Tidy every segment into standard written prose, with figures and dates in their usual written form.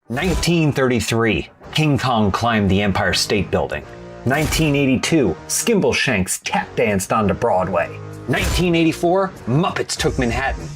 1933, King Kong climbed the Empire State Building. 1982, Skimbleshanks tap danced onto Broadway. 1984, Muppets took Manhattan.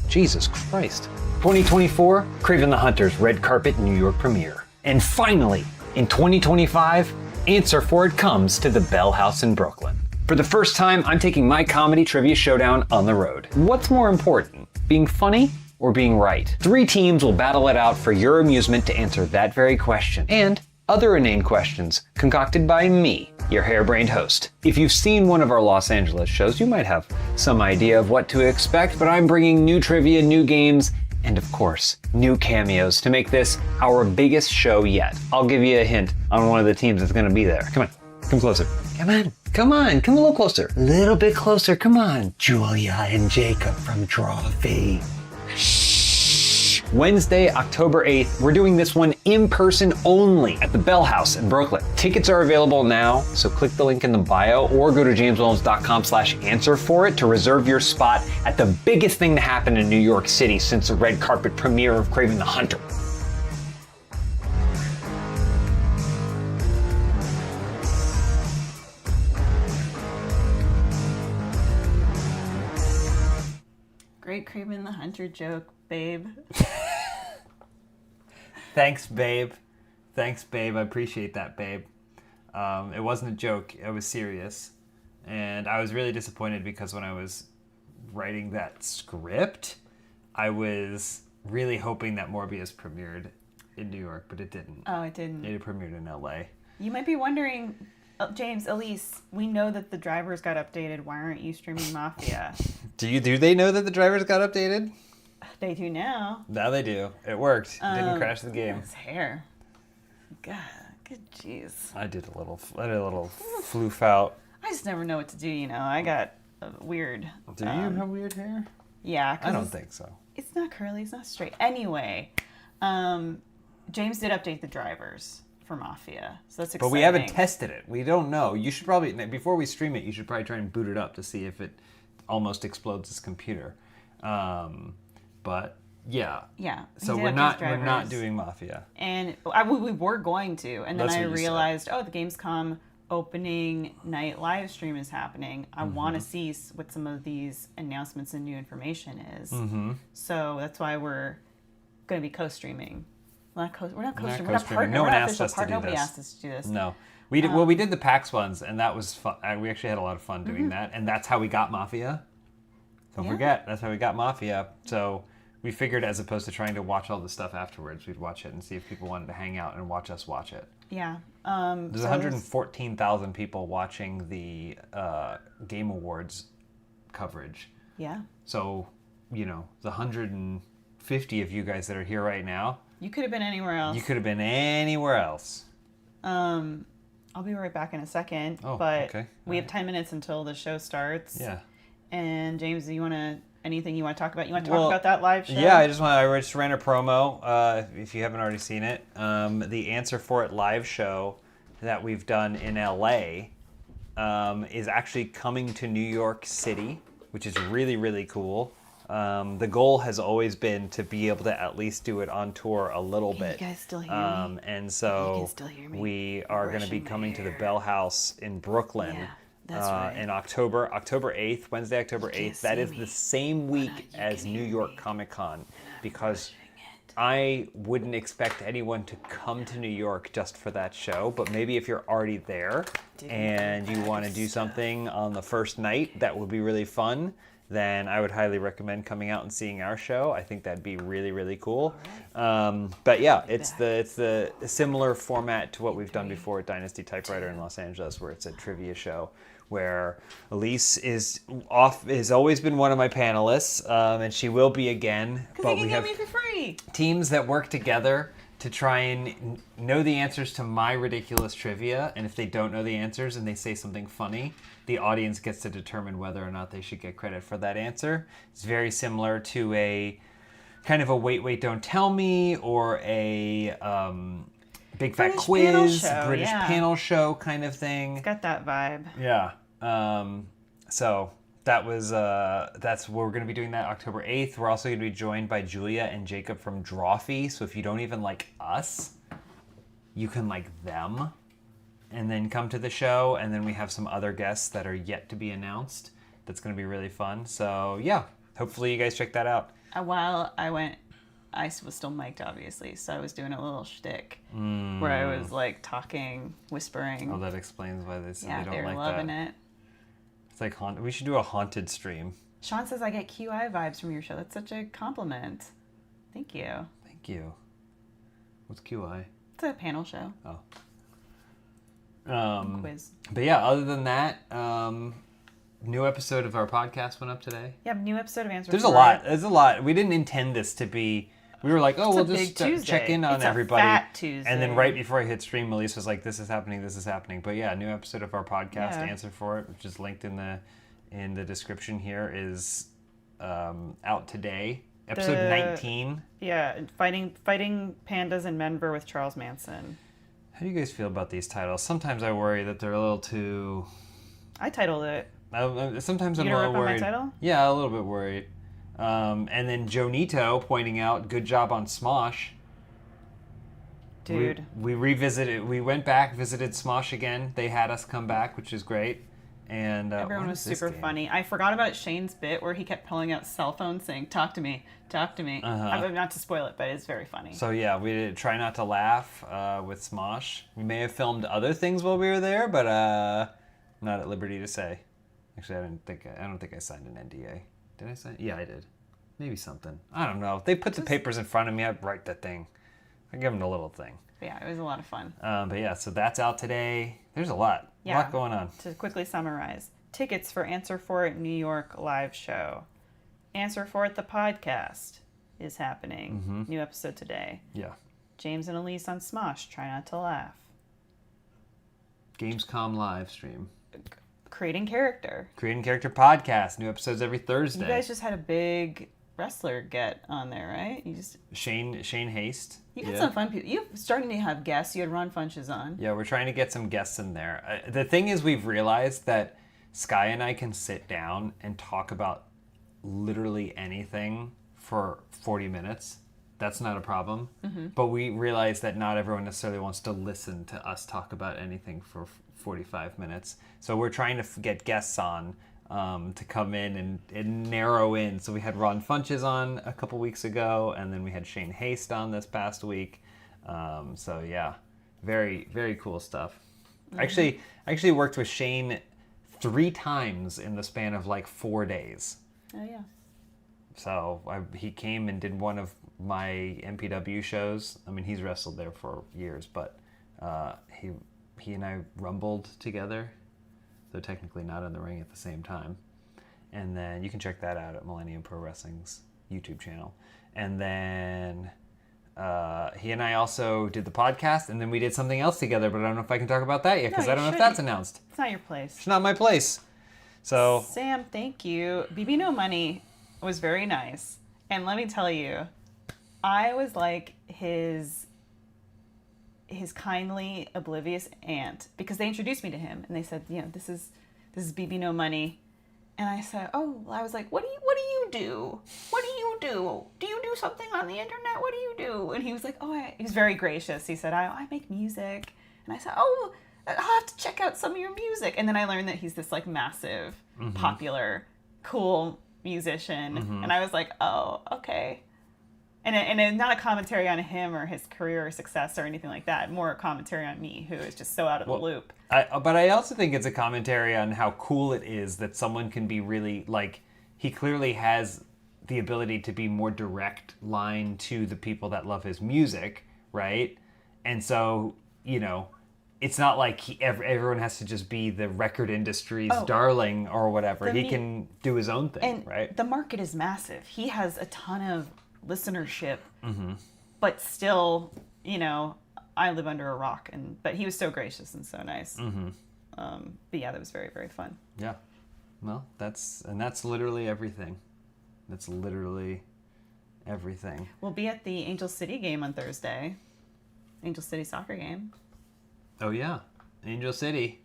Jesus Christ. 2024, Kraven the Hunter's red carpet New York premiere. And finally, in 2025, Answer For It comes to the Bell House in Brooklyn. For the first time, I'm taking my comedy trivia showdown on the road. What's more important, being funny or being right? 3 teams will battle it out for your amusement to answer that very question, and other inane questions concocted by me, your harebrained host. If you've seen one of our Los Angeles shows, you might have some idea of what to expect, but I'm bringing new trivia, new games, and of course, new cameos to make this our biggest show yet. I'll give you a hint on one of the teams that's gonna be there. Come on, come closer. Come a little closer. A little bit closer, come on. Julia and Jacob from Trophy. Wednesday, October 8th, we're doing this one in person only at the Bell House in Brooklyn. Tickets are available now, so click the link in the bio or go to jameswilliams.com/answerforit to reserve your spot at the biggest thing to happen in New York City since the red carpet premiere of Kraven the Hunter. Great Kraven the Hunter joke, babe. Thanks, babe. I appreciate that, babe. It wasn't a joke. It was serious. And I was really disappointed because when I was writing that script, I was really hoping that Morbius premiered in New York, but it didn't. Oh, it didn't. It premiered in LA. You might be wondering, James, Elyse, we know that the drivers got updated. Why aren't you streaming Mafia? Do they know that the drivers got updated? They do now. Now they do. It worked. Didn't crash the game. His hair. God, good jeez. I did a little floof out. I just never know what to do, I got weird. Do you have weird hair? Yeah. I don't think so. It's not curly, it's not straight. Anyway, James did update the drivers for Mafia, so that's exciting. But we haven't tested it. We don't know. You should probably, before we stream it, you should probably try and boot it up to see if it almost explodes his computer. But yeah. Yeah. So we're not doing Mafia. And we were going to, and then I realized, the Gamescom opening night live stream is happening. I want to see what some of these announcements and new information is. Mm-hmm. So that's why we're going to be co-streaming. We're not co-streaming. We're not partnering. No one asked us to do this. Nobody asked us to do this. No. We did the PAX ones, and that was fun. We actually had a lot of fun doing that, and that's how we got Mafia. Don't forget, that's how we got Mafia. So we figured, as opposed to trying to watch all the stuff afterwards, we'd watch it and see if people wanted to hang out and watch us watch it. Yeah. There's 114,000 people watching the Game Awards coverage. Yeah. So, the 150 of you guys that are here right now. You could have been anywhere else. I'll be right back in a second. Oh, but okay. We have 10 minutes until the show starts. Yeah. And James, anything you want to talk about? You want to talk about that live show? Yeah, I just ran a promo, if you haven't already seen it. The Answer For It live show that we've done in LA is actually coming to New York City, which is really, really cool. The goal has always been to be able to at least do it on tour a little bit. You guys still hear me? And so we are going to be coming to the Bell House in Brooklyn. Yeah. That's right. In October 8th, Wednesday, October 8th. That is the same week as New York Comic Con, because I wouldn't expect anyone to come to New York just for that show, but maybe if you're already there and you want to do something on the first night that would be really fun, then I would highly recommend coming out and seeing our show. I think that'd be really, really cool. But yeah, it's the similar format to what we've done before at Dynasty Typewriter in Los Angeles, where it's a trivia show, where Elyse is always been one of my panelists, and she will be again. But we have me for free. Teams that work together to try and know the answers to my ridiculous trivia, and if they don't know the answers and they say something funny, the audience gets to determine whether or not they should get credit for that answer. It's very similar to a kind of a Wait, Don't Tell Me, or a Big Fat Quiz, British panel show kind of thing. It's got that vibe. Yeah. So that's we're going to be doing that October 8th. We're also going to be joined by Julia and Jacob from Drawfee. So if you don't even like us, you can like them, and then come to the show. And then we have some other guests that are yet to be announced. That's going to be really fun. So yeah, hopefully you guys check that out. While I went, I was still mic'd, obviously, so I was doing a little shtick where I was like talking, whispering. Oh, that explains why they don't like that. Yeah, they're loving it. It's like we should do a haunted stream. Sean says I get QI vibes from your show. That's such a compliment. Thank you. Thank you. What's QI? It's a panel show. Oh. Quiz. But yeah, other than that, new episode of our podcast went up today. Yeah, new episode of Answer. There's a lot. We didn't intend this to be. We were like, oh, we'll just check in on everybody. Fat Tuesday. And then right before I hit stream, Elyse was like, this is happening. But yeah, new episode of our podcast, Answer for It, which is linked in the description here, is out today. Episode 19. Yeah, fighting pandas in Denver with Charles Manson. How do you guys feel about these titles? Sometimes I worry that they're a little too... I titled it. Sometimes I'm a little worried. You gonna rip on my title? Yeah, a little bit worried. And then Jonito pointing out, good job on Smosh. Dude. We revisited, we went back, visited Smosh again. They had us come back, which is great. And everyone was super funny. I forgot about Shane's bit where he kept pulling out cell phones saying, talk to me. Not to spoil it, but it's very funny. So yeah, we did try not to laugh with Smosh. We may have filmed other things while we were there, but not at liberty to say. Actually, I don't think I signed an NDA. Did I sign? Yeah, I did. Maybe something. I don't know. They put the papers in front of me. I'd write that thing. I give them the little thing. Yeah, it was a lot of fun. But yeah, so that's out today. There's a lot. A lot going on. To quickly summarize, tickets for Answer For It New York live show. Answer For It the podcast is happening. Mm-hmm. New episode today. Yeah. James and Elyse on Smosh. Try not to laugh. Gamescom live stream. Creating Character podcast. New episodes every Thursday. You guys just had a big wrestler get on there, right? Shane Haste. You got some fun people. You're starting to have guests. You had Ron Funches on. Yeah, we're trying to get some guests in there. The thing is, we've realized that Sky and I can sit down and talk about literally anything for 40 minutes. That's not a problem. Mm-hmm. But we realize that not everyone necessarily wants to listen to us talk about anything for 45 minutes. So we're trying to get guests on to come in and narrow in. So we had Ron Funches on a couple weeks ago, and then we had Shane Haste on this past week. So yeah, very, very cool stuff. Mm-hmm. I actually worked with Shane 3 times in the span of like 4 days. Oh yeah. So he came and did one of my MPW shows. I mean, he's wrestled there for years, but he and I rumbled together. So technically not in the ring at the same time. And then you can check that out at Millennium Pro Wrestling's YouTube channel. And then he and I also did the podcast, and then we did something else together, but I don't know if I can talk about that yet, because I don't know if that's announced. It's not your place. It's not my place. So Sam, thank you. BB No Money was very nice. And let me tell you, I was like his kindly, oblivious aunt, because they introduced me to him and they said, this is BB No Money. And I said, I was like, what do you do? What do you do? Do you do something on the internet? What do you do? And he was like, he was very gracious. He said, I make music. And I said, I'll have to check out some of your music. And then I learned that he's this like massive, popular, cool musician. Mm-hmm. And I was like, oh, okay. And not a commentary on him or his career or success or anything like that. More a commentary on me, who is just so out of the loop. But I also think it's a commentary on how cool it is that someone can be really, like, he clearly has the ability to be more direct line to the people that love his music, right? And so, it's not like everyone has to just be the record industry's darling or whatever. He can do his own thing, right? The market is massive. He has a ton of listenership, but still, I live under a rock. But he was so gracious and so nice. Mm-hmm. But yeah, that was very, very fun. Yeah. Well, that's literally everything. That's literally everything. We'll be at the Angel City game on Thursday. Angel City soccer game. Oh yeah, Angel City.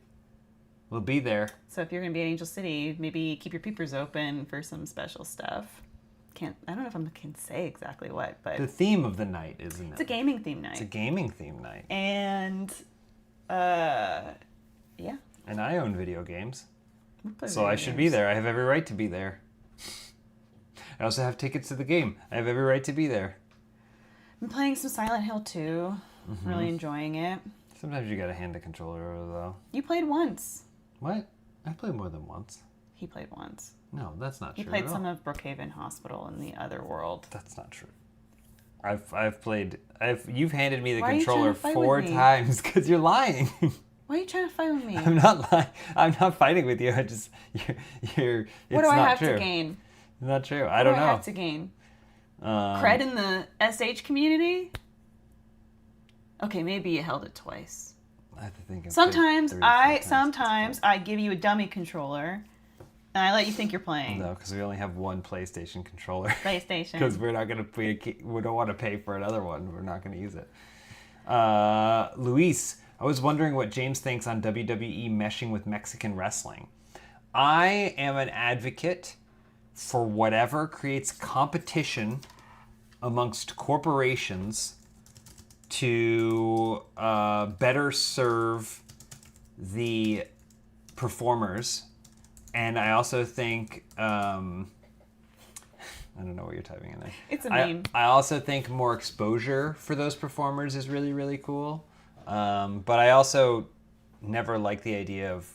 We'll be there. So if you're going to be at Angel City, maybe keep your peepers open for some special stuff. I don't know if I can say exactly what, but... The theme of the night, isn't it? It's a gaming theme night. It's a gaming theme night. And, yeah. And I own video games. So I should be there. I have every right to be there. I also have tickets to the game. I have every right to be there. I'm playing some Silent Hill 2. Really enjoying it. Sometimes you gotta hand the controller over, though. You played once. What? I played more than once. He played once. No, that's not true. He played some of Brookhaven Hospital in the other world. That's not true. You've handed me the Why are you controller trying to fight 4 with me? times because you're lying. Why are you trying to fight with me? I'm not lying. I'm not fighting with you. I just you're. What do I have to gain? It's not true. I don't know. What do I have to gain? Cred in the SH community? Okay, maybe you held it twice. I have to think. Sometimes I give you a dummy controller, and I let you think you're playing. No, because we only have one PlayStation controller. PlayStation. Because we're not gonna we don't want to pay for another one. We're not gonna use it. Luis, I was wondering what James thinks on WWE meshing with Mexican wrestling. I am an advocate for whatever creates competition amongst corporations to better serve the performers. And I also think, I don't know what you're typing in there. It's a meme. I also think more exposure for those performers is really, really cool. But I also never like the idea of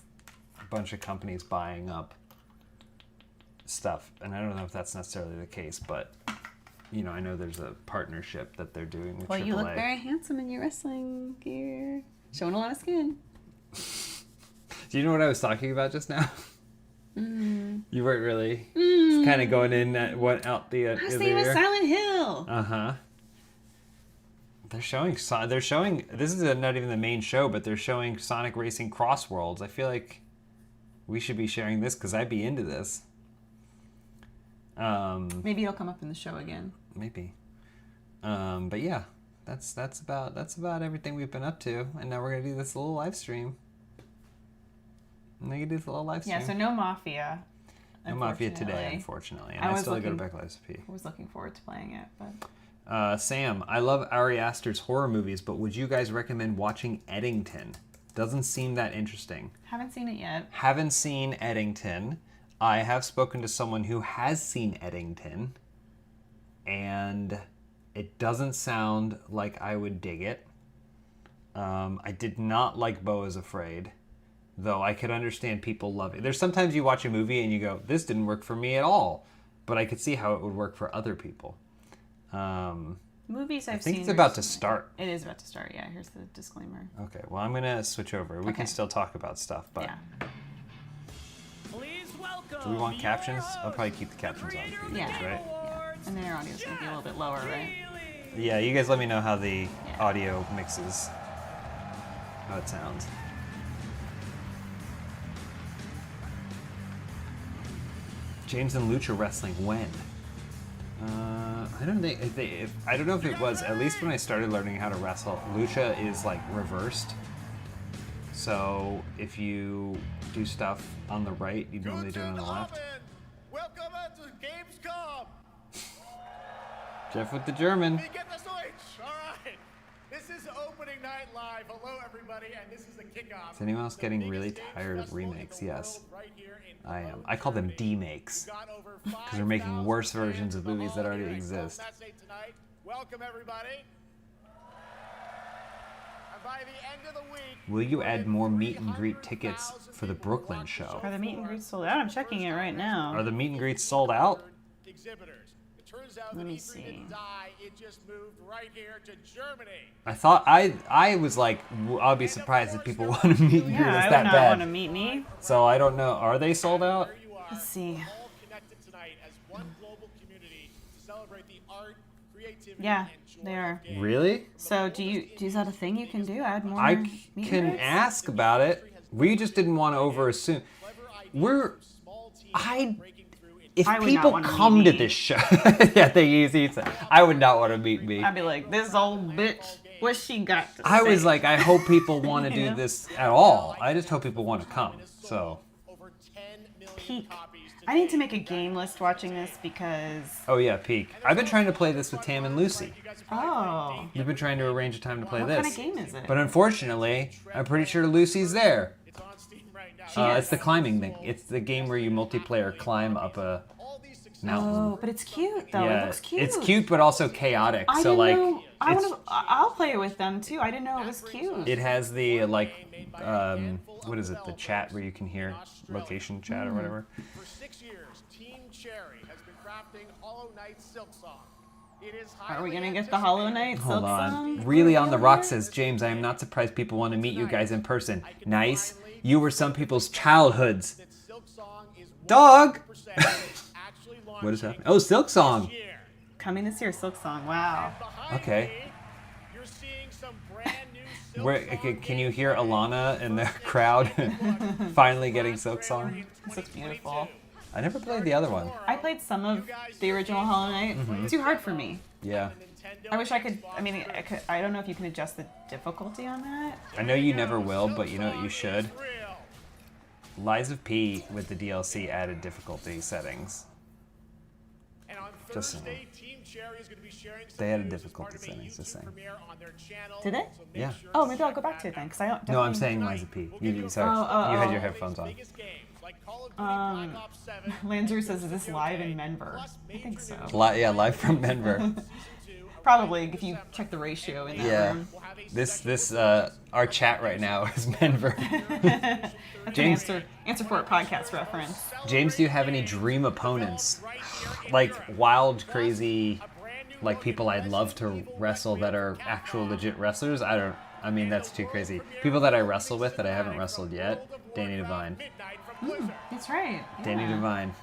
a bunch of companies buying up stuff. And I don't know if that's necessarily the case, but you know, I know there's a partnership that they're doing with AAA. Well, you look very handsome in your wrestling gear. Showing a lot of skin. Do you know what I was talking about just now? You weren't really. It's kind of going in at what out the. I was thinking of Silent Hill. They're showing. This is not even the main show, but they're showing Sonic Racing Cross Worlds. I feel like we should be sharing this because I'd be into this. Maybe it'll come up in the show again. Maybe. But yeah, that's about everything we've been up to, and now we're gonna do this little live stream. Yeah, so no Mafia. No Mafia today, unfortunately. And I still gotta go to Back Lives P. I was looking forward to playing it, but... Sam, I love Ari Aster's horror movies, but would you guys recommend watching Eddington? Doesn't seem that interesting. Haven't seen it yet. Haven't seen Eddington. I have spoken to someone who has seen Eddington, and it doesn't sound like I would dig it. I did not like Beau is Afraid, though I could understand people love it. There's sometimes you watch a movie and you go, this didn't work for me at all, but I could see how it would work for other people. Movies I've seen. I think it's about to start. It is about to start, yeah. Here's the disclaimer. Okay, well, I'm going to switch over. We can still talk about stuff, but... Yeah. Do we want captions? I'll probably keep the captions on for you guys, right? Yeah. And then your audio's going to be a little bit lower, right? Yeah, you guys let me know how the audio mixes, how it sounds. James and Lucha wrestling when? I don't think I don't know if it was. At least when I started learning how to wrestle, Lucha is like reversed. So if you do stuff on the right, you normally do it on the left. Welcome to Gamescom. Jeff with the German. Get the switch. All right. This is opening night live. Hello, everybody, and this is the kickoff. Is anyone else getting really tired of remakes? Yes, I am. I call them D-makes because they're making worse versions of movies that already exist. Welcome, everybody. By the end of the week, will you add more meet and greet tickets for the Brooklyn show? Are the meet and greets sold out? I'm checking it right now. Are the meet and greets sold out? Let me see. It just moved right here to Germany. I thought I was like, I'll be surprised if people want to meet and greet us I that would not bad. want to meet me. So I don't know. Are they sold out? Let's see. All connected tonight as one global community to celebrate the art, creativity, Yeah, and joy they are. of games. Really? So is that a thing you can do? Add more I meet and can greets? ask about it. We just didn't want to over assume. If I would not people wanna come meet to me. this show, yeah, they use it. I would not want to meet me. I'd be like, this old bitch. what she got to I say. was like, I hope people want to do this at all. I just hope people want to come. So. Peak. I need to make a game list watching this because... Oh yeah, peak. I've been trying to play this with Tam and Lucy. Oh. We've been trying to arrange a time to play What this. kind of game is it? But unfortunately, I'm pretty sure Lucy's there. It's the climbing thing. It's the game where you multiplayer climb up a mountain. Oh, but it's cute though. Yeah, It looks cute. it's cute, but also chaotic. I so didn't like, know. I'll play it with them too. I didn't know it was cute. it has the like, what is it? The chat where you can hear location chat or whatever. For 6 years, Team Cherry has been crafting Hollow Knight Silk Song. It is Are we gonna get the Hollow Knight Hold Silk on. Song? Really on the rock says James. I am not surprised people want to meet you guys in person. Nice. You were some people's childhoods. Dog. What is happening? Oh, Silk Song. Coming this year, Silk Song. Wow. Okay. You're seeing some brand new Where can you hear Alana in the crowd finally getting Silk Song? This looks beautiful. I never played the other one. I played some of the original Hollow Knight. It's too hard for me. Yeah. I wish I could. I mean, I don't know if you can adjust the difficulty on that. I know you never will, but you know what you should? Lies of P with the DLC added difficulty settings. Just saying. They added difficulty settings, just saying. Did they? Yeah. Oh, maybe I'll go back to it then, because I don't. No, I'm saying Lies of P. Sorry, you had your headphones on. Landrew says, "Is this live in Denver?" I think so. Yeah, live from Denver. Probably, if you check the ratio in that room. This our chat right now is Denver. James, answer for a podcast reference. James, do you have any dream opponents? Like wild, crazy, like people I'd love to wrestle that are actual legit wrestlers? I mean, that's too crazy. People that I wrestle with that I haven't wrestled yet? Danny Devine. That's right. Danny Yeah. Devine.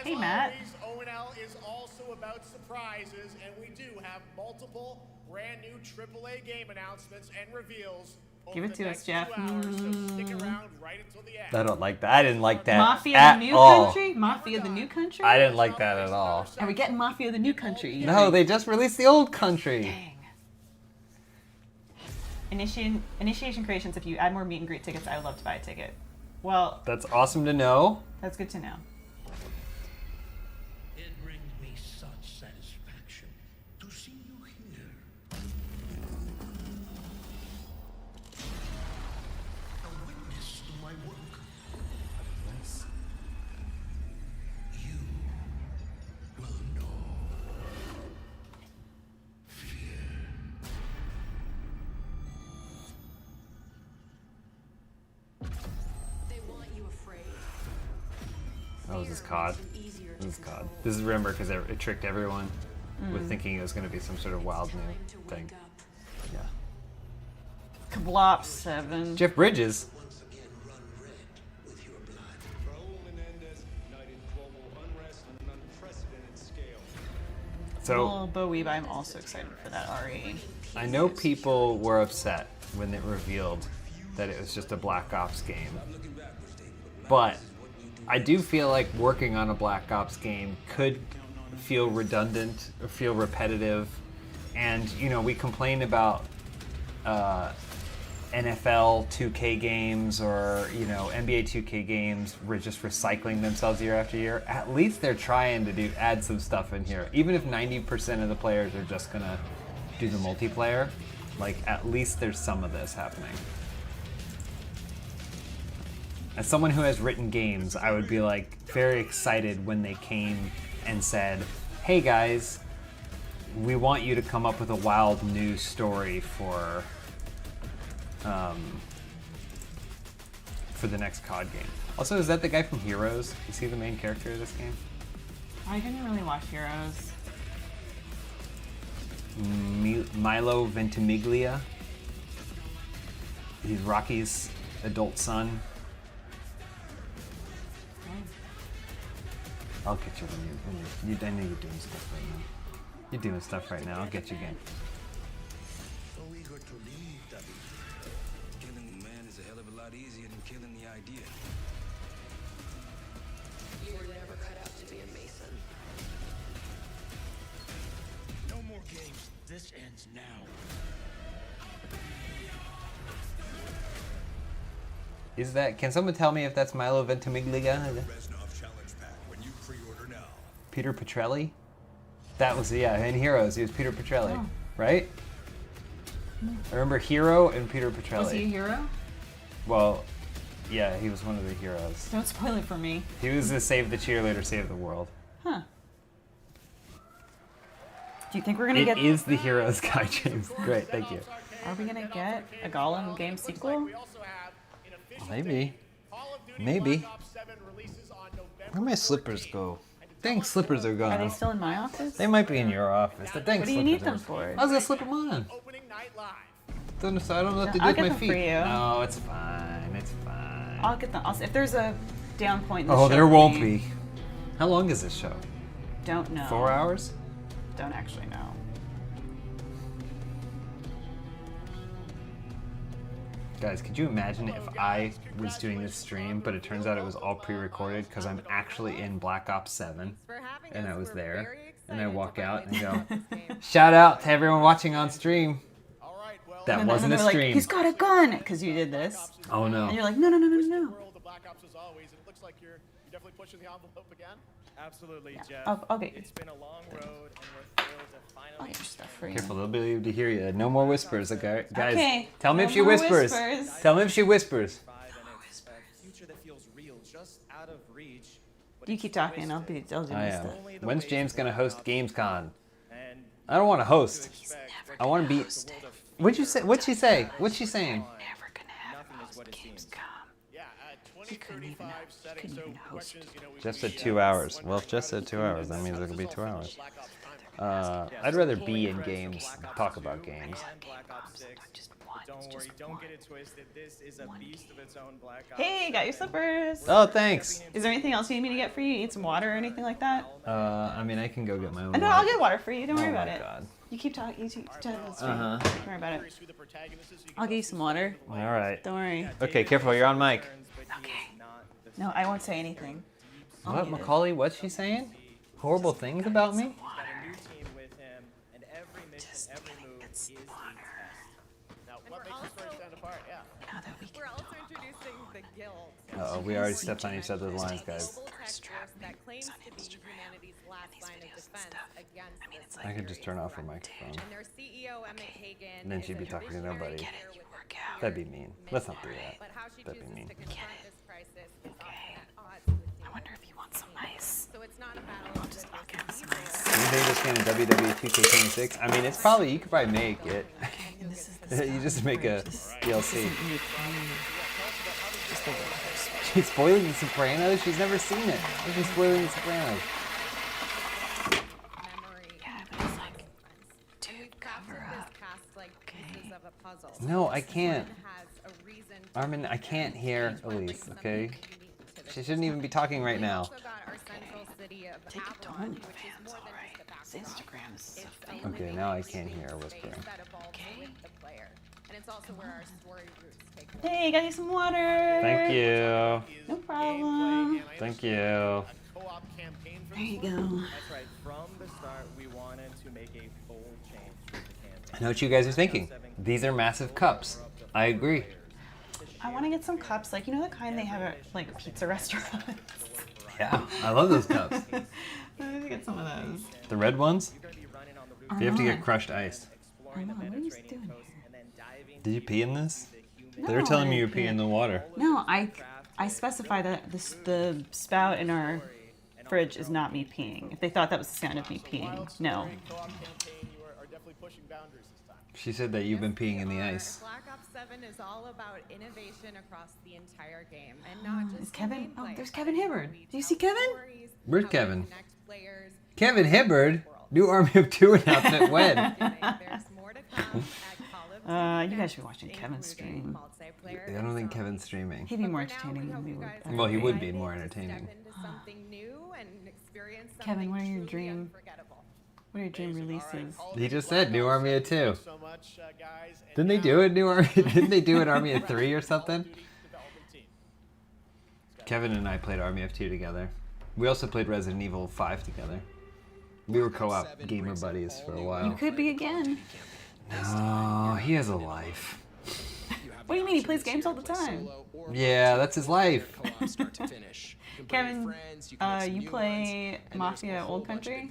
Hey, Matt. ONL is also about surprises, and we do have multiple brand new AAA game announcements and reveals. Give it to us, Jeff. Stick around right until the end. I don't like that. I didn't like that Mafia at the New all. Country? Mafia the New Country? I didn't like that at all. Are we getting Mafia the New Country? You No, think? they just released the old country. Dang. Initiation Creations, if you add more meet and greet tickets, I would love to buy a ticket. Well, That's awesome to know. that's good to know. It brings me such satisfaction to see you here. A witness to my work. You will know fear. They want you afraid. Oh, this is COD. This is COD. This is remember because it tricked everyone with thinking it was going to be some sort of wild new thing. Yeah. Kablop 7. Jeff Bridges. Once again run red with your blood. Raul Menendez ignited global unrest on an unprecedented scale. So Oh, Bo Weeb, I'm also excited for that RE. I know people were upset when it revealed that it was just a Black Ops game. But I do feel like working on a Black Ops game could feel redundant or feel repetitive. And, you know, we complain about NFL 2K games or, you know, NBA 2K games just recycling themselves year after year. At least they're trying to add some stuff in here. Even if 90% of the players are just going to do the multiplayer, like, at least there's some of this happening. As someone who has written games, I would be like very excited when they came and said, "Hey guys, we want you to come up with a wild new story for the next COD game." Also, is that the guy from Heroes? Is he the main character of this game? I didn't really watch Heroes. Milo Ventimiglia. He's Rocky's adult son. I'll get you when you I know you're doing stuff right now. You're doing stuff right now. I'll get you again. So eager to leave, David. Killing the man is a hell of a lot easier than killing the idea. You were never cut out to be a Mason. No more games. This ends now. Is that? Can someone tell me if that's Milo Ventimiglia? Reznov challenge pack when you pre-order now. Peter Petrelli? That was, yeah, in Heroes, he was Peter Petrelli, right? I remember Hero and Peter Petrelli. Was he a hero? Well, yeah, he was one of the heroes. Don't spoil it for me. He was the Save the Cheerleader, Save the World. Huh. Do you think we're gonna get? It is the Heroes guy, James. Great, thank you. Are we gonna get a Gollum game sequel? Maybe. Maybe. Where'd my slippers go? Dang, slippers are Are gone. they still in my office? They might be in your office. The dang What do you slippers need them are- for? I was gonna slip them on. So I don't have to do I'll with get my them feet. for you. No, it's fine. It's fine. I'll get them. If there's a down point in the Oh, show there for won't me, be. How long is this show? Don't know. 4 hours? Don't actually know. Guys, could you imagine if I was doing this stream, but it turns out it was all pre-recorded because I'm actually in Black Ops 7, and I was there, and I walk out and go, shout out to everyone watching on stream. That And wasn't then a they're like, stream. he's got a gun because you did this. Oh And no. you're like, no, no, no, no, no. World of Black Ops as always, and it looks like you're definitely pushing the envelope again. Absolutely, Jeff. I'll get It's been a long road, and we're thrilled to I'll finally get your stuff for you. Careful, they'll be able to hear you. No more whispers, okay? Guys, Okay, tell me no if she more whispers. whispers. Tell me if she whispers. thrive in it's a future that feels real, just out of reach. but You it's keep talking. I'll twisted. do Oh this yeah. stuff. When's James gonna host Gamescom? And I don't want to host. expect I want to be. What'd you say? What'd she say? What's she saying? Never gonna have nothing is what it seems. Yeah, 2035 setting. couldn't So even the host. question is, Just said 2 hours. Well, if Jess said 2 hours, that means it'll be 2 hours. I'd rather be in games than talk about games. and Black Ops 6. But don't worry, don't get it twisted. This is a beast of its own, Black Ops. Hey, got your slippers. Oh, thanks. Is there anything else you need me to get for you? You need some water or anything like that? I mean, I can go get my own. No, I'll get water for you. Don't worry about my it. God. You keep talking. You keep telling the story. Uh-huh. Don't worry about it. I'll give you some water. All right. Don't worry. Okay, careful. You're on mic. Okay. No, I won't say anything. What, Macaulay? What's she saying? Horrible things about me? Got a new team with him, and every mission, every move is intense. Now, what makes this first stand apart? Yeah. Now that we We're also introducing the Guild. Uh-oh, we already stepped on each other's lines, guys. Global tech force that claims to be humanity's last line of defense against this I could just turn off her microphone. And their CEO, Emmett Hagen, And then is she'd be a talking to visionary nobody. leader with a clear That'd be mean. Let's not do that. But how she That'd be chooses mean. to confront this crisis is often at odds with I wonder if you want some ice. So it's not a battle of the I'll get some ice. Do you think this game in WWE 2K26? I mean, it's probably, you could probably make it. And this is the You just make a DLC. Just the water. She's spoiling The Sopranos? She's never seen it. Why's she spoiling The Sopranos? memory. Yeah, but it's like, We've dude, cover crafted up. this cast like pieces of a puzzle. No, I can't. Has a reason to Armin, I can't hear Elyse, okay? unique to this. She shouldn't even be talking right We've now. also got our central city of Take it to Avalon, OnlyFans, which is more than alright. just a His backdrop. Instagram is so It's a fake. Okay, living now I can't hear her space whispering. that evolves Okay. with the player. And it's also where our story roots take place. Hey, got you some water. Thank you. No problem. Thank you. Co-op campaign for There you this go. That's right. From the start, we wanted to make a bold change with the campaign. I know what you guys are thinking. These are massive cups. I agree. I want to get some cups, like you know the kind they have at like pizza restaurants. Yeah, I love those cups. I need to get some of those. The red ones? You're going to be running on the roof, They have to get Armand. crushed ice. exploring the Armand, what are you Mediterranean doing coast, and then diving Did you pee in this? No, They were telling I me you were didn't pee peeing in the water. No, I specify that the spout in our fridge is not me peeing. If they thought that was the sound of me peeing, no. co-op campaign, you are definitely pushing boundaries this time. She said that you've been peeing in the ice. Black Ops 7 is all about innovation across the entire game, and not just Is Kevin? the Oh, gameplay. there's Kevin Hibbard. We Do you see tell Kevin? stories, Where's how we Kevin? connect players. Kevin Hibbard? New Army of Two announcement when? There's more to come at Call of You guys should be watching Kevin's stream. I don't think Kevin's streaming. He'd be more entertaining than we would. Well, he would be more entertaining. Kevin, what are your dream? What are your dream releases? He just said New Army of Two. So much, guys. And Didn't they now, do it, New Army? Didn't they do an Army of Three or something? development team. Kevin and I played Army of Two together. We also played Resident Evil 5 together. We were co-op gamer buddies for a You while. could be again. Oh, he has a life. What do you mean? He plays games all the time. Yeah, that's his life. Kevin, you play Mafia Old Country?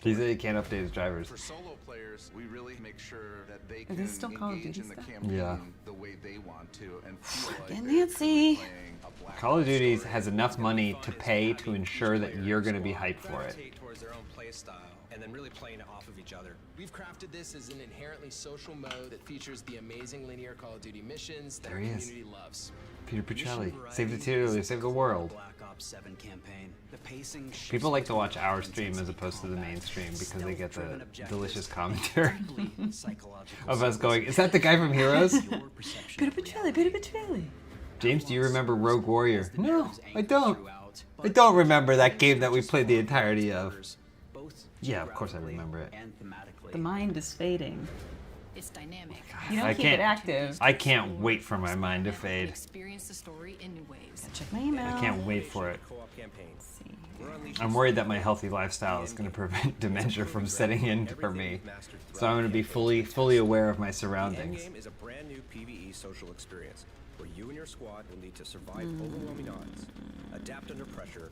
He said he can't update his drivers. For solo players, we really make sure that they Is can this still Call of engage Duty in the stuff? campaign Yeah. the way they want to and feel like And they're Nancy. playing a Black Call of Ops Duty story. has enough money to pay to ensure that you're going to be hyped for it. Gravitate towards their own play style and then really playing it off of each other. We've crafted this as an inherently social mode that features the amazing linear Call of Duty missions that There our he is. community loves. Peter Puccelli, save the tier, save the world. Black Ops 7 campaign. The pacing People like to watch our stream as opposed to the main stream because they get the delicious commentary of us going, is that the guy from Heroes? Peter Petrelli, Peter Petrelli. James, do you remember Rogue Warrior? No, I don't. I don't remember that game that we played the entirety of. Yeah, of course I remember it. The mind is fading. It's dynamic. You don't I keep can't- it active. I can't wait for my mind to fade. Experience the story in new ways. Check my email. I can't wait for it. Co-op campaign. I'm worried that my healthy lifestyle is going to prevent dementia from setting in for me. So I'm going to be fully aware of my The surroundings. Endgame is a brand new PvE social experience where you and your squad will need to survive overwhelming odds, adapt under pressure,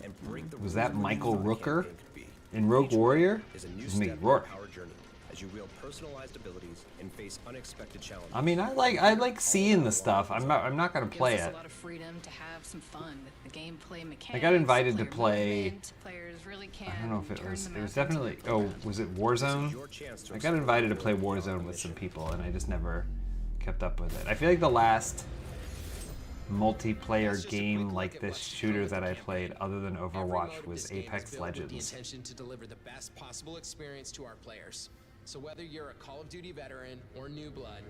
and break the Was rules that of Michael what the Rooker campaign could be. in Rogue Each Warrior? is a new It's me, step in Rourke. your power journey as you wield personalized abilities and face unexpected challenges. I mean, I like seeing the stuff. I'm not going to play Gives us it. a lot of freedom to have some fun with the gameplay mechanics. I got invited to player play. movement. Players really can I don't know if it turn was. the It was map into definitely. a Oh, playground. was it Warzone? Your chance to I got explore invited to the play world Warzone on with some mission. people, and I just never kept up with it. I feel like the last multiplayer game like this shooter that I played, other than Every Overwatch, mode of was this game is Apex built with the Legends. intention to deliver the best possible experience to our players. So whether you're a Call of Duty veteran or new blood,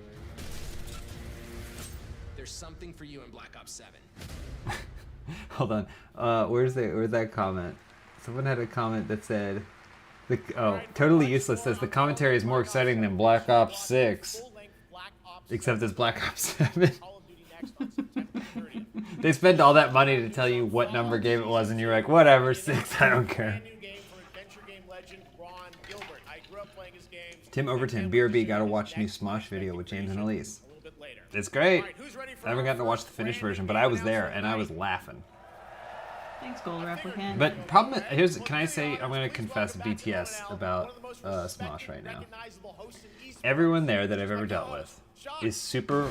there's something for you in Black Ops 7. Hold on. Where's that comment? Someone had a comment that said, Totally Useless says the commentary is more exciting than Black Ops 6, except it's Black Ops 7. They spent all that money to tell you what number game it was, and you're like, whatever, 6, I don't care. Tim Overton, BRB, gotta watch new Smosh video with James and Elyse. It's great. I haven't gotten to watch the finished version, but I was there, and I was laughing. Thanks, Gold Replicant. But problem is, can I say, I'm going to confess BTS about Smosh right now. Everyone there that I've ever dealt with is super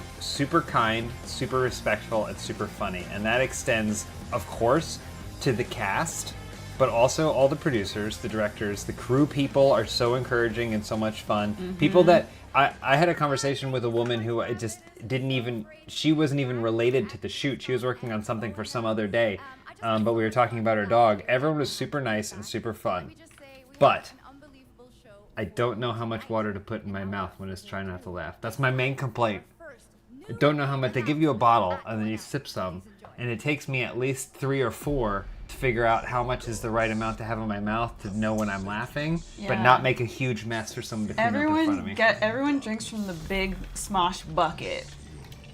kind, super respectful, and super funny. And that extends, of course, to the cast, but also all the producers, the directors, the crew people are so encouraging and so much fun. People that, I had a conversation with a woman who I just didn't even, she wasn't even related to the shoot. She was working on something for some other day. But we were talking about her dog. Everyone was super nice and super fun. But I don't know how much water to put in my mouth when it's trying not to laugh. That's my main complaint. I don't know how much. They give you a bottle and then you sip some. And it takes me at least 3 or 4 to figure out how much is the right amount to have in my mouth to know when I'm laughing, but not make a huge mess for someone to clean up in front of me. Everyone drinks from the big Smosh bucket.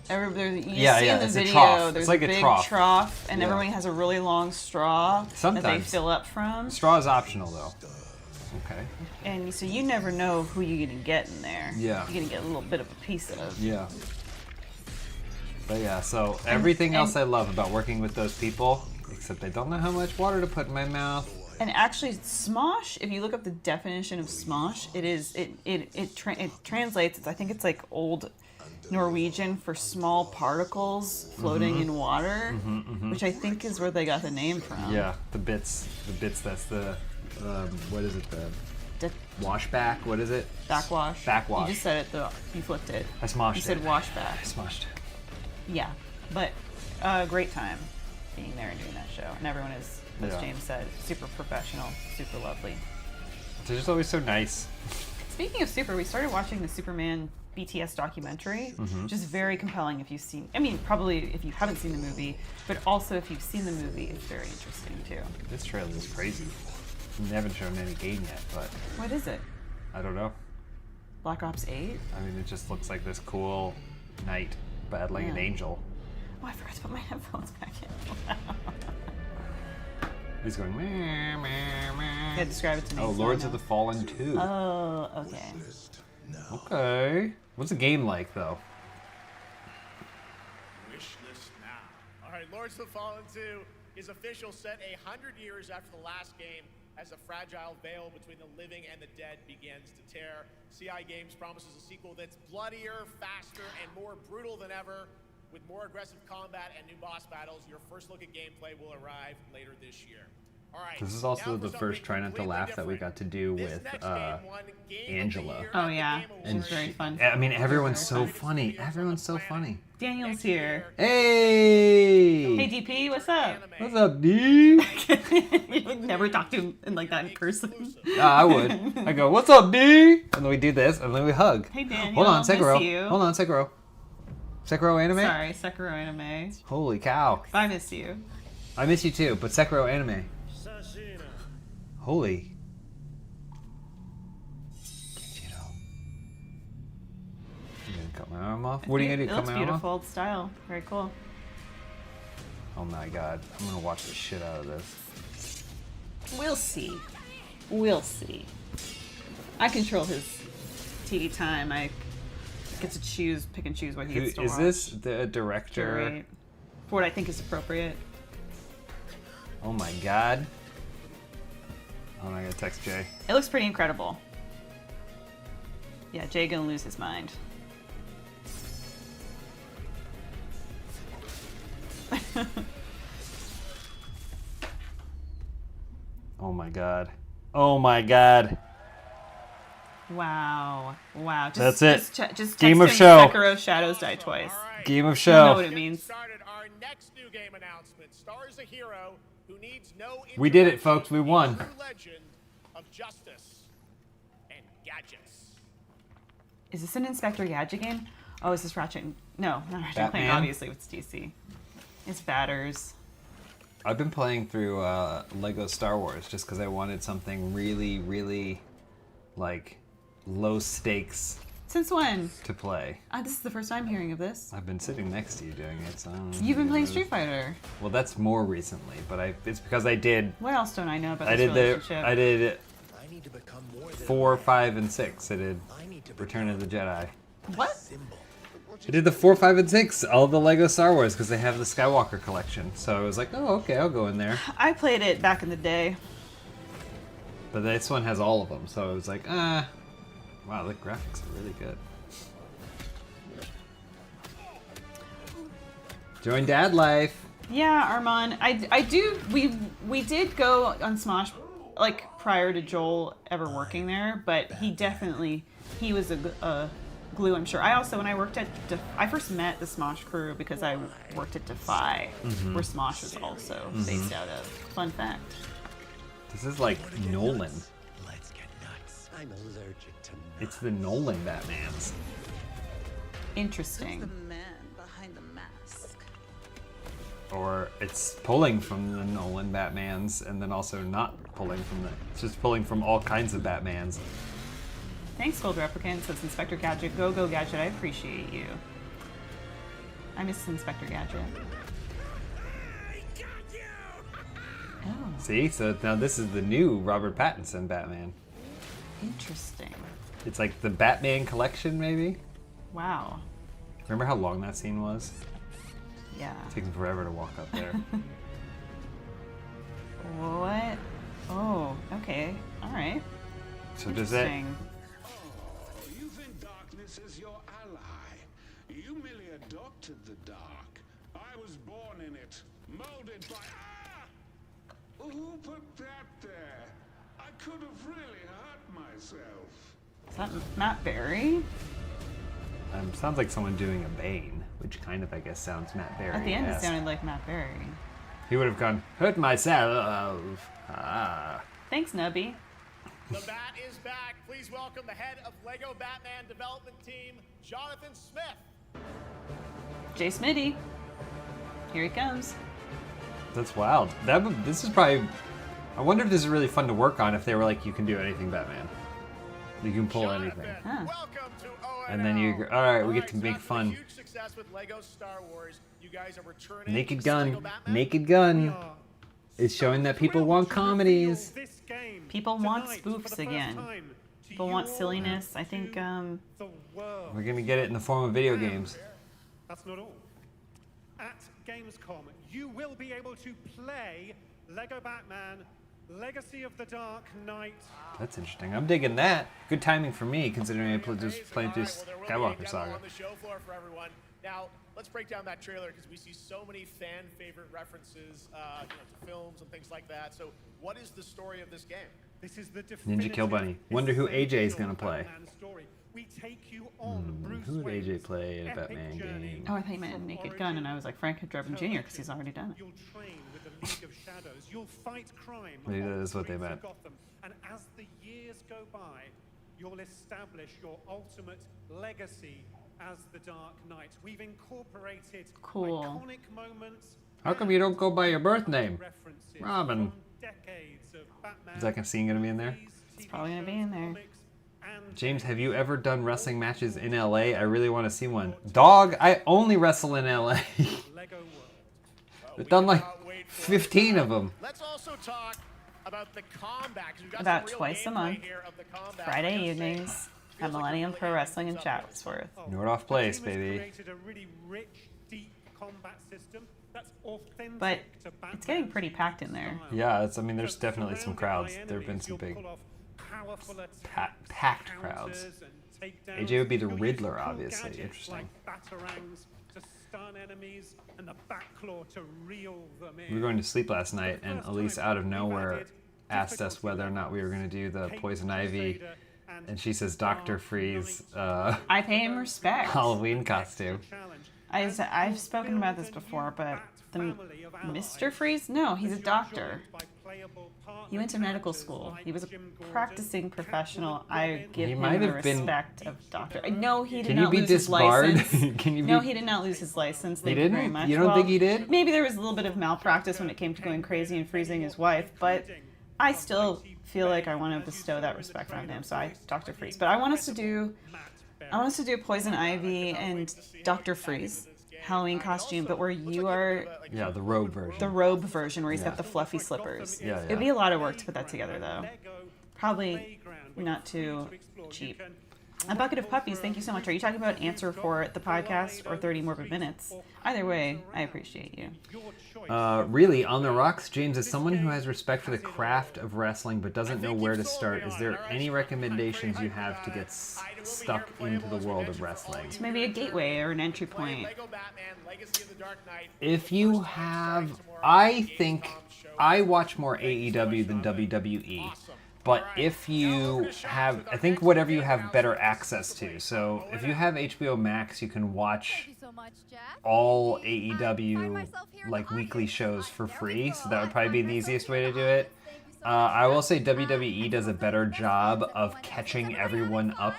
You see in the it's a video, trough. there's It's like a a big trough. and Yeah. everyone has a really long straw that they Sometimes. fill up from. Straw is optional though. Okay. And so you never know who you're going to get in there. Yeah. You're going to get a little bit of a piece of. Yeah. But yeah, so everything else I love about working with those people, except I don't know how much water to put in my mouth. And actually, Smosh, if you look up the definition of Smosh, it translates, I think it's like old Norwegian for small particles floating in water, which I think is where they got the name from. Yeah, the bits, that's the, what is it, the washback, what is it? Backwash. Backwash. You just said it, though. You flipped it. I smoshed You said it. washback. I smoshed it. Yeah, but great time being there and doing that show. And everyone is, as James said, super professional, super lovely. They're just always so nice. Speaking of super, we started watching the Superman BTS documentary, which is very compelling if you've seen, I mean, probably if you haven't seen the movie, but also if you've seen the movie, it's very interesting too. This trailer is crazy. They haven't shown any game yet, but What is it? I don't know. Black Ops 8? I mean, it just looks like this cool knight battling an angel. Oh, I forgot to put my headphones back in. He's going, meh, meh, meh. Yeah, describe it to me. Oh, so I Lords know. of the Fallen 2. Oh, okay. Okay. What's the game like, though? Lords of the Fallen 2 is official, set 100 years after the last game, as the fragile veil between the living and the dead begins to tear. CI Games promises a sequel that's bloodier, faster, and more brutal than ever, with more aggressive combat and new boss battles. Your first look at gameplay will arrive later this year. All right, This is also the first Try Not to Laugh that we got to do with Angela. Oh yeah, she's very fun. I mean, everyone's so funny. Everyone's so funny. Daniel's here. Hey! Hey DP, what's up? What's up, D? You would never talk to him in like that in person. I would. I go, what's up, D? And then we do this, and then we hug. Hey Daniel, Hold on, miss Sekiro. you. Hold on, Sekiro. Sekiro anime? Sorry, Sekiro anime. Holy cow. I miss you. I miss you too, but Sekiro anime. Holy. You know. You gonna cut my arm off? What are you gonna do? It Cut looks my arm off? beautiful. Old style. Very cool. Oh my god. I'm gonna watch the shit out of this. We'll see. We'll see. I control his TV time. I get to choose, pick and choose what he gets to watch. Is this the director? Right. For what I think is appropriate. Oh my god. I'm not gonna text Jay. It looks pretty incredible. Yeah, Jay gonna lose his mind. Oh my god. Oh my god. Wow. Wow. That's it. Just Game text of him show. Sekiro Shadows Die Twice. Game of I show. don't know what it means. Started our next new game announcement. Stars a hero who needs no We did it, folks. We won. true legend of justice and gadgets. Is this an Inspector Gadget game? Oh, is this Ratchet? No, not Ratchet and Clank. Batman? Obviously, it's DC. It's Batters. I've been playing through Lego Star Wars just because I wanted something really, really, like, low stakes Since when? to play. This is the first time hearing of this. I've been sitting next to you doing it, so I don't know. You've been playing Street Fighter. Well, that's more recently, but it's because I did. What else don't I know about I this did relationship? I did 4, 5, and 6. I did Return of the Jedi. What? I did the 4, 5, and 6, all the Lego Star Wars, because they have the Skywalker collection. So I was like, oh, okay, I'll go in there. I played it back in the day. But this one has all of them, so I was like, wow, the graphics are really good. Join Dad Life. Yeah, Armand. I do. We did go on Smosh, like prior to Joel ever working there, but he was a glue, I'm sure. I also, when I worked at, I first met the Smosh crew because I worked at Defy, where Smosh was also based out of. Fun fact. This is like Nolan. Let's get nuts. I'm allergic to nuts. It's the Nolan Batmans. Interesting. Who's the man behind the mask? Or it's pulling from the Nolan Batmans and then also not pulling from it's just pulling from all kinds of Batmans. Thanks, Gold Replicant, says Inspector Gadget. Go Gadget, I appreciate you. I miss Inspector Gadget. Oh. See? So now this is the new Robert Pattinson Batman. Interesting. It's like the Batman collection, maybe? Wow. Remember how long that scene was? Yeah. It takes him forever to walk up there. What? Oh, okay. Alright. So does that... You think darkness is your ally. You merely adopted the dark. I was born in it, molded by... Who put that there? I could have really hurt myself. Is that Matt Berry? Sounds like someone doing a Bane, which kind of, I guess, sounds Matt Berry. At the end, it sounded like Matt Berry. He would have gone, hurt myself. Ah. Thanks, Nubby. The Bat is back. Please welcome the head of LEGO Batman development team, Jonathan Smith. Jay Smitty. Here he comes. That's wild. This is probably... I wonder if this is really fun to work on if they were like, you can do anything, Batman. You can pull anything. Huh. Welcome to ONL. And then you... Alright, we get to make fun. Huge success with LEGO Star Wars. You guys are returning Naked to Gun. LEGO Batman? Naked Gun is showing that people want comedies. People want spoofs again. People want silliness. I think, We're gonna get it in the form of video games. That's not all. At Gamescom, you will be able to play Lego Batman, Legacy of the Dark Knight. That's interesting. I'm digging that. Good timing for me, considering I just played through Skywalker Saga. On the show floor for everyone. Now, let's break down that trailer because we see so many fan favorite references to films and things like that. So, what is the story of this game? This is the Ninja Kill Bunny. Wonder who AJ is gonna play. We take you on Bruce Who would AJ Wayne's play in a epic Batman journey. game? Oh, I thought you meant Naked Gun, and I was like Frank Drebin Jr. because he's already done it. You'll train with the League of Shadows. You'll fight crime. Maybe on that the is what they streets of meant. Gotham. And as the years go by, you'll establish your ultimate legacy as the Dark Knight. We've incorporated Cool. iconic moments. How come you don't go by your birth name? References Robin. from decades of Batman. Is that scene gonna be in there? It's probably gonna be in there. James, have you ever done wrestling matches in LA? I really want to see one. Dog, I only wrestle in LA. I've done like 15 of them. Let's also talk about the combat. 'Cause we've got About some real twice a gameplay month, here of the combat. Friday evenings, at Millennium Pro Wrestling in Chatsworth. Nordoff Place, The team has baby. created a really rich, deep combat system that's authentic But to it's getting pretty packed in there. Yeah, I mean, there's definitely some crowds. There have been some big packed crowds. AJ would be the Riddler, obviously. Interesting. We were going to sleep last night, and Elyse out of nowhere asked us whether or not we were going to do the Poison Ivy, and she says Dr. Freeze I pay him respect. Halloween costume. I've spoken about this before, but the Mr. Freeze? No, he's a doctor. He went to medical school. He was a practicing professional. I give him the respect of doctor. No, he did not lose his license. Can you No, he did not lose his license. Thank you very didn't? much. You don't think he did? Maybe there was a little bit of malpractice when it came to going crazy and freezing his wife, but I still feel like I want to bestow that respect on him. So Dr. Freeze. But I want us to do Poison Ivy and Dr. Freeze Halloween costume, but where you are the robe version. The robe version where he's got the fluffy slippers. Yeah. It'd be a lot of work to put that together, though. Probably not too cheap. A Bucket of Puppies, thank you so much. Are you talking about Answer for the podcast or 30 Morbid Minutes? Either way, I appreciate you. Really, on the rocks, James, as someone who has respect for the craft of wrestling but doesn't know where to start, is there any recommendations you have to get stuck into the world of wrestling? It's maybe a gateway or an entry point. If you have, I think I watch more AEW than WWE. But if you have, I think whatever you have better access to. So if you have HBO Max, you can watch all AEW like weekly shows for free. So that would probably be the easiest way to do it. I will say WWE does a better job of catching everyone up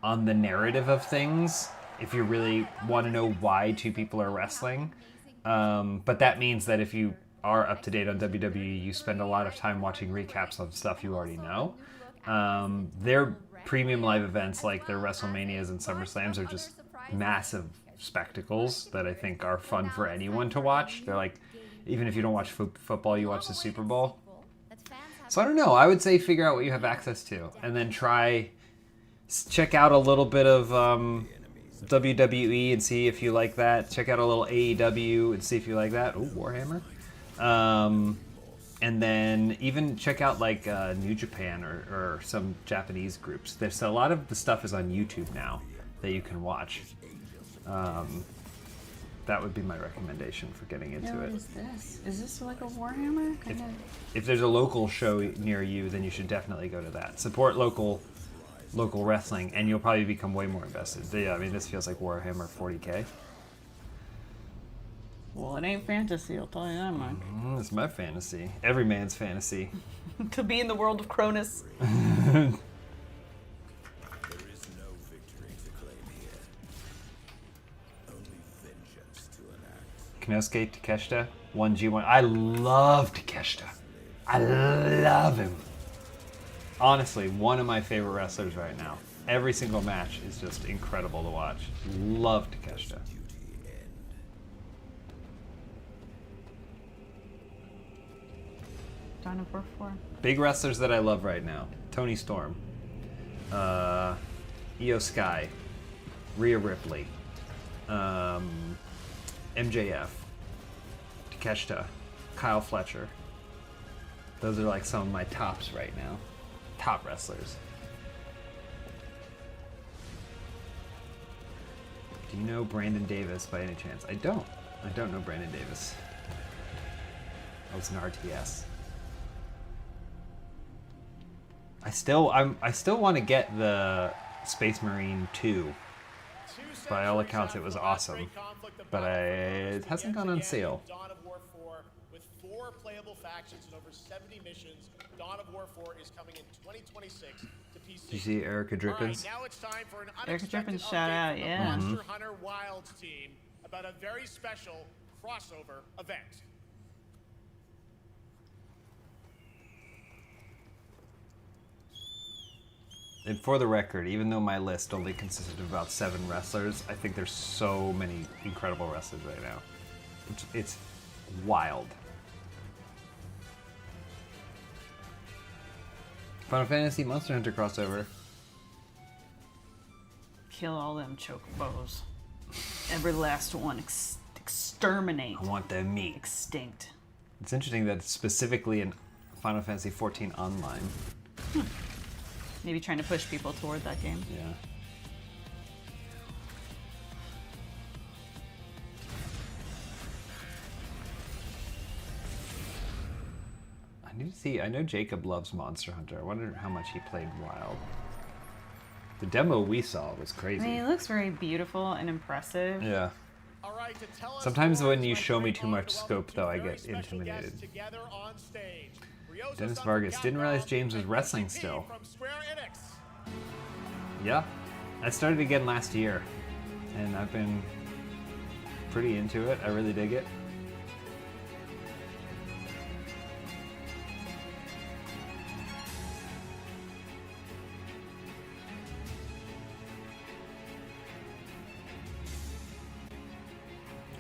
on the narrative of things if you really want to know why two people are wrestling. But that means that if you are up to date on WWE, you spend a lot of time watching recaps on stuff you already know. Their premium live events, like their WrestleManias and SummerSlams, are just massive spectacles that I think are fun for anyone to watch. They're like, even if you don't watch football, you watch the Super Bowl. So I don't know. I would say figure out what you have access to, and then check out a little bit of WWE and see if you like that. Check out a little AEW and see if you like that. Ooh, Warhammer. And then even check out like New Japan or some Japanese groups. There's a lot of the stuff is on YouTube now that you can watch. That would be my recommendation for getting into it. What is this? Is this like a Warhammer? If there's a local show near you, then you should definitely go to that. Support local wrestling, and you'll probably become way more invested. Yeah, I mean, this feels like Warhammer 40K. Well, it ain't fantasy, I'll tell you that much. It's my fantasy. Every man's fantasy. To be in the world of Cronus. There is no victory to claim here. Only vengeance to enact. Kenosuke Takeshita, 1G1. I love Takeshita. I love him. Honestly, one of my favorite wrestlers right now. Every single match is just incredible to watch. Love Takeshita. Dawn of War 4. Big wrestlers that I love right now. Tony Storm. Io Sky. Rhea Ripley. MJF. Takeshita, Kyle Fletcher. Those are like some of my tops right now. Top wrestlers. Do you know Brandon Davis by any chance? I don't. I don't know Brandon Davis. I was an RTS. I still want to get the Space Marine 2. By all accounts, it was awesome, but it hasn't gone on sale. Dawn of War 4 with 4 playable factions and over 70 missions. Dawn of War 4 is coming in 2026 to PC. Did you see Erica Drippins? Now it's time for an Erica unexpected Drippins shout out, update yeah. from the Monster Hunter Wilds team about a very special crossover event. And for the record, even though my list only consisted of about 7 wrestlers, I think there's so many incredible wrestlers right now. It's wild. Final Fantasy Monster Hunter crossover. Kill all them chocobos. Every last one. Exterminate. I want their meat. Extinct. It's interesting that it's specifically in Final Fantasy XIV Online. Maybe trying to push people toward that game. Yeah. I need to see. I know Jacob loves Monster Hunter. I wonder how much he played Wild. The demo we saw was crazy. I mean, it looks very beautiful and impressive. Yeah. Sometimes when you show me too much scope, though, I get intimidated. Dennis Vargas. Didn't realize James was wrestling still. Yeah. I started again last year, and I've been pretty into it. I really dig it.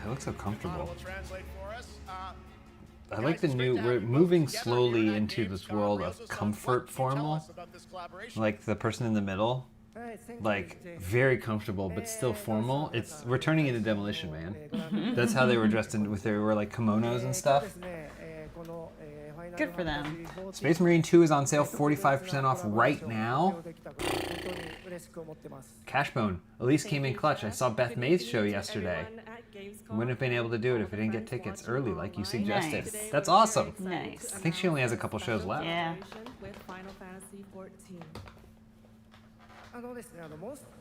It looks so comfortable. I like the new, we're moving slowly into this world of comfort formal. Like the person in the middle, like very comfortable but still formal. We're turning into Demolition Man. That's how they were dressed in, they were like kimonos and stuff. Good for them. Space Marine 2 is on sale 45% off right now. Cashbone. Elyse came in clutch. I saw Beth May's show yesterday. Wouldn't have been able to do it if I didn't get tickets early like you suggested. Nice. That's awesome. Nice. I think she only has a couple shows left. Yeah.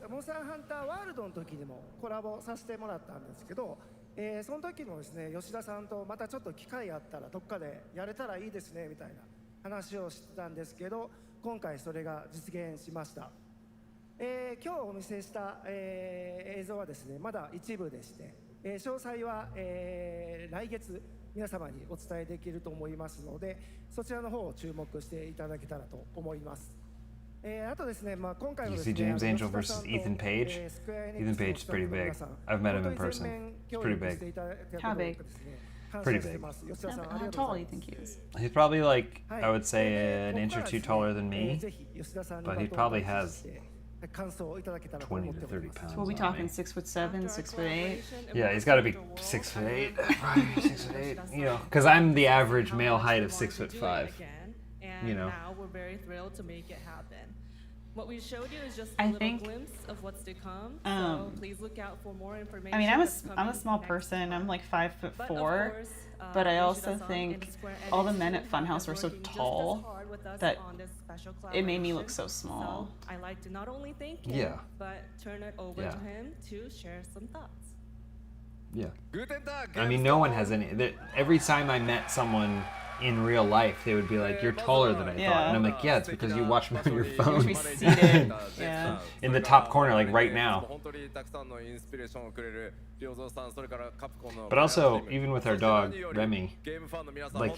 モンスターハンターワールドの時にもコラボさせてもらったんですけど、その時もですね、吉田さんとまたちょっと機会あったらどっかでやれたらいいですねみたいな話をしてたんですけど、今回それが実現しました。今日お見せした、映像はですね、まだ一部でして、詳細は、来月皆様にお伝えできると思いますので、そちらの方を注目していただけたらと思います。あとですね、まあ今回はですね、 You see James Angel versus Ethan Page? Ethan Page is pretty big. I've met him in person. He's pretty big. How big? Pretty big. How tall do you think he is? He's probably like, I would say an inch or two taller than me, but he probably has 20 to 30 pounds. So we'll be talking 6'7", 6'8". Yeah, he's got to be 6'8", probably 6'8". You know, because I'm the average male height of 6'5". You know. Now we're very thrilled to make it happen. What we showed you is just a little glimpse of what's to come. So please look out for more information. I mean, I'm a small person. I'm like 5'4", but I also think all the men at Funhouse were so tall that it made me look so small. So I like to not only thank him, but turn it over to him to share some thoughts. Yeah. I mean, no one has any. Every time I met someone in real life, they would be like, "You're taller than I thought," and I'm like, "Yeah, it's because you watch me on your phone." Yeah. In the top corner, like right now. But also, even with our dog Remy, like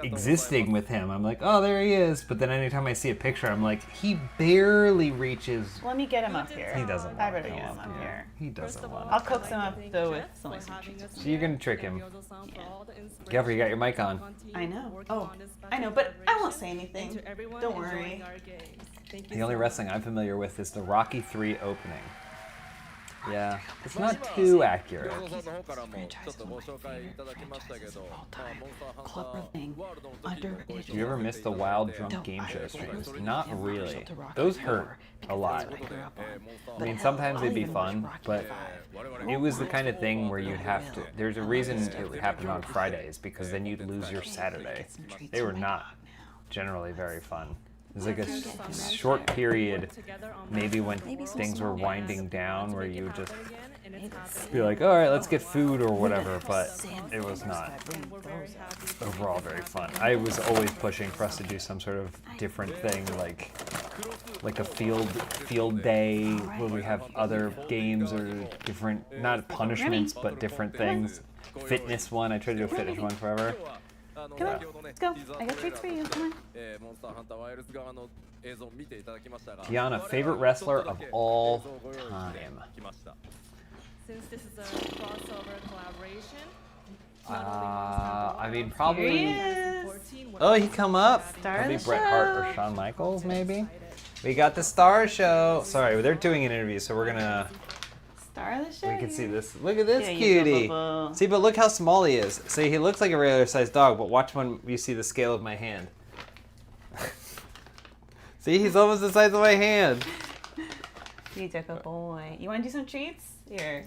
existing with him, I'm like, "Oh, there he is." But then anytime I see a picture, I'm like, "He barely reaches." Let me get him up here. He doesn't. I better get him up here. He doesn't want. I'll coax him up though with some pizza. So you're gonna trick him. Yeah. Gaffer, you got your mic on. I know. Oh, I know, but I won't say anything. Don't worry. The only wrestling I'm familiar with is the Rocky III opening. Yeah, it's not too accurate. Do you ever miss the Wild Drunk Game Show streams? Not really. Those hurt a lot. I mean, sometimes they'd be fun, but it was the kind of thing where you'd have to... There's a reason it would happen on Fridays, because then you'd lose your Saturday. They were not generally very fun. It was like a short period, maybe when things were winding down, where you would just be like, all right, let's get food or whatever, but it was not overall very fun. I was always pushing for us to do some sort of different thing, like a field day where we have other games or different, not punishments, but different things. Fitness one, I tried to do a fitness one forever. Come on, let's go. I got treats for you. Come on. Tiana, favorite wrestler of all time. Since this is a crossover collaboration, I mean, probably. Oh, he come up. Maybe Bret Hart or Shawn Michaels, maybe. We got the Star Show. Sorry, they're doing an interview, so we're gonna. Star of the show. We can see this. Look at this cutie. See, but look how small he is. See, he looks like a regular sized dog, but watch when you see the scale of my hand. See, he's almost the size of my hand. You took a boy. You want to do some treats? Here.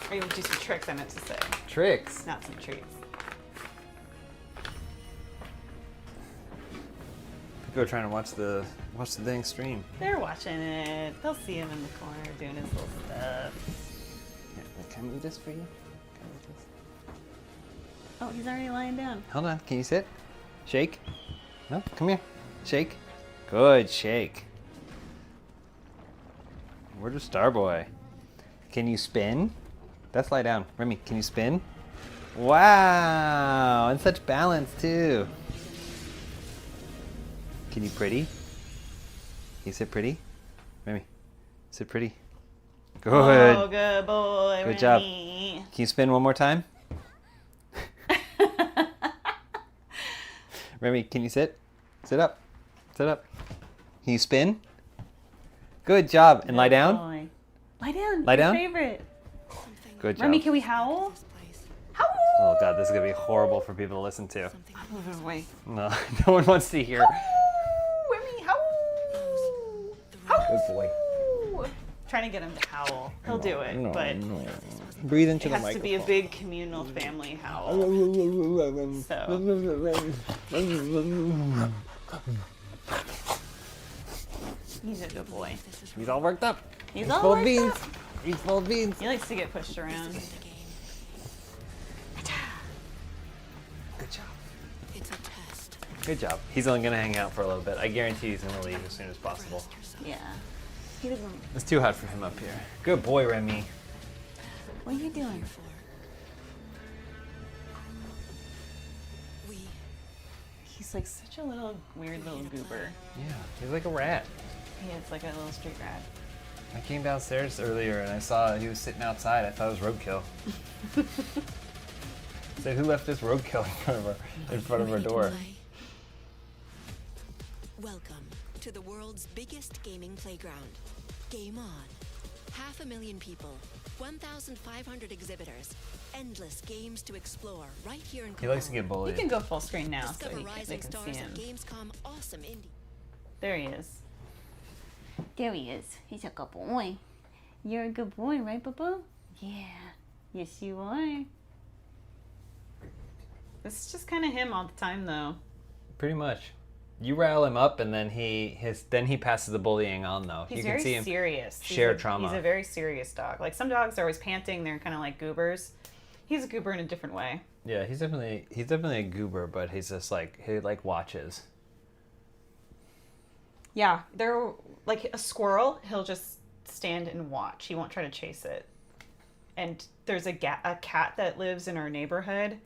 Or you want to do some tricks, I meant to say. Tricks? Not some treats. People are trying to watch the dang stream. They're watching it. They'll see him in the corner doing his little stuff. Yeah, can I move this for you? Can I move this? Oh, he's already lying down. Hold on. Can you sit? Shake. No, come here. Shake. Good shake. Where's the Starboy? Can you spin? That's lie down. Remy, can you spin? Wow, and such balance too. Can you pretty? Can you sit pretty? Remy, sit pretty. Good. Oh, good boy, Good job. Remy. Can you spin one more time? Remy, can you sit? Sit up. Sit up. Can you spin? Good job. And lie down? Boy. Lie down. Lie down? Your favorite. Good job. Remy, can we howl? Howl! Oh god, this is gonna be horrible for people to listen to. I'm moving away. No, no one wants to hear. Remy, howl! Howl! Good boy. Trying to get him to howl. He'll do it, No, but no. Breathe into it the has microphone. to be a big communal family howl. So. He's a good boy. He's all worked up. He's all full of worked beans. up. He's full of beans. He likes to get pushed around. Good job. Good job. He's only gonna hang out for a little bit. I guarantee he's gonna leave as soon as possible. Yeah. He doesn't. It's too hot for him up here. Good boy, Remy. What are you doing? He's like such a little weird little goober. Yeah, he's like a rat. He is like a little street rat. I came downstairs earlier and I saw he was sitting outside. I thought it was roadkill. I said, who left this roadkill in front of our door? Welcome to the world's biggest gaming playground. Game on. 500,000 people, 1,500 exhibitors, endless games to explore right here in Cologne. He likes to get bullied. You can go full screen now so Discover they rising can see stars him. at Gamescom awesome indie. There he is. There he is. He's a good boy. You're a good boy, right, Boo? Yeah. Yes, you are. This is just kind of him all the time, though. Pretty much. You rile him up, and then he passes the bullying on. Though He's you very can see him serious. share trauma. He's a very serious dog. Like some dogs are always panting. They're kind of like goobers. He's a goober in a different way. Yeah, he's definitely a goober, but he's just like he watches. Yeah, they're like a squirrel. He'll just stand and watch. He won't try to chase it. And there's a cat that lives in our neighborhood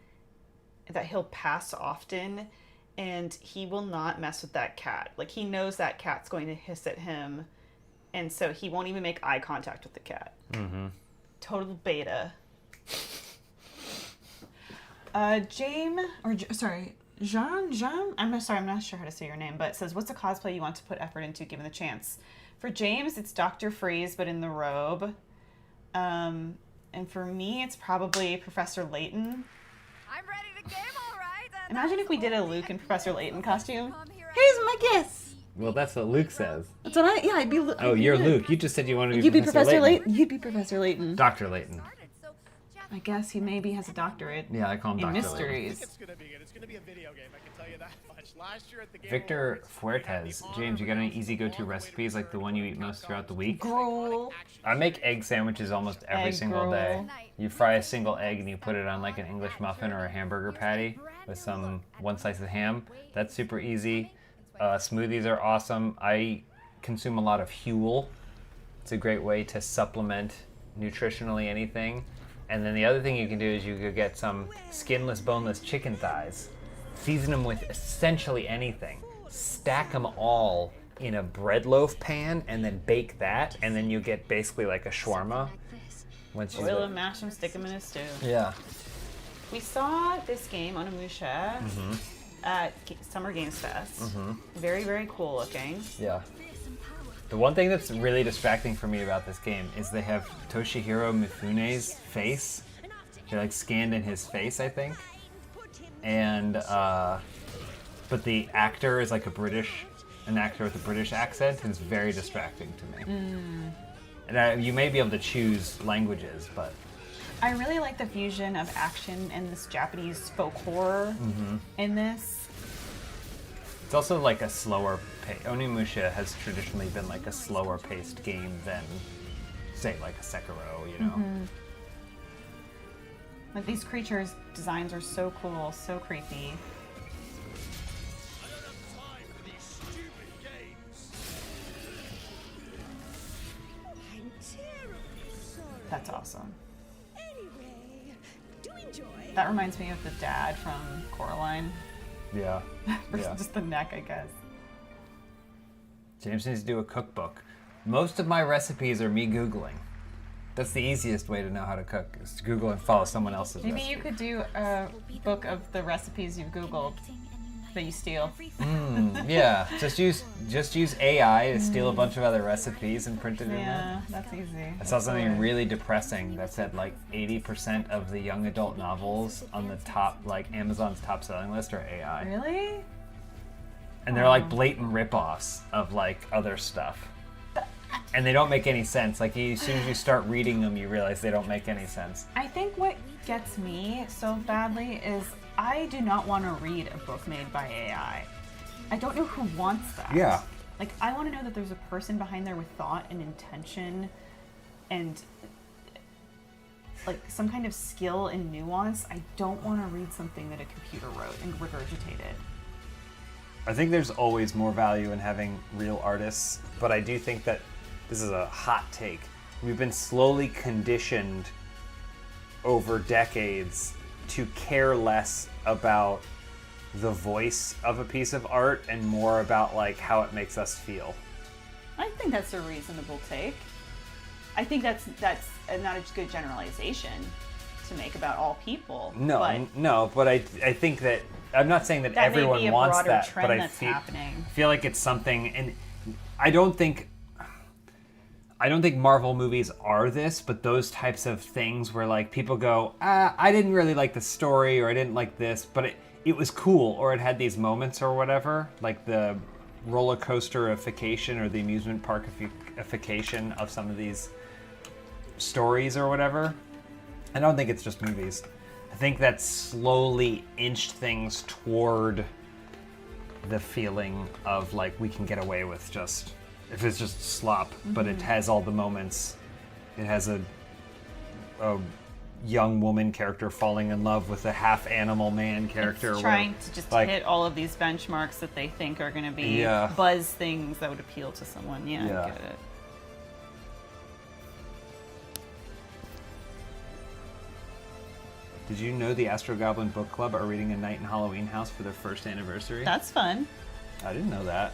that he'll pass often, and he will not mess with that cat. Like he knows that cat's going to hiss at him, and so he won't even make eye contact with the cat. Mm-hmm. Total beta. Jean, I'm not sure how to say your name, but it says, what's a cosplay you want to put effort into given the chance? For James, it's Dr. Freeze, but in the robe. And for me, it's probably Professor Layton. I'm ready to game, all right. Imagine if we did a Luke and Professor Layton costume. Here's my kiss. Well, that's what Luke says. That's what I'd be. Oh, you're Luke. You just said you wanted to be You'd be Professor Layton. You'd be Professor Layton. Dr. Layton. I guess he maybe has a doctorate. Yeah, I call him in Dr. mysteries. It's gonna be good. It's gonna be a video game. I can tell you that much. Last year at the Game Victor Fuertes. James, you got any easy go-to recipes like the one you eat most throughout the week? Gruel. I make egg sandwiches almost every single day. You fry a single egg and you put it on like an English muffin or a hamburger patty with one slice of ham. That's super easy. Smoothies are awesome. I consume a lot of Huel. It's a great way to supplement nutritionally anything. And then the other thing you can do is you could get some skinless, boneless chicken thighs, season them with essentially anything, stack them all in a bread loaf pan, and then bake that, and then you get basically like a shawarma. Once you Boil them, mash them, stick them in a stew. Yeah. We saw this game, Onimusha, at Summer Games Fest. Very, very cool looking. Yeah. The one thing that's really distracting for me about this game is they have Toshihiro Mifune's face. They like scanned in his face, I think. And but the actor is like an actor with a British accent, and it's very distracting to me. And you may be able to choose languages, but I really like the fusion of action and this Japanese folk horror in this. it's also like a slower pace. Onimusha has traditionally been like a slower paced game than, say, like a Sekiro, you know? Like these creatures' designs are so cool, so creepy. That's awesome. Anyway, do enjoy. That reminds me of the dad from Coraline. Yeah. Just the neck, I guess. James needs to do a cookbook. Most of my recipes are me Googling. That's the easiest way to know how to cook, is to Google and follow someone else's Maybe recipe. you could do a book of the recipes you've Googled that you steal. Yeah, just use AI to steal a bunch of other recipes and print it in there. Yeah, that's easy. I saw something really depressing that said like 80% of the young adult novels on the top, like Amazon's top selling list are AI. Really? And they're like blatant ripoffs of like other stuff. And they don't make any sense. Like as soon as you start reading them, you realize they don't make any sense. I think what gets me so badly is I do not want to read a book made by AI. I don't know who wants that. Yeah. Like, I want to know that there's a person behind there with thought and intention and, like, some kind of skill and nuance. I don't want to read something that a computer wrote and regurgitated. I think there's always more value in having real artists, but I do think that this is a hot take. We've been slowly conditioned over decades to care less about the voice of a piece of art and more about like how it makes us feel. I think that's a reasonable take. I think that's not a good generalization to make about all people. No, but but I think that I'm not saying that that may everyone be a wants broader that, trend but I that's happening. feel like it's something, and I don't think Marvel movies are this, but those types of things where like people go, I didn't really like the story, or I didn't like this, but it was cool, or it had these moments or whatever, like the roller coasterification or the amusement parkification of some of these stories or whatever. I don't think it's just movies. I think that slowly inched things toward the feeling of like we can get away with just, if it's just slop, but it has all the moments. It has a young woman character falling in love with a half animal man character. It's trying to just like, hit all of these benchmarks that they think are going to be buzz things that would appeal to someone. Yeah, I get it. Did you know the Astro Goblin Book Club are reading A Night in Halloween House for their first anniversary? That's fun. I didn't know that.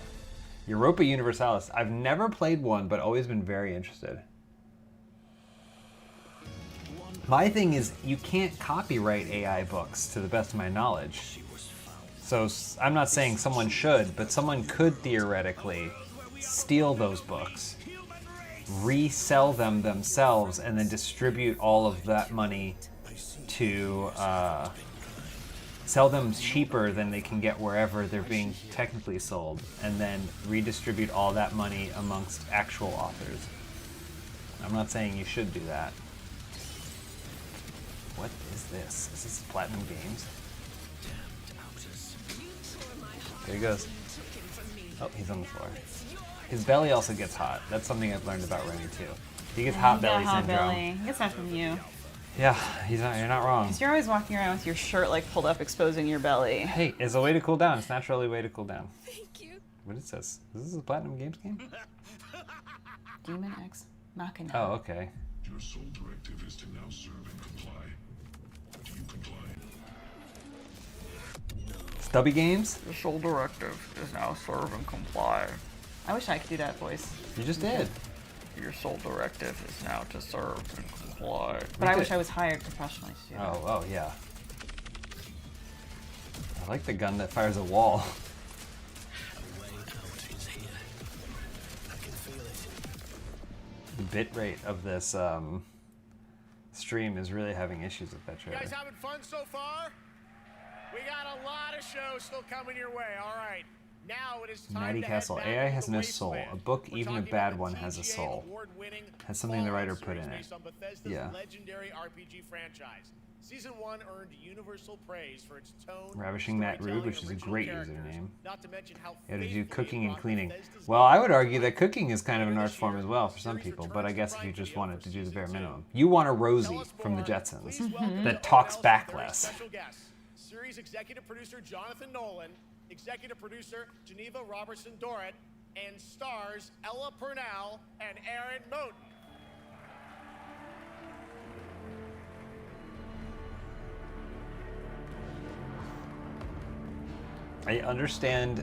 Europa Universalis. I've never played one, but always been very interested. My thing is, you can't copyright AI books, to the best of my knowledge. So I'm not saying someone should, but someone could theoretically steal those books, resell them themselves, and then distribute all of that money to sell them cheaper than they can get wherever they're being technically sold, and then redistribute all that money amongst actual authors. I'm not saying you should do that. What is this? Is this Platinum Games? There he goes. Oh, he's on the floor. His belly also gets hot. That's something I've learned about Remy too. He gets hot belly syndrome. Belly. He gets that from you. Yeah, you're not wrong. Because you're always walking around with your shirt like pulled up, exposing your belly. Hey, it's a way to cool down. It's naturally a way to cool down. Thank you. What it says? Is this a Platinum Games game? Demon X Machina. Oh, okay. Your sole directive is to now serve and comply. Do you comply? Stubby Games? The sole directive is now serve and comply. I wish I could do that voice. You just did. Your sole directive is now to serve and comply. But I wish I was hired professionally to do that. Oh, yeah. I like the gun that fires a wall. The bit rate of this stream is really having issues with that trailer. You guys having fun so far? We got a lot of shows still coming your way. All right. Now it is time Natty to Castle. head back AI to has the no soul. wasteland. A book, We're even a talking bad about one, the has a TGA soul. award-winning Has something the Fallout writer put in series it. based on Bethesda's Yeah. legendary RPG franchise. Season 1 earned universal praise for its tone, Ravishing Matt Rude, storytelling, which is a original great characters, username. not to mention how Yeah, to do faithfully cooking it and brought cleaning. Bethesda's Well, I would argue that cooking is kind of an art form as well for some people, but I guess if you just wanted to do the bare minimum. You want a Rosie from the Jetsons that talks back less. Special guests, series executive producer Jonathan Nolan, executive producer Geneva Robertson Dorrit, and stars Ella Purnell and Aaron Moten. I understand,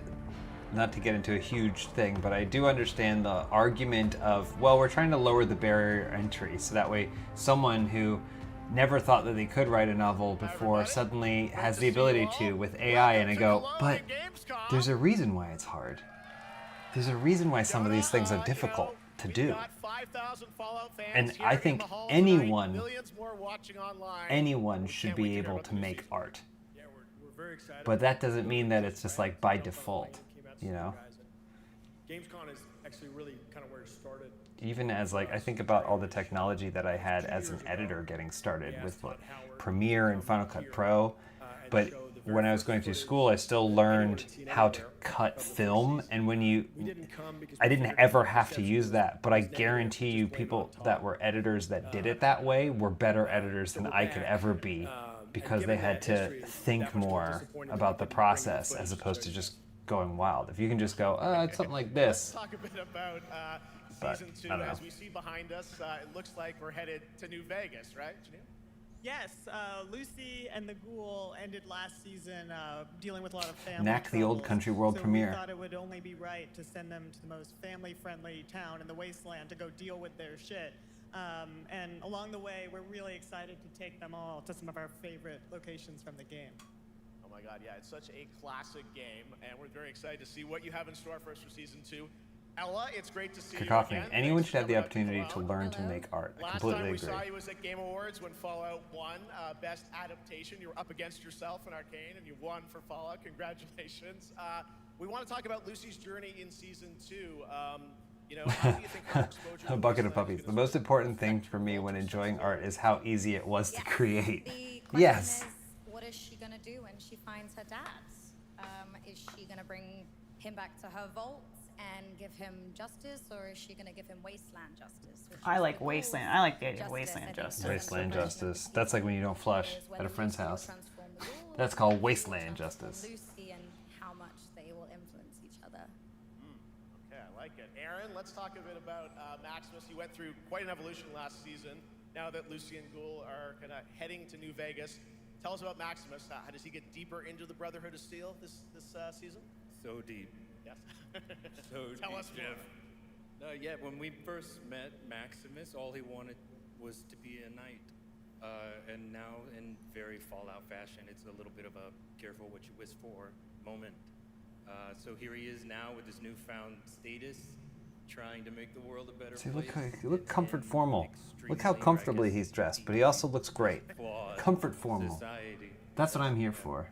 not to get into a huge thing, but I do understand the argument of, well, we're trying to lower the barrier entry so that way someone who never thought that they could write a novel before suddenly has the ability to with AI, and I go, but there's a reason why it's hard. There's a reason why some of these things are difficult to do. And I think anyone should be able to make art. But that doesn't mean that it's just like by default, you know? Gamescom is actually really kind of where it started. Even as like, I think about all the technology that I had as an editor getting started with what, Premiere and Final Cut Pro, but when I was going through school, I still learned how to cut film, and when I didn't ever have to use that, but I guarantee you people that were editors that did it that way were better editors than I could ever be, because they had to think more about the process as opposed to just going wild. If you can just go, it's something like this. Let's talk a bit about season 2. As we see behind us, it looks like we're headed to New Vegas, right, Janine? Yes, Lucy and the Ghoul ended last season dealing with a lot of family Knack the Old Country World so premiere. we thought it would only be right to send them to the most family-friendly town in the wasteland to go deal with their shit. And along the way, we're really excited to take them all to some of our favorite locations from the game. Oh my god, yeah, it's such a classic game, and we're very excited to see what you have in store for us for Season 2. Ella, it's great to see Cacophony. you again. Anyone should have the opportunity to learn to make art. I Last completely time we agree. saw you was at Game Awards when Fallout won Best Adaptation. You were up against yourself in Arcane, and you won for Fallout. Congratulations. We want to talk about Lucy's journey in Season 2. You know, how do you think her exposure to A bucket of puppies. The most important thing for me when enjoying art is how easy it was to create. The question Yes. is, what is she going to do when she finds her dad? Is she going to bring him back to her vault and give him justice, or is she going to give him wasteland justice? I like Wasteland. I like the idea of Wasteland Justice. Wasteland Justice. That's like when you don't flush at a friend's house. That's called Wasteland Justice. Lucy and how much they will influence each other. Okay, I like it. Aaron, let's talk a bit about Maximus. He went through quite an evolution last season. Now that Lucy and Ghoul are kind of heading to New Vegas, tell us about Maximus. How does he get deeper into the Brotherhood of Steel this season? So deep. Yes. So Tell deep, us more. Jeff. Yeah, when we first met Maximus, all he wanted was to be a knight. And now, in very Fallout fashion, it's a little bit of a careful what you wish for moment. So here he is now with his newfound status, trying to make the world a better See, place. look comfort formal. Look how comfortably he's dressed, but he also looks great. Comfort formal. That's what I'm here for.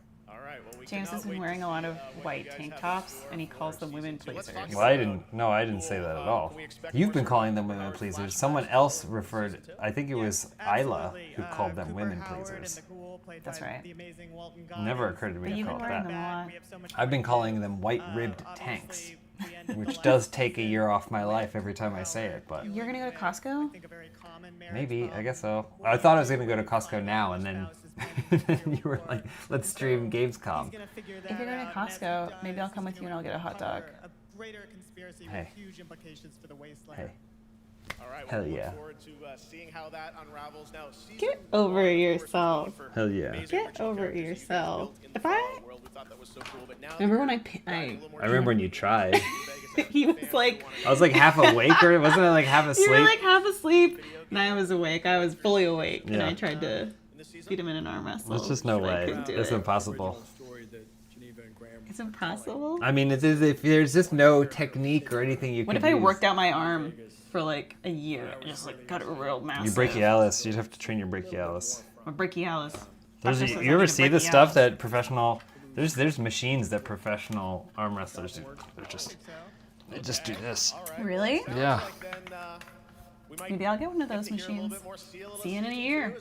James has been wearing a lot of white tank tops, and he calls them women pleasers. Well, I didn't say that at all. You've been calling them women pleasers. Someone else referred, I think it was Isla, who called them women pleasers. That's right. Never occurred to me to call it that. Them a lot. I've been calling them white-ribbed tanks, which does take a year off my life every time I say it, but... You're gonna go to Costco? Maybe, I guess so. I thought I was gonna go to Costco now, and then you were like, let's stream Gamescom. If you're going to Costco, maybe I'll come with you and I'll get a hot dog. Hey. Hey. All right, Hell we'll yeah. look forward to seeing how that unravels now. Get over yourself. Hell yeah. Get over yourself. If I remember when I remember when you tried. he was like I was like half awake, or wasn't I like half asleep? You were like half asleep, and I was awake. I was fully awake, and Yeah. I tried to beat him in an arm wrestle. There's just no but I way. couldn't do It's it. impossible. It's impossible. I mean, it's as if there's just no technique or anything you What can if I use. worked out my arm for like a year and just like got it real massive? Your brachialis. You'd have to train your brachialis. My brachialis. You ever see the stuff that professional? There's machines that professional arm wrestlers do. They just do this. Really? Yeah. Maybe I'll get one of those machines. See you in a year.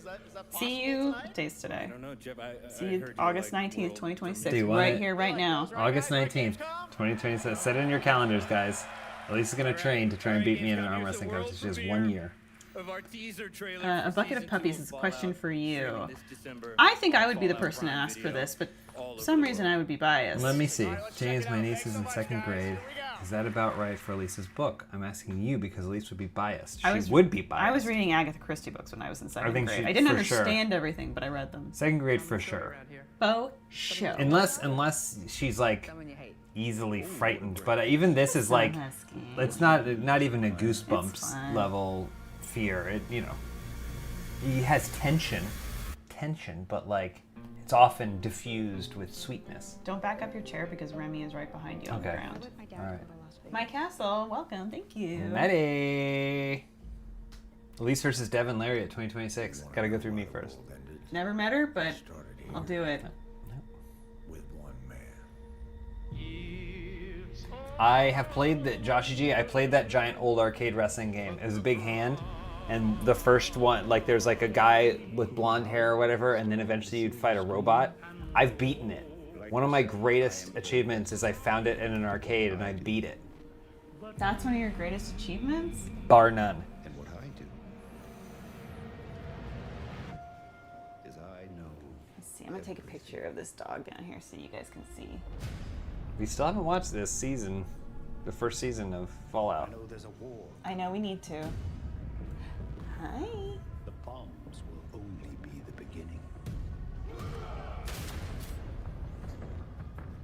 See you. What day's today? I don't know, Jeff. See you August 19th, 2026. Do you want Right it? here, right now. August 19th, 2026. Set it in your calendars, guys. Elyse is gonna train to try and beat me in an arm wrestling contest. She has 1 year. A bucket of puppies is a question for you. I think I would be the person to ask for this, but for some reason I would be biased. Let me see. James, my niece is in 2nd grade. Is that about right for Elise's book? I'm asking you because Elyse would be biased. She would be biased. I was reading Agatha Christie books when I was in 2nd think grade. she- I didn't for sure. understand everything, but I read them. 2nd grade for sure. Show. Unless she's like easily frightened, but even this is like it's not even a goosebumps level fear. It he has tension, but like it's often diffused with sweetness. Don't back up your chair because Remy is right behind you on the ground. All right. My castle, welcome, thank you. Maddie. Elyse versus Devin Lariat 2026. Gotta go through me first. Never met her, but I'll do it. I have played the Joshy G. I played that giant old arcade wrestling game. It was a big hand, and the first one, like there's like a guy with blonde hair or whatever, and then eventually you'd fight a robot. I've beaten it. One of my greatest achievements is I found it in an arcade and I beat it. That's one of your greatest achievements? Bar none. And what I do is I know. Let's see, I'm gonna take a picture of this dog down here so you guys can see. We still haven't watched this season, the first season of Fallout. I know there's a war. I know, we need to. Hi. The bombs will only be the beginning.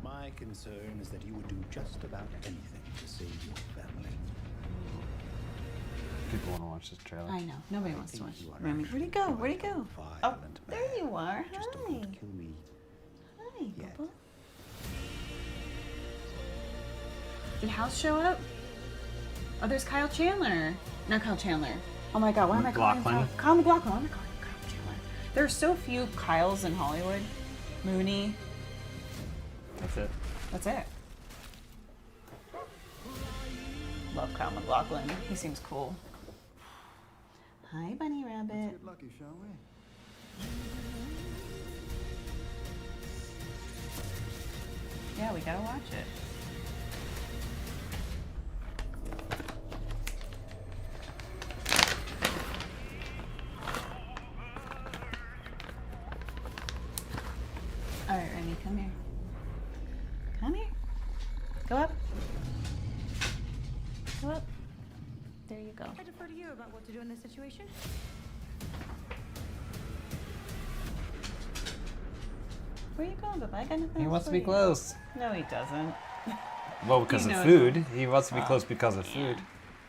My concern is that you would do just about anything to save your family. People want to watch this trailer. I know, nobody wants to watch Remy. Where'd he go? Where'd he go? Oh, there you are. Hi. Hi, Bubba. Did House show up? Oh, there's Kyle Chandler. Not Kyle Chandler. Oh my god, why am I calling him Kyle? Kyle McLaughlin. Why am I calling him Kyle Chandler? There are so few Kyles in Hollywood. Mooney. That's it. That's it. Love Kyle McLaughlin. He seems cool. Hi, Bunny Rabbit. Let's get lucky, shall we? Yeah, we gotta watch it. All right, Remy, come here. Come here. Go up. Go up. There you go. I defer to you about what to do in this situation. Where you going, Bubba? I got nothing He else wants to for be you. close. No, he doesn't. Well, because You of know food. it. He wants to be close because of food.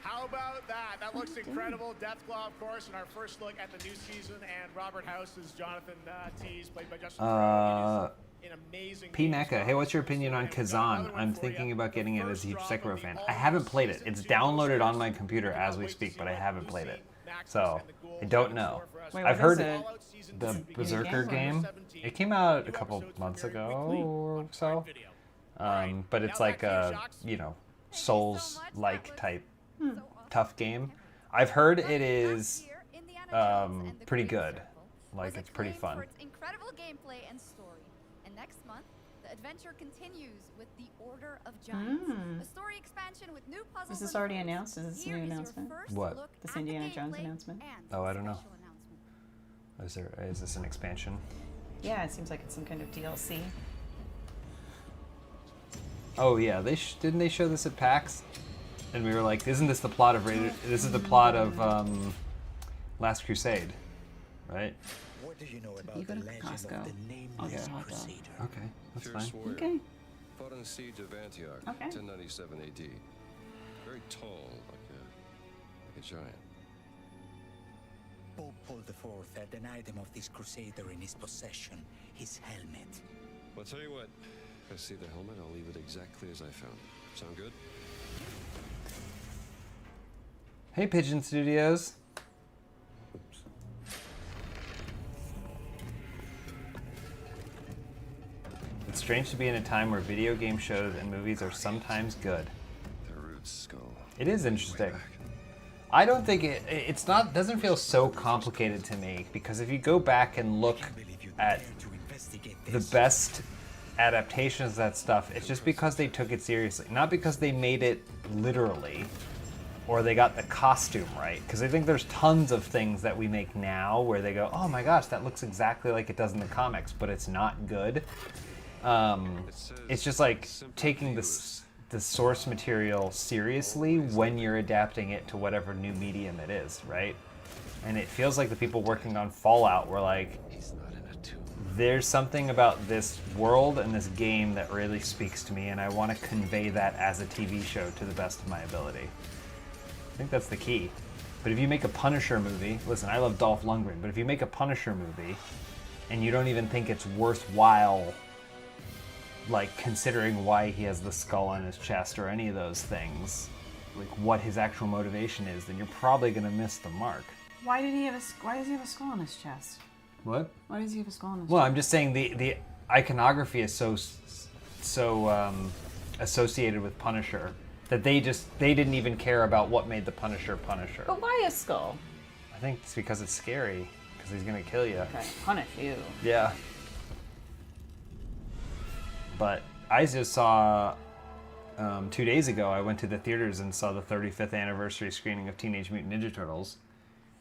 How about that? That looks incredible. Deathclaw, of course, in our first look at the new season, and Robert House is Jonathan Tease, played by Justin Theroux. an amazing P. Mecca, hey, what's your opinion on Kazan? I'm thinking about getting it as a huge Sekiro fan. I haven't played it. It's downloaded on my computer as we speak, but I haven't played it. So, I don't know. Wait, I've what is heard it? the Berserker game. It came out a couple months ago or so. But it's like a, you know, Souls-like type tough game. I've heard it is pretty good. Like, it's pretty fun. For its incredible gameplay and story. And next month, the adventure continues with the Order of Giants, a story expansion with new puzzles. Is this already announced? Is this a new announcement? What? This Indiana Jones announcement? Oh, I don't know. Is this an expansion? Yeah, it seems like it's some kind of DLC. Oh yeah, didn't they show this at PAX? And we were like, isn't this the plot of this is the plot of Last Crusade, right? What do you know about You go the to legend Costco. of the nameless crusader? Okay, that's Fierce fine. warrior. Okay. Fought in the siege of Antioch, Okay. 1097 AD. Very tall, like a giant. Pope Paul IV had an item of this crusader in his possession, his helmet. I'll tell you what. If I see the helmet, I'll leave it exactly as I found it. Sound good? Hey, Pigeon Studios. It's strange to be in a time where video game shows and movies are sometimes good. The root skull. It is interesting. I don't think doesn't feel so complicated to me, because if you go back and look at the best adaptations of that stuff, it's just because they took it seriously, not because they made it literally or they got the costume right. Because I think there's tons of things that we make now where they go, oh my gosh, that looks exactly like it does in the comics, but it's not good. It's just like taking the source material seriously when you're adapting it to whatever new medium it is, right? And it feels like the people working on Fallout were like, there's something about this world and this game that really speaks to me, and I want to convey that as a TV show to the best of my ability. I think that's the key. But if you make a Punisher movie, listen, I love Dolph Lundgren, but if you make a Punisher movie and you don't even think it's worthwhile, like considering why he has the skull on his chest or any of those things, like what his actual motivation is, then you're probably going to miss the mark. Why does he have a skull on his chest? What? Why does he have a skull on his Well, chest? I'm just saying the iconography is so associated with Punisher that they didn't even care about what made the Punisher Punisher. But why a skull? I think it's because it's scary, because he's gonna kill you. Okay, punish you. Yeah. But I just saw 2 days ago, I went to the theaters and saw the 35th anniversary screening of Teenage Mutant Ninja Turtles,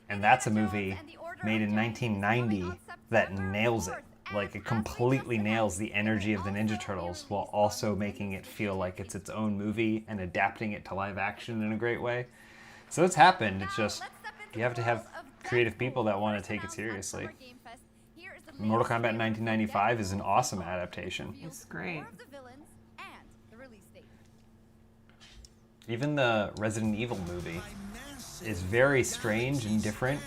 and that's a movie made in 1990 that nails it. Like, it completely nails the energy of the Ninja Turtles while also making it feel like it's its own movie and adapting it to live action in a great way. So it's happened. It's just, you have to have creative people that want to take it seriously. Mortal Kombat 1995 is an awesome adaptation. It's great. Even the Resident Evil movie is very strange and different,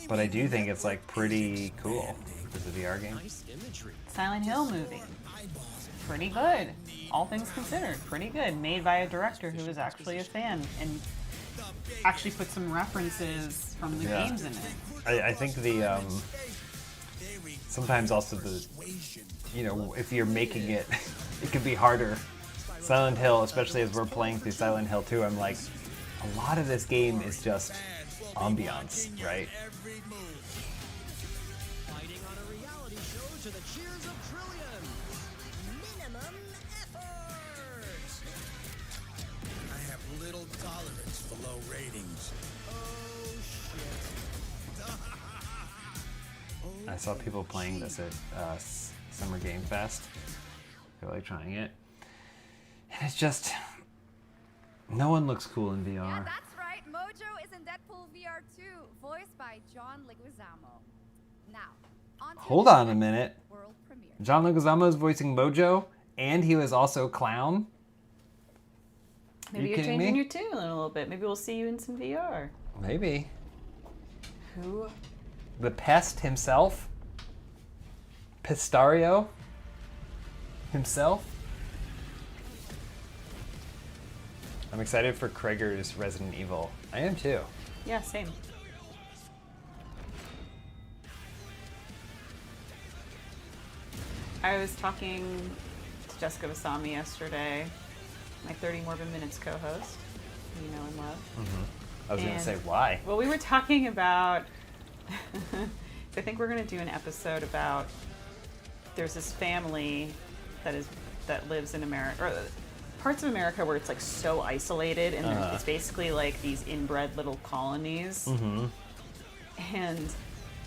but I do think it's like pretty cool. It's a VR game. Silent Hill movie. Pretty good. All things considered, pretty good. Made by a director who was actually a fan and actually put some references from the games in it. I think the sometimes also the, you know, if you're making it, it could be harder. Silent Hill, especially as we're playing through Silent Hill 2, I'm like, a lot of this game is just ambiance, right? To the cheers of trillions. Minimum effort. I have little tolerance for low ratings. Oh shit. I saw people playing this at Summer Game Fest. They're like trying it. And it's just, no one looks cool in VR. Yeah, that's right. Mojo is in Deadpool VR 2, voiced by John Leguizamo. Now, Hold on a minute. John Leguizamo is voicing Mojo, and he was also Clown? Maybe you're changing your tune a little bit. Maybe we'll see you in some VR. Maybe. Who? The Pest himself? Pistario? himself. I'm excited for Krager's Resident Evil. I am too. Yeah, same. I was talking to Jessica Basami yesterday, my 30 Morbid Minutes co-host, who you know and love. Mm-hmm. I was going to say, why? Well, we were talking about, I think we're going to do an episode about, there's this family that lives in America, or parts of America where it's like so isolated, and it's basically like these inbred little colonies. Mm-hmm. And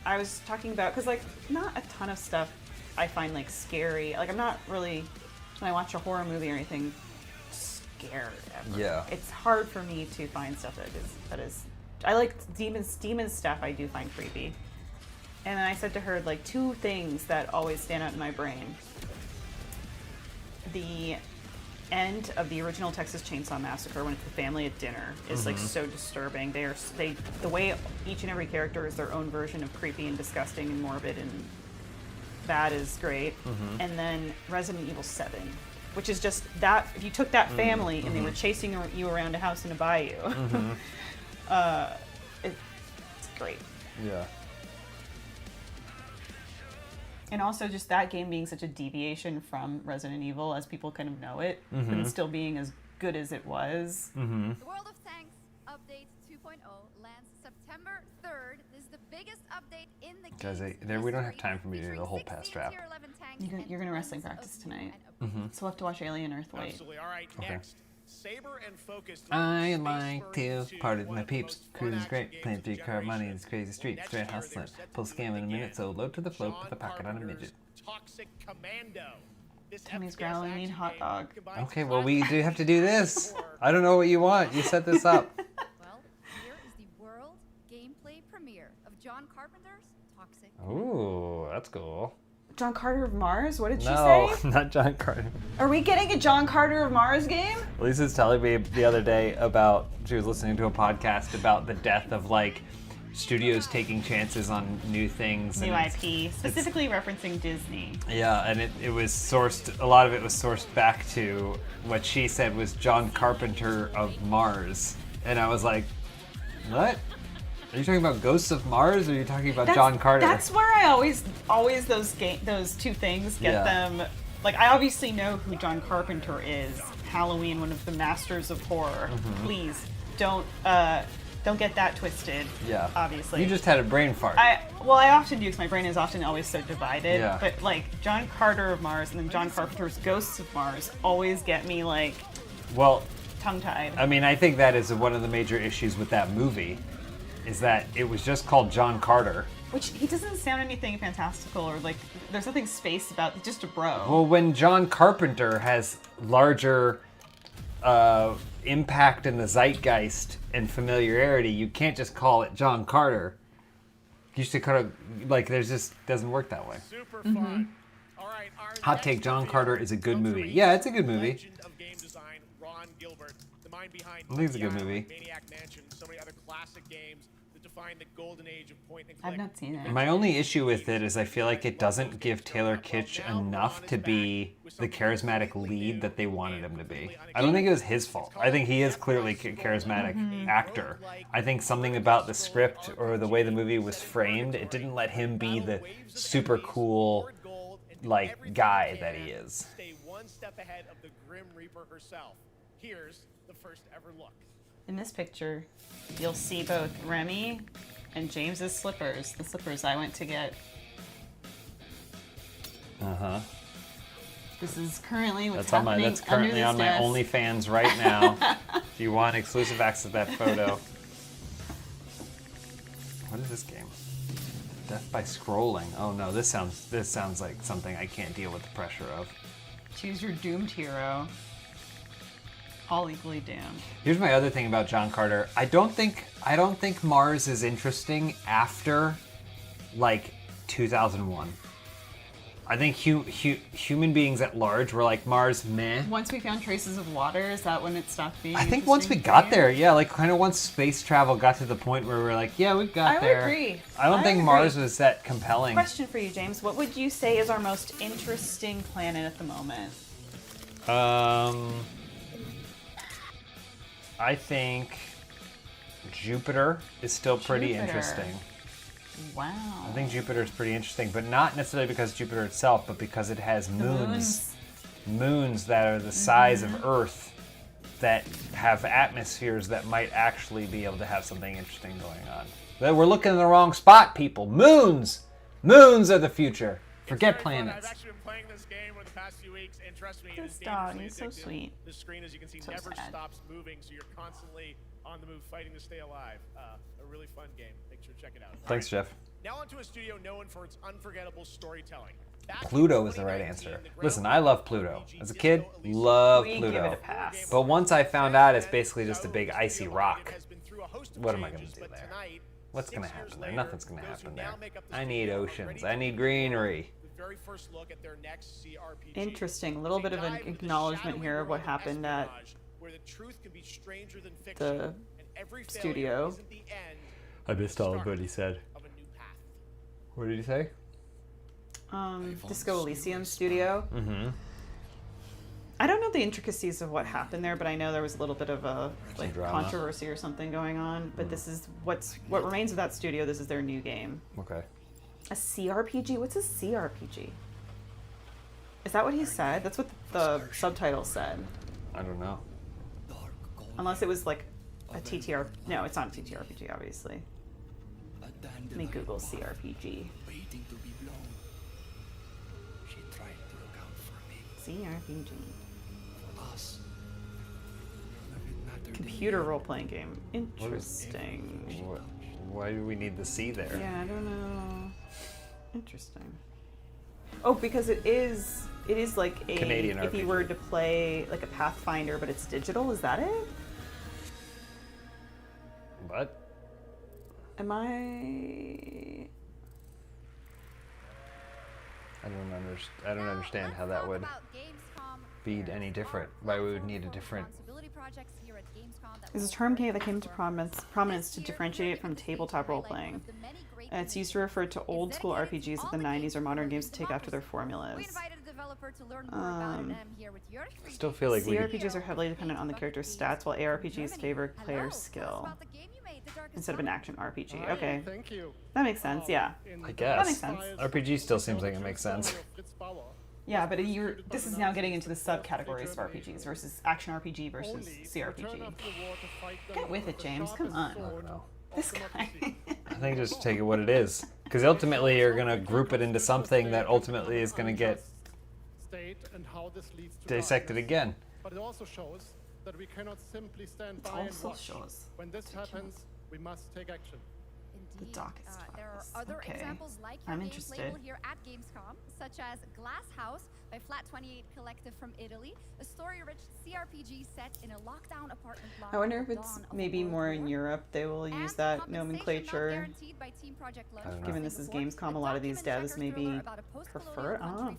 I was talking about, because like not a ton of stuff I find like scary. Like I'm not really, when I watch a horror movie or anything, scared ever. Yeah. It's hard for me to find stuff that is. I like demon stuff. I do find creepy. And then I said to her like two things that always stand out in my brain. The end of the original Texas Chainsaw Massacre, when it's the family at dinner, is like so disturbing. The way each and every character is their own version of creepy and disgusting and morbid, and that is great. And then Resident Evil 7, which is just that, if you took that family and they were chasing you around a house in a bayou, it's great. Yeah. And also just that game being such a deviation from Resident Evil as people kind of know it, and still being as good as it was. The World of Tanks Update 2.0 lands September 3rd. This is the biggest update in the Guys, we don't have time for me to do the whole past rap. You're gonna wrestling practice tonight, so we'll have to watch Alien Earthlight. Absolutely. All right, next. Saber and Focus. I like to party with my peeps. Cruise is great. Playing 3-car money in this crazy street. Straight hustling. Pull scam in a minute, so load to the float with a pocket on a midget. Toxic Commando. Tommy's growling, need hot dog. Okay, well, we do have to do this. I don't know what you want. You set this up. Well, here is the world gameplay premiere of John Carpenter's Toxic. Ooh, that's cool. John Carter of Mars? What did she No, say? not John Carter. Are we getting a John Carter of Mars game? Elyse was telling me the other day about, she was listening to a podcast about the death of like studios taking chances on new things. New IP, specifically referencing Disney. Yeah, and it was sourced, a lot of it was sourced back to what she said was John Carpenter of Mars. And I was like, what? Are you talking about Ghosts of Mars, or are you talking about John Carter? That's where I always those two things get them. Like, I obviously know who John Carpenter is. Halloween, one of the masters of horror. Please don't get that twisted. Yeah. Obviously. You just had a brain fart. I often do, because my brain is often always so divided. Yeah. But like John Carter of Mars and then John Carpenter's Ghosts of Mars always get me like, well, tongue-tied. I mean, I think that is one of the major issues with that movie, is that it was just called John Carter. Which, he doesn't sound anything fantastical, or like, there's nothing space about it, just a bro. Well, when John Carpenter has larger impact in the zeitgeist and familiarity, you can't just call it John Carter. You should kind of, like, there's just, doesn't work that way. Super fun. All right, Hot take, John Carter is a good movie. Yeah, it's a good movie. Legend of game design, Ron Gilbert, the mind behind I think it's a good movie. Maniac Mansion, so many other classic games that define the golden age of point and click. I've not seen it. My only issue with it is I feel like it doesn't give Taylor Kitsch enough to be the charismatic lead that they wanted him to be. I don't think it was his fault. I think he is clearly a charismatic actor. I think something about the script or the way the movie was framed, it didn't let him be the super cool, like, guy that he is. Stay one step ahead of the Grim Reaper herself. Here's the first ever look. In this picture, you'll see both Remy and James's slippers, the slippers I went to get. This is currently what's happening. That's currently on my OnlyFans right now. If you want exclusive access to that photo. What is this game? Death by scrolling. Oh no, this sounds like something I can't deal with the pressure of. Choose your doomed hero. All equally doomed. Here's my other thing about John Carter. I don't think Mars is interesting after like 2001. I think human beings at large were like, Mars, meh. Once we found traces of water, is that when it stopped being? I think once we got there, yeah, like kind of once space travel got to the point where we're like, yeah, we got there. I agree. I don't think Mars was that compelling. Question for you, James. What would you say is our most interesting planet at the moment? I think Jupiter is still pretty interesting. Wow. I think Jupiter is pretty interesting, but not necessarily because Jupiter itself, but because it has moons. Moons that are the size of Earth that have atmospheres that might actually be able to have something interesting going on. But we're looking in the wrong spot, people. Moons! Moons are the future. Forget planets. I've actually been playing this game over the past few weeks, and trust me, This dog is so sweet. The screen, as you can see, So never sad. stops moving, so you're constantly on the move fighting to stay alive. A really fun game. Make sure to check it out. Thanks, Jeff. Now onto a studio known for its unforgettable storytelling. Pluto is the right answer. Listen, I love Pluto. As a kid, love We Pluto. give it a pass. But once I found out it's basically just a big icy rock, what am I going to do there? What's going to happen there? Nothing's going to happen there. I need oceans. I need greenery. Very first look at their next CRPG. Interesting. A little bit of an acknowledgement here of what happened at where the truth can be stranger than fiction, the and every failure studio. isn't the end. I missed all of what he said. What did he say? Disco Elysium studio. Mm-hmm. I don't know the intricacies of what happened there, but I know there was a little bit of a drama. controversy or something going on. But this is what remains of that studio. This is their new game. Okay. A CRPG? What's a CRPG? Is that what he said? That's what the subtitle said. I don't know. Unless it was like a TTR. No, it's not a TTRPG, obviously. Let me Google CRPG. CRPG. Computer role-playing game. Interesting. Why do we need the C there? Yeah, I don't know. Interesting. Oh, because it is like a Canadian if you RPG. were to play like a Pathfinder, but it's digital. Is that it? What? Am I? I don't understand how that would be any different. Why we would need a different. It's a term that came to prominence to differentiate it from tabletop role-playing. It's used to refer to old school RPGs of the 90s or modern games to take after their formulas. Still feel like CRPGs are heavily dependent on the character's stats, while ARPGs favor player skill instead of an action RPG. Okay, that makes sense. Yeah, I guess. that makes sense. RPG still seems like it makes sense. Yeah, but this is now getting into the subcategories of RPGs versus action RPG versus CRPG. Get with it, James. Come on. I don't know. This guy. I think just take it what it is, because ultimately you're gonna group it into something that ultimately is gonna get dissected again. But it also shows that we cannot simply stand by and watch. When this happens, we must take action. The darkest There are other examples like your I'm game's interested. label here at Gamescom, such as Glass House by Flat 28 Collective from Italy, a story-rich CRPG set in a lockdown apartment block. I wonder at if the it's dawn of maybe World more War in Europe they will use that nomenclature. guaranteed by Team Project Lunch. Given this is Gamescom, a lot of these devs maybe prefer it. I don't know.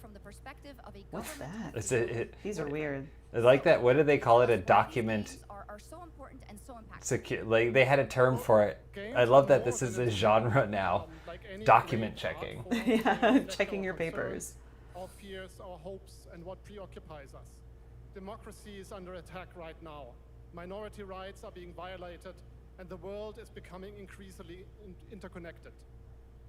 What's that? These are weird. I like that. What do they call it? A document. Are so important and so impactful. Secure. Like they had a term for it. I love that this is a genre now. Document checking. Yeah, checking your papers. Our fears, our hopes, and what preoccupies us. Democracy is under attack right now. Minority rights are being violated, and the world is becoming increasingly interconnected.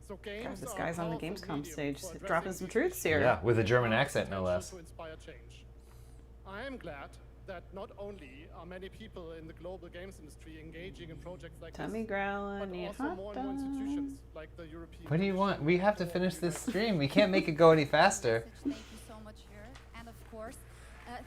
So games God, this are guy's a on the powerful Gamescom medium stage for dropping addressing some these truths issues. here. Yeah, with a German accent, no less. To inspire change. I am glad that not only are many people in the global games industry engaging in projects like Tummy this, growling, but you also hot more and more dog. institutions like the European What do you want? We have to finish this stream. We can't make it go any faster. Thank you so much here, and of course,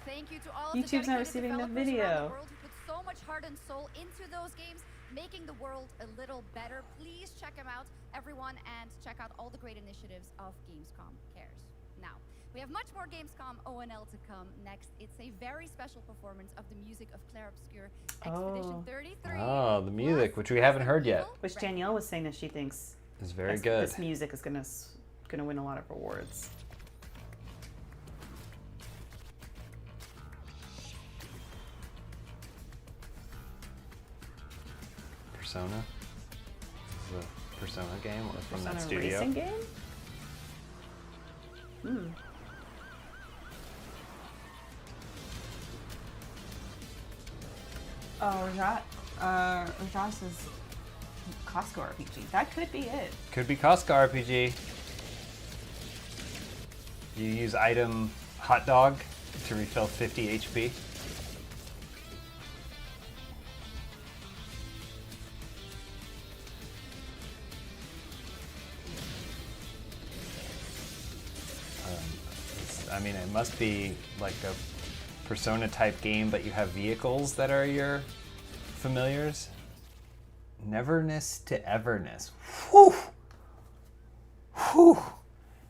thank you to all of YouTube's the not dedicated receiving the developers video. around the world who put so much heart and soul into those games, making the world a little better. Please check them out, everyone, and check out all the great initiatives of Gamescom Cares. Now, we have much more Gamescom ONL to come next. It's a very special performance of the music of Clair Obscur, Expedition 33. Oh, the music, which we haven't heard yet. Which Danielle was saying that she thinks It's very this, good. This music is gonna win a lot of awards. Persona? This is a Persona game from that Persona studio. racing game? Hmm. Oh, Rajas is Costco RPG. That could be it. Could be Costco RPG. You use item hot dog to refill 50 HP. I mean, it must be like a Persona type game, but you have vehicles that are your familiars. Neverness to Everness. Whew! Whew!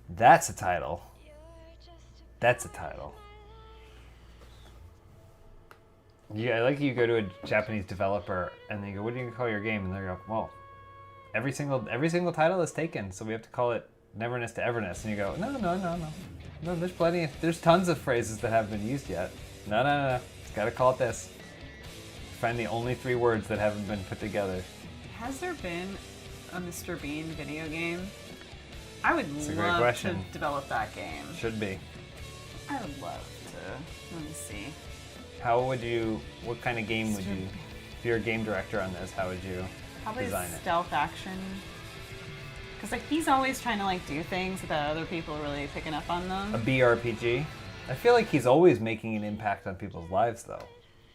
That's a title. That's a title. Yeah, I like you go to a Japanese developer and they go, "What do you call your game?" And they go, "Well, every single title is taken, so we have to call it Neverness to Everness." And you go, "No, there's tons of phrases that haven't been used yet. No. Gotta call it this." Find the only 3 words that haven't been put together. Has there been a Mr. Bean video game? I would love to develop that game. Should be. I would love to. Let me see. What kind of game would you, if you're a game director on this, how would you design it? Stealth action. Because like he's always trying to like do things without other people really picking up on them. A BRPG? I feel like he's always making an impact on people's lives though.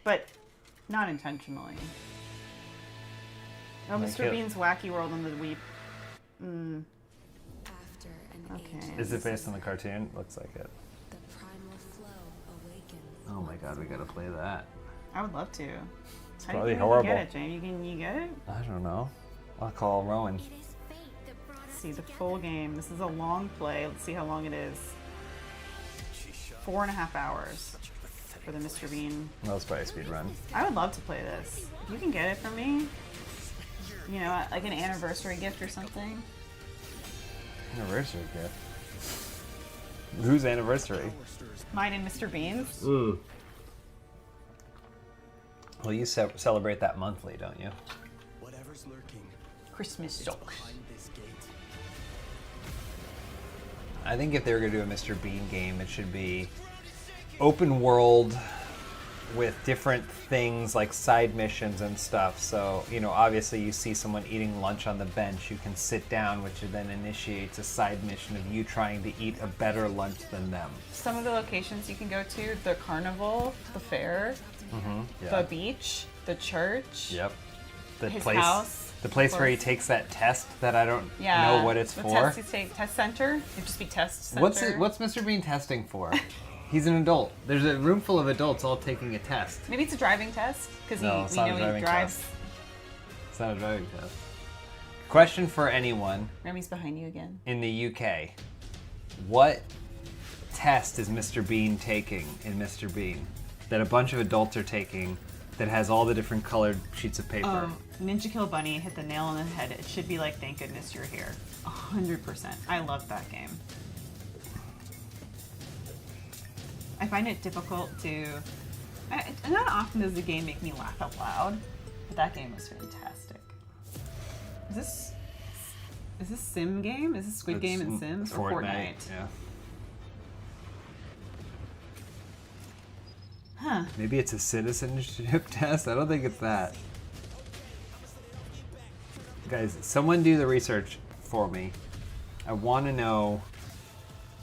But not intentionally. Oh, like Mr. Bean's Wacky World on the Wii. Okay. Is it based on the cartoon? Looks like it. Oh my god, we gotta play that. I would love to. It's How probably do you horrible. Get it, Jane? You get it? I don't know. I'll call Rowan. Let's see the full game. This is a long play. Let's see how long it is. 4.5 hours for the Mr. Bean. Well, it's probably a speed run. I would love to play this. If you can get it for me, you know, like an anniversary gift or something. Anniversary gift? Whose anniversary? Mine and Mr. Bean's. Ooh. Well, you celebrate that monthly, don't you? Whatever's lurking. Christmas jokes. I think if they were going to do a Mr. Bean game, it should be open world with different things like side missions and stuff. So, you know, obviously you see someone eating lunch on the bench, you can sit down, which then initiates a side mission of you trying to eat a better lunch than them. Some of the locations you can go to, the carnival, the fair, the beach, the church, his house. The place where he takes that test that I don't know what it's for. Test center? It'd just be test center. What's Mr. Bean testing for? He's an adult. There's a room full of adults all taking a test. Maybe it's a driving test because it's not a driving drives. Test. It's not a driving test. Question for anyone. Remy's behind you again. In the UK, what test is Mr. Bean taking in Mr. Bean that a bunch of adults are taking that has all the different colored sheets of paper? Ninja Kill Bunny hit the nail on the head. It should be like, thank goodness you're here. 100%. I love that game. I find it difficult to... not often does the game make me laugh out loud, but that game was fantastic. Is this Sim game? Is this Squid Game and Sims? Or Fortnite? Yeah. Huh. Maybe it's a citizenship test? I don't think it's that. Guys, someone do the research for me. I want to know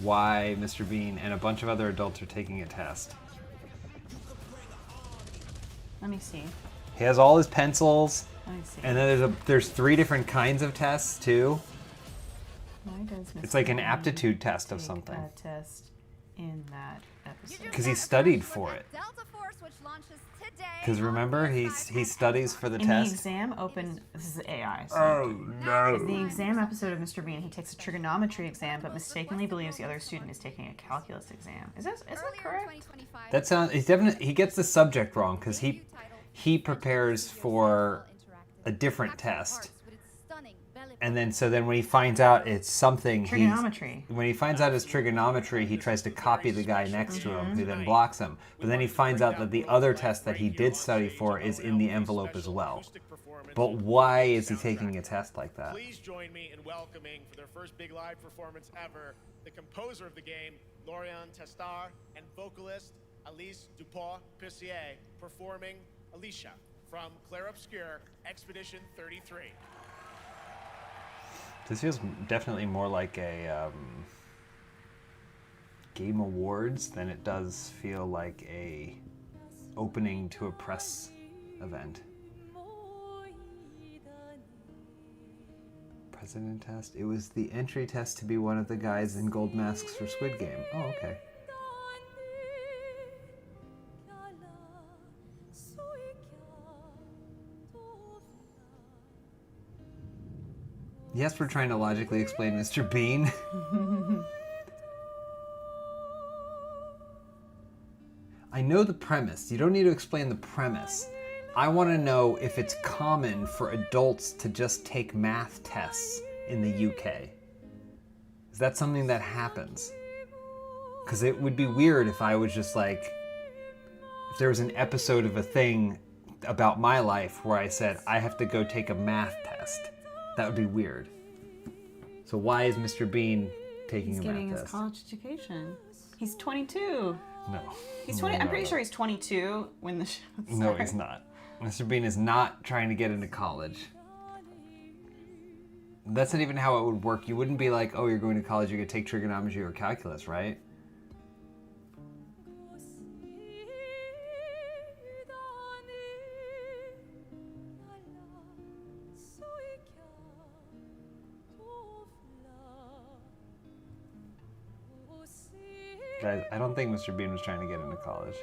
why Mr. Bean and a bunch of other adults are taking a test. Let me see. He has all his pencils. Let me see. And then there's 3 different kinds of tests too. Why does Mr. It's like an Bean aptitude test of take something. a test in that episode? Because he studied for it. Because remember, he studies for the in test. The exam open, this is AI. So Oh no! In the exam episode of Mr. Bean, he takes a trigonometry exam, but mistakenly believes the other student is taking a calculus exam. Is that correct? That sounds. He gets the subject wrong because he prepares for a different test. And then when he finds out it's something, trigonometry. When he finds out it's trigonometry, he tries to copy the guy next to him, who then blocks him. But then he finds out that the other test that he did study for is in the envelope as well. But why is he taking a test like that? Please join me in welcoming, for their first big live performance ever, the composer of the game, Lauriane Testar, and vocalist Elyse Dupont-Pissier, performing Elyse from Clair Obscur, Expedition 33. This feels definitely more like a Game Awards than it does feel like a opening to a press event. President test. It was the entry test to be one of the guys in gold masks for Squid Game. Oh, okay. Yes, we're trying to logically explain Mr. Bean. I know the premise. You don't need to explain the premise. I want to know if it's common for adults to just take math tests in the UK. Is that something that happens? Because it would be weird if I was just like, if there was an episode of a thing about my life where I said, I have to go take a math test. That would be weird. So why is Mr. Bean taking a math test? He's getting his college education. He's 22. No. He's 20. I'm pretty sure he's 22 when the show starts. No, he's not. Mr. Bean is not trying to get into college. That's not even how it would work. You wouldn't be like, oh, you're going to college, you're going to take trigonometry or calculus, right? Guys, I don't think Mr. Bean was trying to get into college.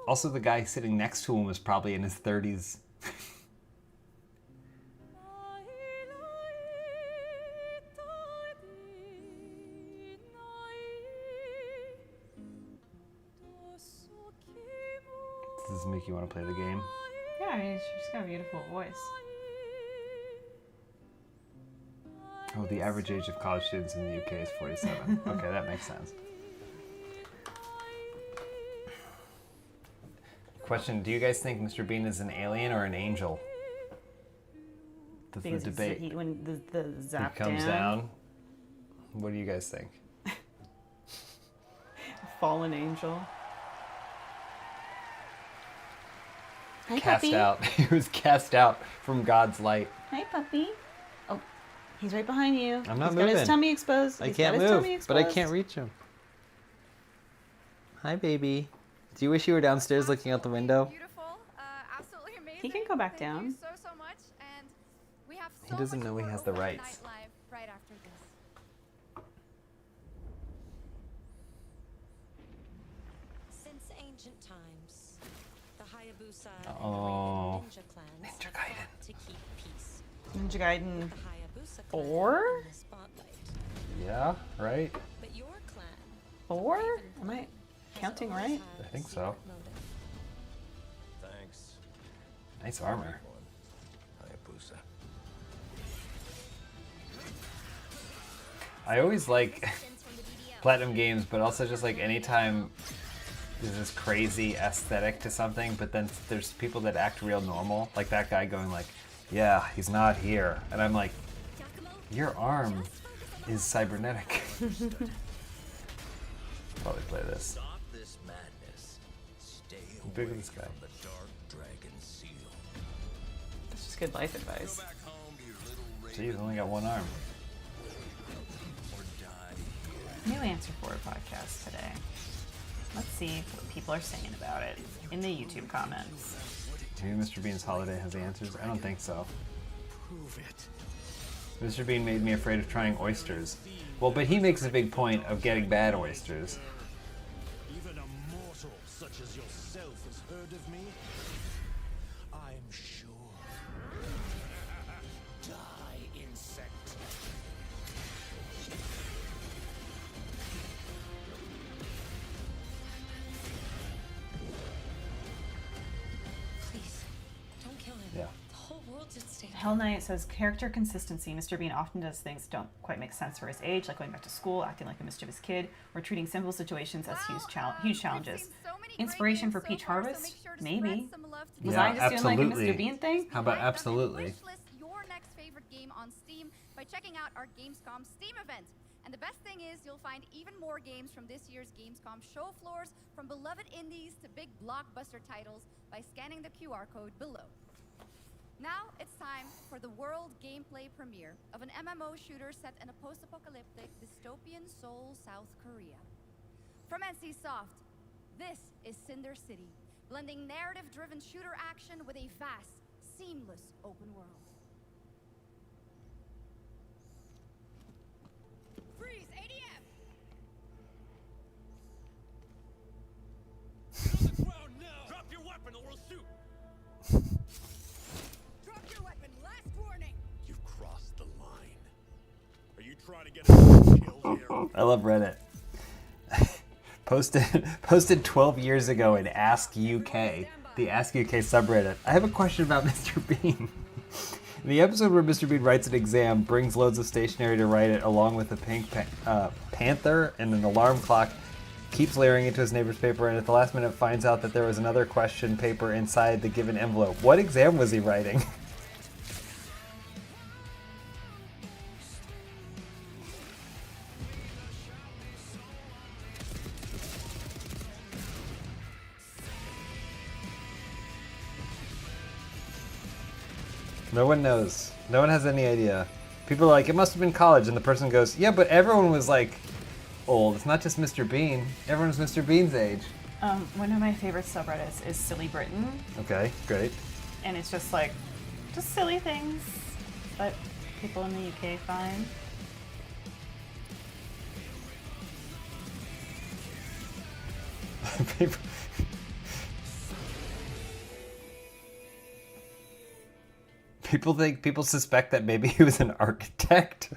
Also, the guy sitting next to him was probably in his 30s. Does this make you want to play the game? Yeah, I mean, she's got a beautiful voice. Oh, the average age of college students in the UK is 47. Okay, that makes sense. Question, do you guys think Mr. Bean is an alien or an angel? That's the debate. When the zap he comes down. What do you guys think? Fallen angel. Hi, Cast puppy. out. He was cast out from God's light. Hi, puppy. Oh, he's right behind you. I'm not He's moving. got his tummy exposed. I He's can't got his move, tummy but I exposed. can't reach him. Hi, baby. Do you wish you were downstairs looking out the window? Absolutely amazing. He can go back down. Thank you so much, and we have He doesn't know he has the rights. Night Live right after this. Since ancient times, the Hayabusa Oh. and the Ninja clans have fought to keep peace. Ninja Gaiden The Hayabusa clan 4? in the spotlight. Yeah, right? But your clan 4? Am I counting right? I think so. Thanks. Nice armor. Hayabusa. I always like Platinum games, but also just like anytime there's this crazy aesthetic to something, but then there's people that act real normal. Like that guy going like, yeah, he's not here. And I'm like, your arm is cybernetic. Probably play this. Stop this madness. Stay How big is away this guy? from the Dark Dragon Seal. That's just good life advice. Geez, only got one arm. New Answer For It podcast today. Let's see what people are saying about it in the YouTube comments. Maybe Mr. Bean's holiday has answers? I don't think so. Prove it. Mr. Bean made me afraid of trying oysters. Well, but he makes a big point of getting bad oysters. Even a mortal such as yourself has heard of me? I'm sure. Die, insect. Please, don't kill him. Yeah. The whole world Hell Knight says, character consistency. Mr. Bean often does things that don't quite make sense for his age, like going back to school, acting like a mischievous kid, or treating simple situations as huge challenges. Inspiration for Peach Harvest? Maybe. Was I just doing like a Mr. Bean thing? How about absolutely? Your next favorite game on Steam by checking out our Gamescom Steam event. And the best thing is you'll find even more games from this year's Gamescom show floors, from beloved indies to big blockbuster titles, by scanning the QR code below. Now it's time for the world gameplay premiere of an MMO shooter set in a post-apocalyptic dystopian Seoul, South Korea. From NCSoft, this is Cinder City, blending narrative-driven shooter action with a vast, seamless open world. Freeze, ADF! Get on the ground now! Drop your weapon or we'll shoot! Drop your weapon. Last warning. You've crossed the line. Are you trying to get a kill here? I love Reddit. Posted 12 years ago in Ask UK, the Ask UK subreddit. I have a question about Mr. Bean. In the episode where Mr. Bean writes an exam, brings loads of stationery to write it, along with a pink panther and an alarm clock, keeps layering into his neighbor's paper, and at the last minute finds out that there was another question paper inside the given envelope. What exam was he writing? No one knows. No one has any idea. People are like, it must have been college, and the person goes, yeah, but everyone was like old. It's not just Mr. Bean. Everyone's Mr. Bean's age. One of my favorite subreddits is Silly Britain. Okay, great. And it's just like, just silly things that people in the UK find. People suspect that maybe he was an architect,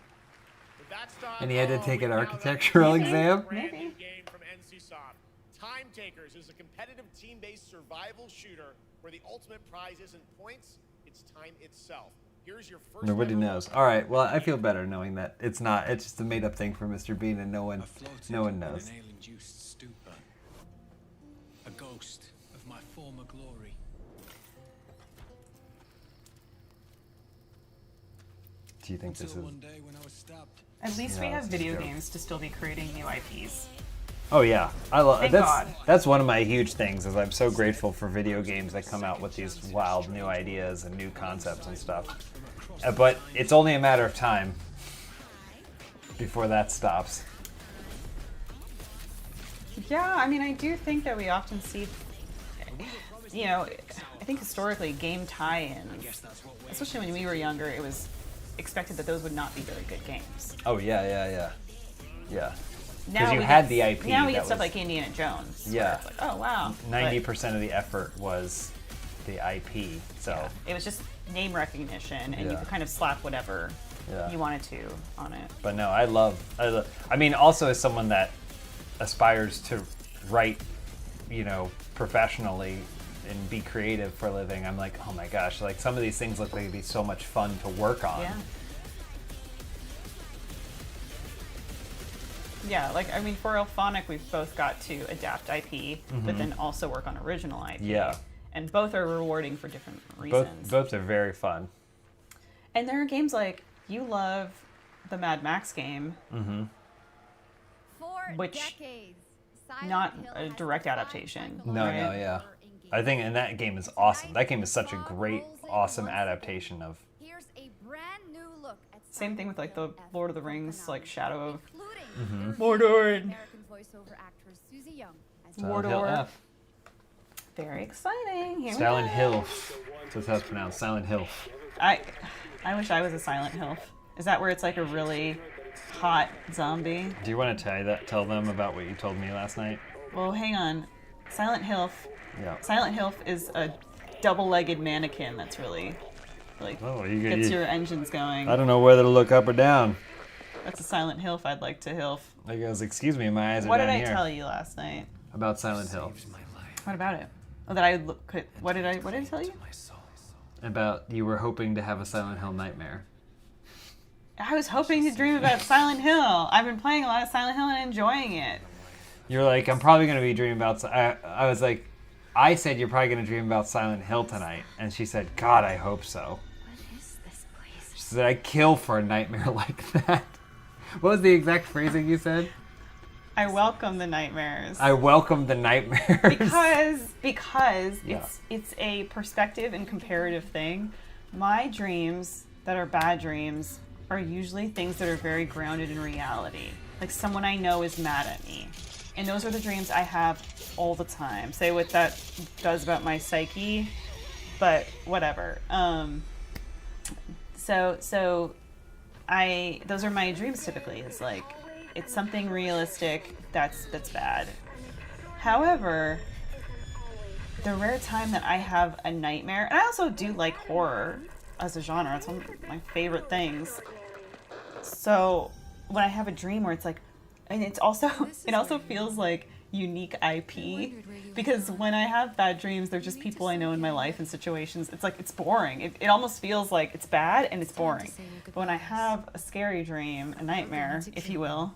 and he had to take an architectural exam. Brand new game from NCSoft. Time Takers is a competitive team-based survival shooter where the ultimate prize isn't points, it's time itself. Here's your first. Nobody knows. All right. Well, I feel better knowing that it's not. It's just a made-up thing for Mr. Bean, and no one knows. In an ale-induced stupor, a ghost of my former glory. Do you think this is? One day when I was stopped. At least we have video games to still be creating new IPs. Oh yeah, I love. Thank God. That's one of my huge things. Is I'm so grateful for video games that come out with these wild new ideas and new concepts and stuff. But it's only a matter of time before that stops. Yeah, I mean, I do think that we often see, you know, I think historically game tie-ins, especially when we were younger, it was expected that those would not be very good games. Oh yeah. Now Because you we had get, the IP. Now we get stuff like Indiana Jones. Yeah. It's like, oh wow. 90% of the effort was the IP. So yeah, it was just name recognition, and you could kind of slap whatever you wanted to on it. But no, I mean, also as someone that aspires to write, professionally and be creative for a living, I'm like, oh my gosh, like some of these things look like they'd be so much fun to work on. Yeah. Yeah, like, I mean, for Elphonic, we've both got to adapt IP, but then also work on original IP. Yeah. And both are rewarding for different reasons. Both are very fun. And there are games like, you love the Mad Max game, which decades, not a direct adaptation. No, yeah. I think, and that game is awesome. That game is such a great, awesome adaptation of. Here's a brand new look at Same thing with like the Lord of the Rings, like Shadow of Mordor. American voiceover actress Susie Young as Silent Hill F. Very exciting. Here Silent we go. Hill. That's how it's pronounced. Silent Hill. I wish I was a Silent Hill. Is that where it's like a really hot zombie? Do you want to tell them about what you told me last night? Well, hang on. Silent Hill. Yeah. Silent Hill is a double-legged mannequin that's really gets your engines going. I don't know whether to look up or down. That's a Silent Hill I'd like to Hilf. I goes, excuse me, my eyes are What down did I here. tell you last night? About Silent Hill. What about it? Oh, that I could. What did I tell you? about you were hoping to have a Silent Hill nightmare. I was hoping to dream about Silent Hill. I've been playing a lot of Silent Hill and enjoying it. You're like, I'm probably going to be dreaming about... I was like, I said you're probably going to dream about Silent Hill tonight. And she said, God, I hope so. What is this place? She said, I'd kill for a nightmare like that. What was the exact phrasing you said? I welcome the nightmares. I welcome the nightmares. Because it's a perspective and comparative thing. My dreams that are bad dreams are usually things that are very grounded in reality. Like someone I know is mad at me. And those are the dreams I have all the time. Say what that does about my psyche, but whatever. So those are my dreams typically. It's like it's something realistic that's bad. However, the rare time that I have a nightmare, and I also do like horror as a genre. It's one of my favorite things. So when I have a dream where it's like, and it also feels like unique IP, because when I have bad dreams, they're just people I know in my life and situations. It's like, it's boring. It almost feels like it's bad and it's boring. But when I have a scary dream, a nightmare, if you will,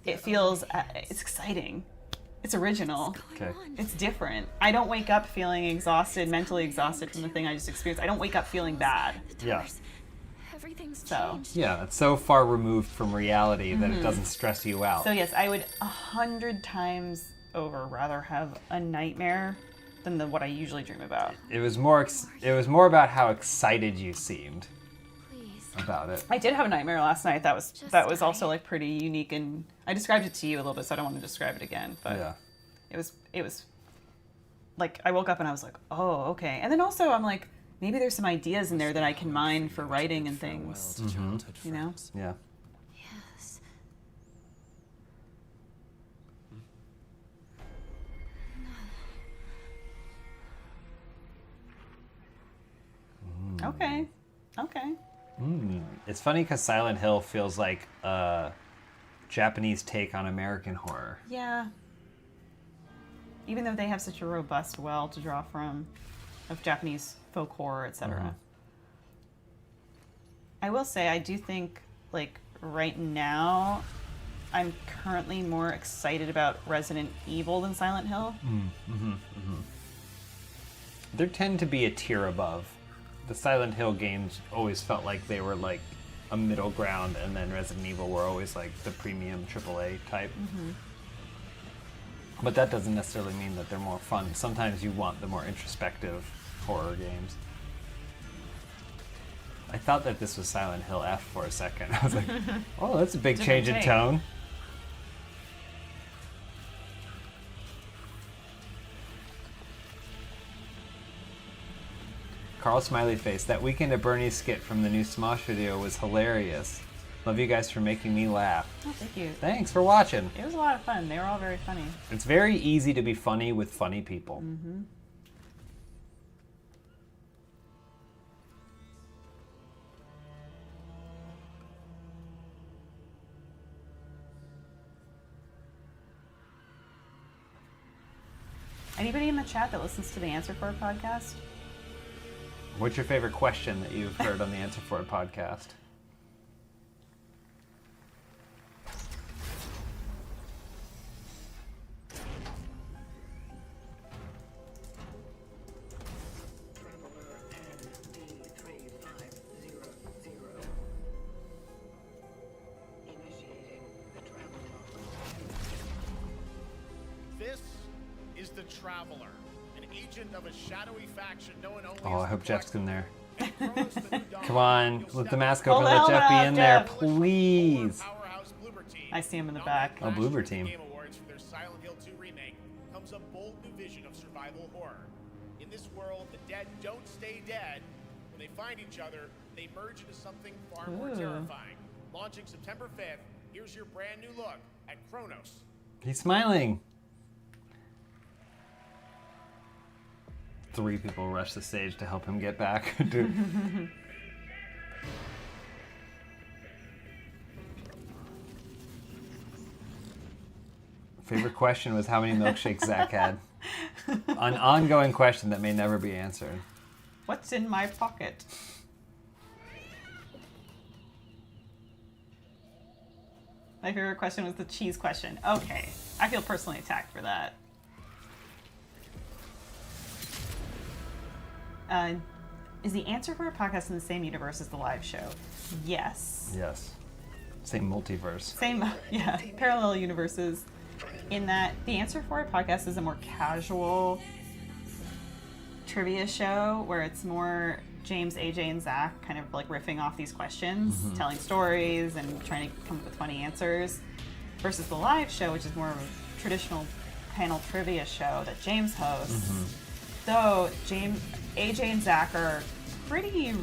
it feels, it's exciting. It's original. Okay. It's different. I don't wake up feeling exhausted, mentally exhausted from the thing I just experienced. I don't wake up feeling bad. Yeah. Everything's So. changed. Yeah, it's so far removed from reality that it doesn't stress you out. So yes, I would 100 times over rather have a nightmare than what I usually dream about. It was more about how excited you seemed about it. I did have a nightmare last night. That was also like pretty unique, and I described it to you a little bit, so I don't want to describe it again. But yeah. it was like I woke up and I was like, oh, okay. And then also I'm like, maybe there's some ideas in there that I can mine for writing and things. You know? Yeah. Yes. Okay. It's funny because Silent Hill feels like a Japanese take on American horror. Yeah. Even though they have such a robust well to draw from of Japanese folk horror, etc. I will say, I do think, like, right now, I'm currently more excited about Resident Evil than Silent Hill. There tend to be a tier above. The Silent Hill games always felt like they were like a middle ground, and then Resident Evil were always like the premium AAA type. But that doesn't necessarily mean that they're more fun. Sometimes you want the more introspective horror games. I thought that this was Silent Hill F for a second. I was like, oh, that's a big change in tone. Carl Smiley Face, that Weekend at Bernie's skit from the new Smosh video was hilarious. Love you guys for making me laugh. Oh, thank you. Thanks for watching. It was a lot of fun. They were all very funny. It's very easy to be funny with funny people. Anybody in the chat that listens to the Answer For It podcast? What's your favorite question that you've heard on the Answer For It podcast? This is the Traveler, an agent of a shadowy faction known only Oh, as I hope the Jeff's in there. Kronos, the new dawn. Come on, let the mask Pull open. the Let helmet Jeff be off, in there, Jeff. please. Powerhouse Bloober Team. I see him in the back. Oh, Bloober Team. Game Awards for their Silent Hill 2 remake comes a bold new vision of survival horror. In this world, the dead don't stay dead. When they find each other, they merge into something far more Ooh. terrifying. Launching September 5th, here's your brand new look at Kronos. He's smiling. 3 people rush the stage to help him get back. Dude. Favorite question was how many milkshakes Zach had. An ongoing question that may never be answered. What's in my pocket? My favorite question was the cheese question. Okay, I feel personally attacked for that. Is the Answer for a podcast in the same universe as the live show? Yes. Yes. Same multiverse. Same, yeah, parallel universes. In that the Answer for a podcast is a more casual trivia show where it's more James, AJ, and Zach kind of like riffing off these questions, telling stories and trying to come up with funny answers, versus the live show, which is more of a traditional panel trivia show that James hosts. Though AJ and Zach are pretty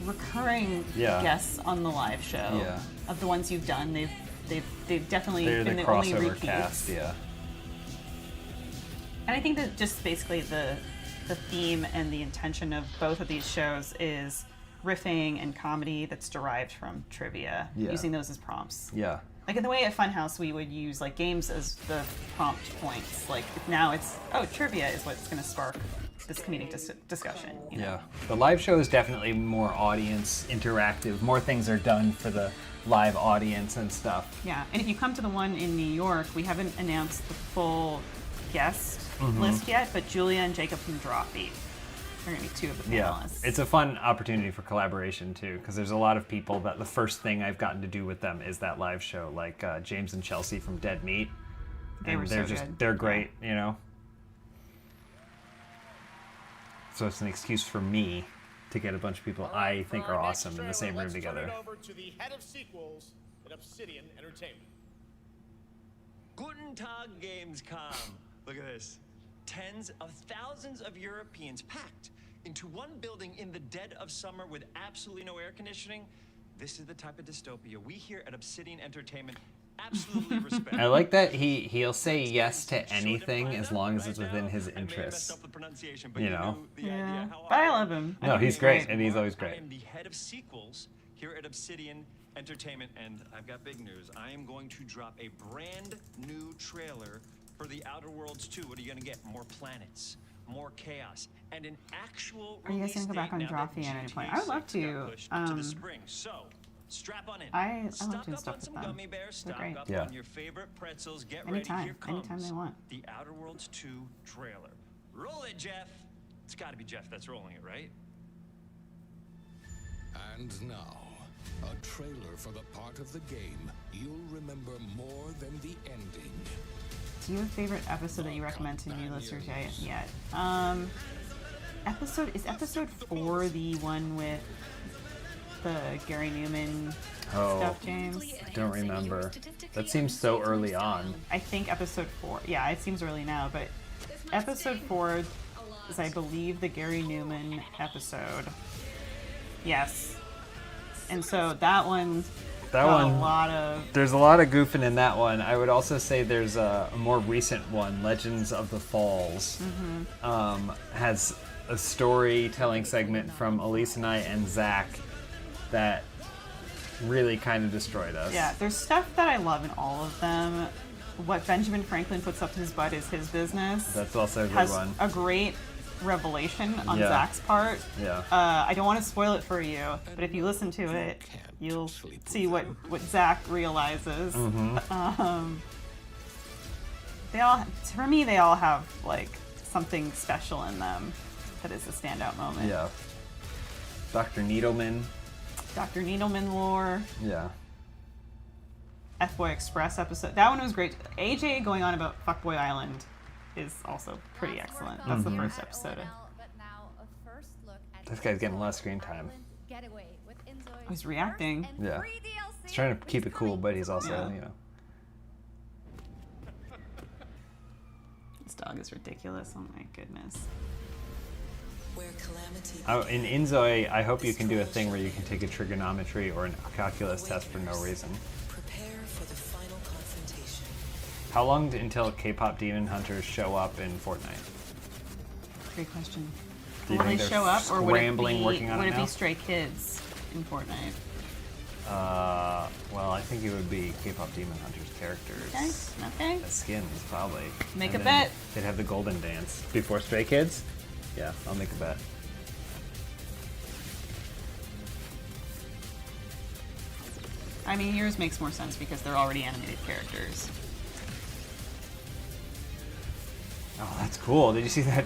recurring guests on the live show. Yeah. Of the ones you've done, they've definitely They're been the the only crossover repeats. cast, yeah. And I think that just basically the theme and the intention of both of these shows is riffing and comedy that's derived from trivia, using those as prompts. Yeah. Like in the way at Funhouse we would use like games as the prompt points. Like now it's, trivia is what's going to spark this comedic discussion. You know? Yeah. The live show is definitely more audience interactive. More things are done for the live audience and stuff. Yeah, and if you come to the one in New York, we haven't announced the full guest list yet, but Julia and Jacob from Drawfeet are going to be two of the panelists. It's a fun opportunity for collaboration too, because there's a lot of people that the first thing I've gotten to do with them is that live show, like James and Chelsea from Dead Meat. They're great, you know. So it's an excuse for me to get a bunch of people I think are awesome in the same room together. Turn it over to the head of sequels at Obsidian Entertainment. Guten Tag, Gamescom. Look at this. Tens of thousands of Europeans packed into one building in the dead of summer with absolutely no air conditioning. This is the type of dystopia we here at Obsidian Entertainment absolutely respect. I like that he'll say yes to anything as long as it's within his interests. You know? Yeah, but I love him. No, he's great, and he's always I great. am the head of sequels here at Obsidian Entertainment, and I've got big news. I am going to drop a brand new trailer for The Outer Worlds 2. What are you going to get? More planets, more chaos, and an actual Are you guys going to go back on Drawfeet at any point? I would love to. the spring. So, strap on in. I love doing Stock stuff up on with some them. gummy bears, They're stock great. up Yeah. on your favorite pretzels. Get ready. Here Anytime comes they want. The Outer Worlds 2 trailer. Roll it, Jeff. It's got to be Jeff that's rolling it, right? And now, a trailer for the part of the game you'll remember more than the ending. Do you have a favorite episode that you recommend to new listeners yet? Is episode 4 the one with the Gary Newman stuff, James? I don't remember. That seems so early on. I think episode 4. Yeah, it seems early now, but episode 4 is, I believe, the Gary Newman episode. Yes. And so that one. There's a lot of goofing in that one. I would also say there's a more recent one, Legends of the Falls, has a storytelling segment from Elyse and I and Zach that really kind of destroyed us. Yeah, there's stuff that I love in all of them. What Benjamin Franklin puts up his butt is his business. That's also a good has one. A great revelation on Zach's part. Yeah. I don't want to spoil it for you, but if you listen to it, you'll see what Zach realizes. They all have like something special in them that is a standout moment. Yeah. Dr. Needleman. Dr. Needleman lore. Yeah. F-Boy Express episode. That one was great. AJ going on about Fuckboy Island is also pretty excellent. That's the first episode. This guy's getting a lot of screen time. He's reacting. Yeah. He's trying to keep it cool, but he's also, you know. This dog is ridiculous. Oh my goodness. In Inzoi, I hope you can do a thing where you can take a trigonometry or a calculus test for no reason. How long until K-pop demon hunters show up in Fortnite? Great question. Do you Will they think show up, or would it working on be now? Stray Kids in Fortnite? Well, I think it would be K-pop demon hunters characters. Okay. The skins, probably. Make And a then bet. They'd have the golden dance before Stray Kids. Yeah, I'll make a bet. I mean, yours makes more sense because they're already animated characters. Oh, that's cool. Did you see that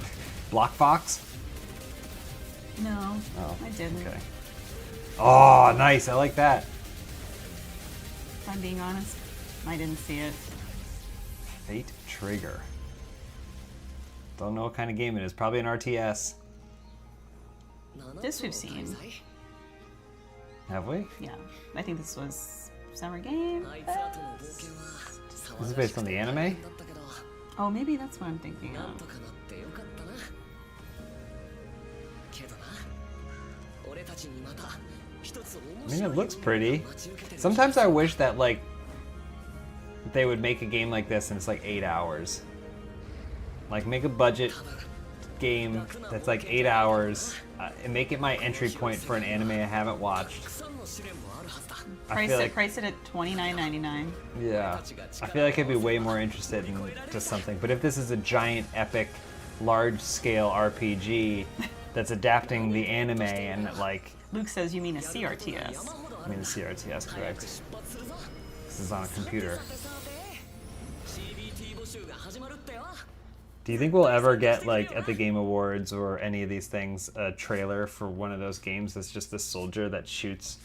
block fox? No, Oh, I didn't. Okay. Oh, nice. I like that. If I'm being honest, I didn't see it. Fate Trigger. Don't know what kind of game it is. Probably an RTS. This we've seen. Have we? Yeah, I think this was Summer Game Fest. This is based on the anime? Oh, maybe that's what I'm thinking of. I mean, it looks pretty. Sometimes I wish that, like, they would make a game like this and it's like 8 hours. Like, make a budget game that's like 8 hours and make it my entry point for an anime I haven't watched. Price it at $29.99. Yeah. I feel like I'd be way more interested in just something. But if this is a giant, epic, large-scale RPG that's adapting the anime and, like... Luke says you mean a CRTS. I mean a CRTS, correct. This is on a computer. Do you think we'll ever get, like, at the Game Awards or any of these things, a trailer for one of those games that's just this soldier that shoots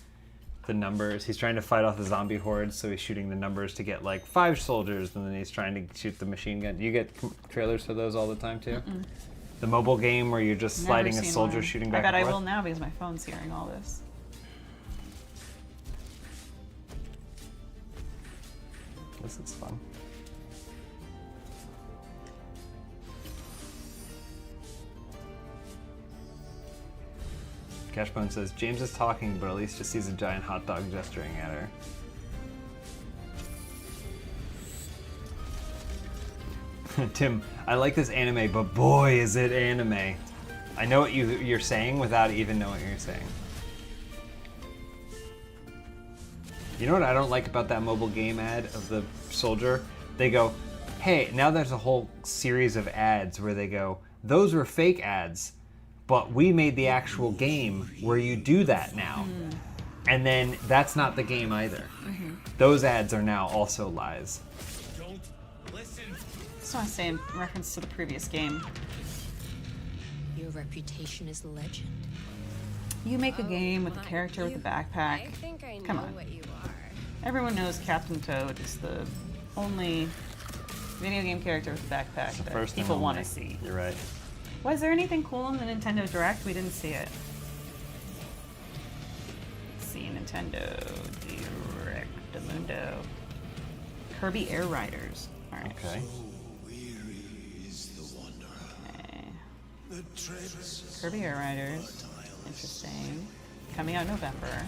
the numbers? He's trying to fight off the zombie hordes, so he's shooting the numbers to get, like, 5 soldiers, and then he's trying to shoot the machine gun. Do you get trailers for those all the time, too? Mm-mm. The mobile game where you're just sliding a soldier shooting back and forth? I bet I will now because my phone's hearing all this. This is fun. Cashbone says, James is talking, but Elyse just sees a giant hot dog gesturing at her. Tim, I like this anime, but boy, is it anime. I know what you're saying without even knowing what you're saying. You know what I don't like about that mobile game ad of the soldier? They go, hey, now there's a whole series of ads where they go, those were fake ads, but we made the actual game where you do that now. And then that's not the game either. Those ads are now also lies. Just want to say in reference to the previous game. Your reputation is legend. You make a game with a character with a backpack. Come on. Everyone knows Captain Toad is the only video game character with a backpack that people want to see. You're right. Was there anything cool in the Nintendo Direct? We didn't see it. Let's see, Nintendo Direct Mundo. Kirby Air Riders. All right. Okay. Kirby Air Riders. Interesting. Coming out in November.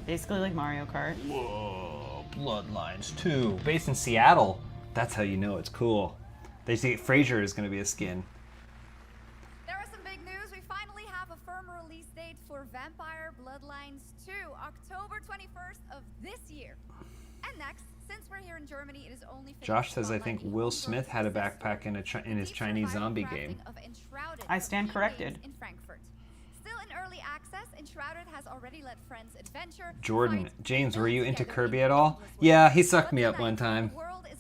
Basically like Mario Kart. Whoa, Bloodlines 2. Based in Seattle. That's how you know it's cool. They say Frasier is going to be a skin. There are some big news. We finally have a firm release date for Vampire Bloodlines 2, October 21st of this year. And next, since we're here in Germany, it is only Josh says I think Will Smith had a backpack in his Chinese zombie game. I stand corrected. In Frankfurt. Still in early access, Enshrouded has already let friends adventure. Jordan, James, were you into Kirby at all? Yeah, he sucked me up one time.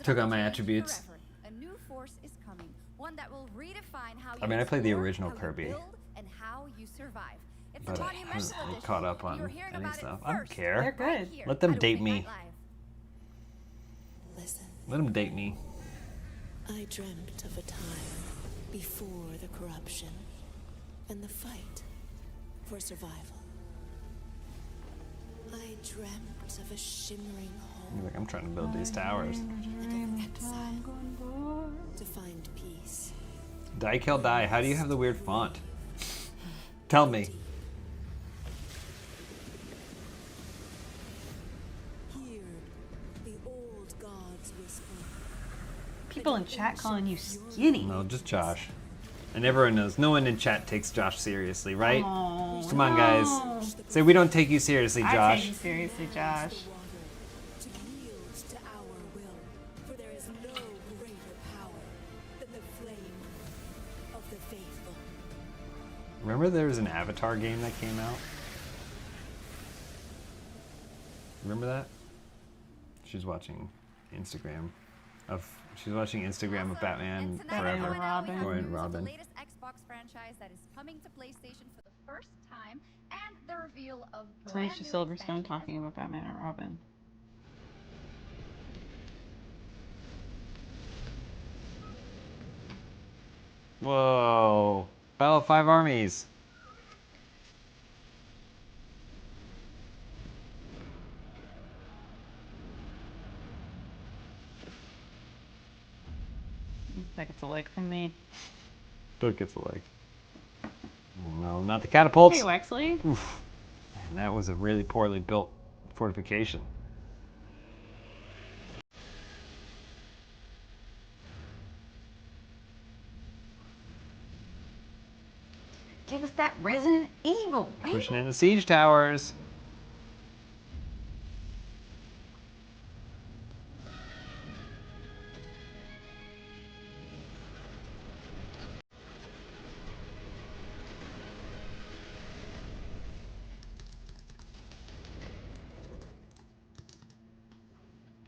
Took on my attributes. A new force is coming, one that will redefine how I mean, I played the original Kirby, and how you survive. It's but I haven't caught up on any stuff. I don't care. They're good. Let them date me. Let them date me. I dreamt of a time before the corruption and the fight for survival. I dreamt of a shimmering home. Like, I'm trying to build these towers. And of exile to find peace. Die Kill Die, how do you have the weird font? Tell me. Hear the old gods whisper. People in chat calling you skinny. No, just Josh. And everyone knows, no one in chat takes Josh seriously, right? Oh, Come on, guys. Say we don't take you seriously, Josh. I take you seriously, Josh. To yield to our will, for there is no greater power than the flame of the faithful. Remember there was an Avatar game that came out? Remember that? She's watching Instagram of Batman Forever. And Robin. The latest Xbox franchise that is coming to PlayStation for the first time, and the reveal of brand new Silverstone expansion talking about Batman and Robin. Whoa! Battle of Five Armies. That gets a like from me. Doug gets a like. No, not the catapults. Hey, Wexley. Oof. And that was a really poorly built fortification. Give us that Resident Evil. Pushing in the siege towers.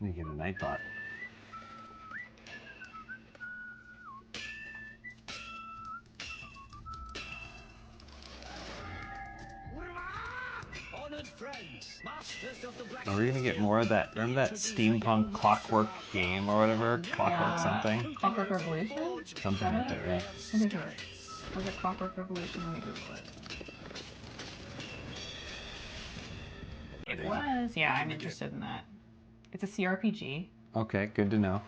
You get a Nightbot. Are we gonna get more of that? Remember that steampunk clockwork game or whatever? Clockwork something? Clockwork Revolution? Something like that, yeah. I think it was a Clockwork Revolution. Let me Google it. It was. Yeah, I'm interested in that. It's a CRPG. Okay, good to know.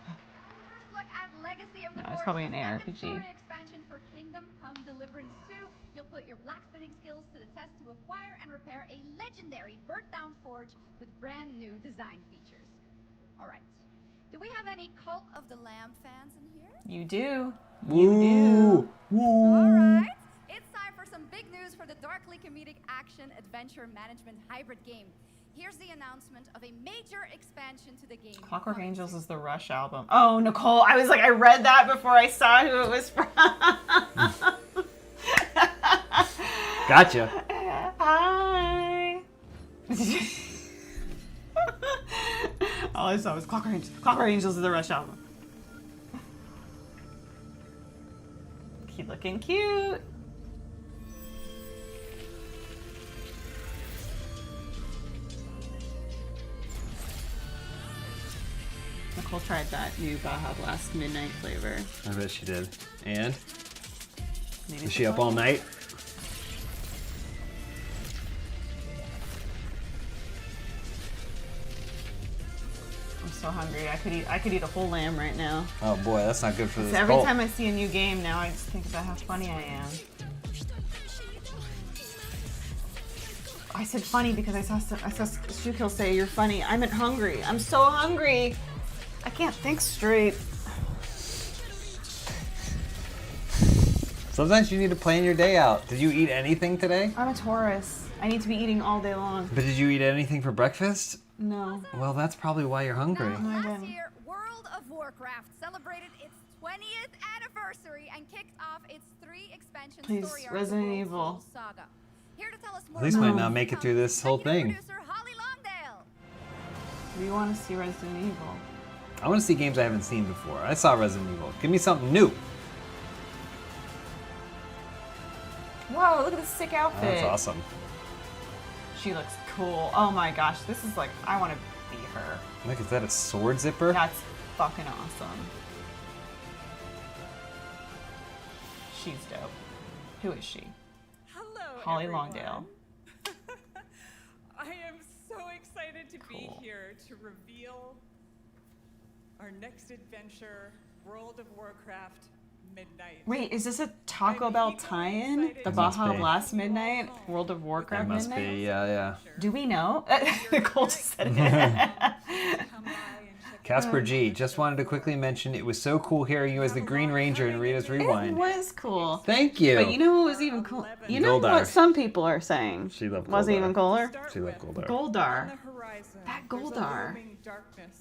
Look at Legacy of the No, it's probably an ARPG. Story expansion for Kingdom Come Deliverance 2. You'll put your blacksmithing skills to the test to acquire and repair a legendary burnt-down forge with brand new design features. All right. Do we have any Cult of the Lamb fans in here? You do. Woo! All right. It's time for some big news for the darkly comedic action adventure management hybrid game. Here's the announcement of a major expansion to the game. Clockwork Angels is the Rush album. Oh, Nicole, I was like, I read that before I saw who it was from. Gotcha. Hi. All I saw was Clockwork Angels. Clockwork Angels is the Rush album. Keep looking cute. Nicole tried that new Baja Blast Midnight flavor. I bet she did. And? Maybe Is she up all night? I'm so hungry. I could eat a whole lamb right now. Oh boy, that's not good for this Every cult. time I see a new game now, I just think about how funny I am. I said funny because I saw Shukill say you're funny. I meant hungry. I'm so hungry. I can't think straight. Sometimes you need to plan your day out. Did you eat anything today? I'm a Taurus. I need to be eating all day long. But did you eat anything for breakfast? No. Well, that's probably why you're hungry. Last year, World of Warcraft celebrated its 20th anniversary and kicked off its 3 expansion Please, story arcs Resident World's Evil. Full Saga. Here to tell us more At least about might not make it through this whole thing. producer Holly Longdale. We want to see Resident Evil. I want to see games I haven't seen before. I saw Resident Evil. Give me something new. Whoa, look at this sick outfit. Oh, that's awesome. She looks cool. Oh my gosh, this is like, I want to be her. Look, is that a sword zipper? That's fucking awesome. She's dope. Who is she? Hello, Holly everyone. Longdale. I am so excited to be here to reveal our next adventure, World of Warcraft Midnight. Wait, is this a Taco Bell tie-in? The It must Baja be. Blast Midnight? World of Warcraft It must Midnight? be, yeah. Do we know? Nicole just said it. Casper G, just wanted to quickly mention it was so cool hearing you as the Green Ranger in Rita's It Rewind. was cool. Thank you. But you know what was even cool? You know Goldar. what some people are saying? She loved Was it Goldar. even cooler? She loved Goldar. Goldar. Horizon, That there's a Goldar. looming darkness,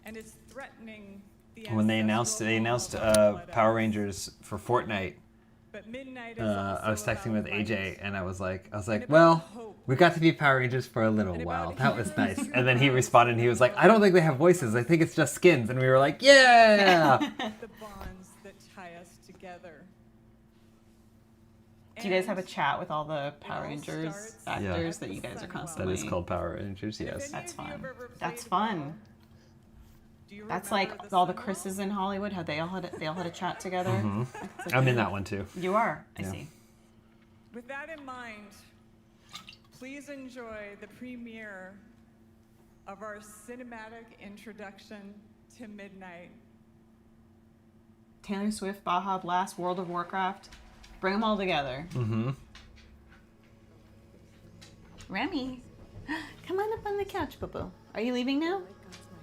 and it's threatening the When they announced Power Rangers for Fortnite, But Midnight is I was also texting with about AJ light and I was like, and about well, hope We got to be Power Rangers for a little while. That was nice. And then he responded and he was like, I don't think they have voices. I think it's just skins. And we were like, yeah! The bonds that tie us together. Do you guys have a chat with all the Power Rangers actors that you guys are constantly... That is called Power Rangers, yes. That's fun. That's fun. That's like all the Chris's in Hollywood. How they all had a chat together. Like, I'm in that one too. You are. I see. With that in mind, please enjoy the premiere of our cinematic introduction to Midnight. Taylor Swift, Baja Blast, World of Warcraft. Bring them all together. Remy, come on up on the couch, Boo-Boo. Are you leaving now?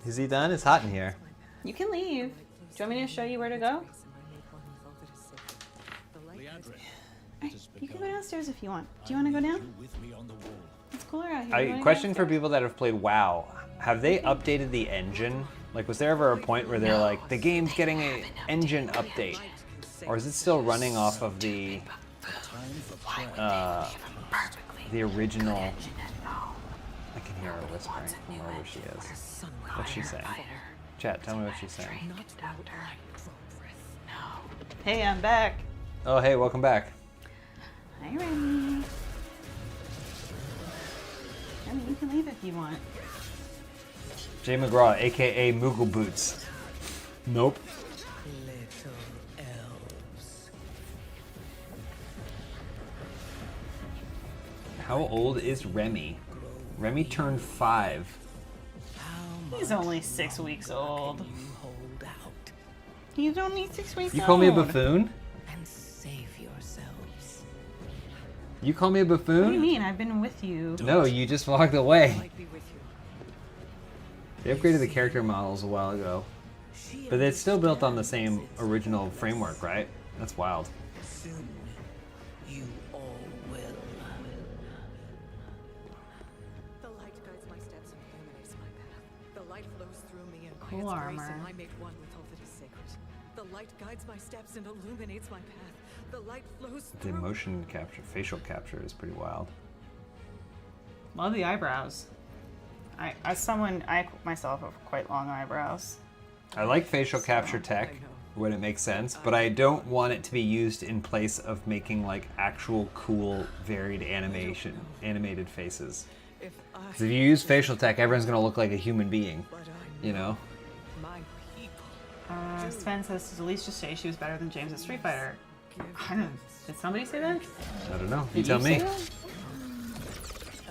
Is he done? It's hot in here. You can leave. Do you want me to show you where to go? You can go downstairs if you want. Do you want to go down? It's cooler out here. Question for people that have played WoW. Have they updated the engine? Like, was there ever a point where they're like, the game's getting an engine update? Or is it still running off of the original... I can hear her whispering from wherever she is. What's she saying? Chat, tell me what she's saying. Hey, I'm back. Oh, hey, welcome back. Hi, Remy. Remy, you can leave if you want. Jay McGraw, aka Moogle Boots. Nope. How old is Remy? Remy turned 5. He's only 6 weeks old. He's only 6 weeks old. You call me a buffoon? And save yourselves. You call me a buffoon? What do you mean? I've been with you. No, you just walked away. They upgraded the character models a while ago. But it's still built on the same original framework, right? That's wild. Soon, you all will. The light guides my steps and illuminates my path. The light flows through me and by Cool its grace, armor. and I make one with all that is sacred. The light guides my steps and illuminates my path. The light flows The through. motion capture, facial capture is pretty wild. Love the eyebrows. I myself have quite long eyebrows. I like facial capture tech when it makes sense, but I don't want it to be used in place of making like actual cool, varied animated faces. Because if you use facial tech, everyone's gonna look like a human being, you know? Sven says, did Elyse just say she was better than James at Street Fighter? I don't know. Did somebody say that? I don't know. You Did tell you me. say that?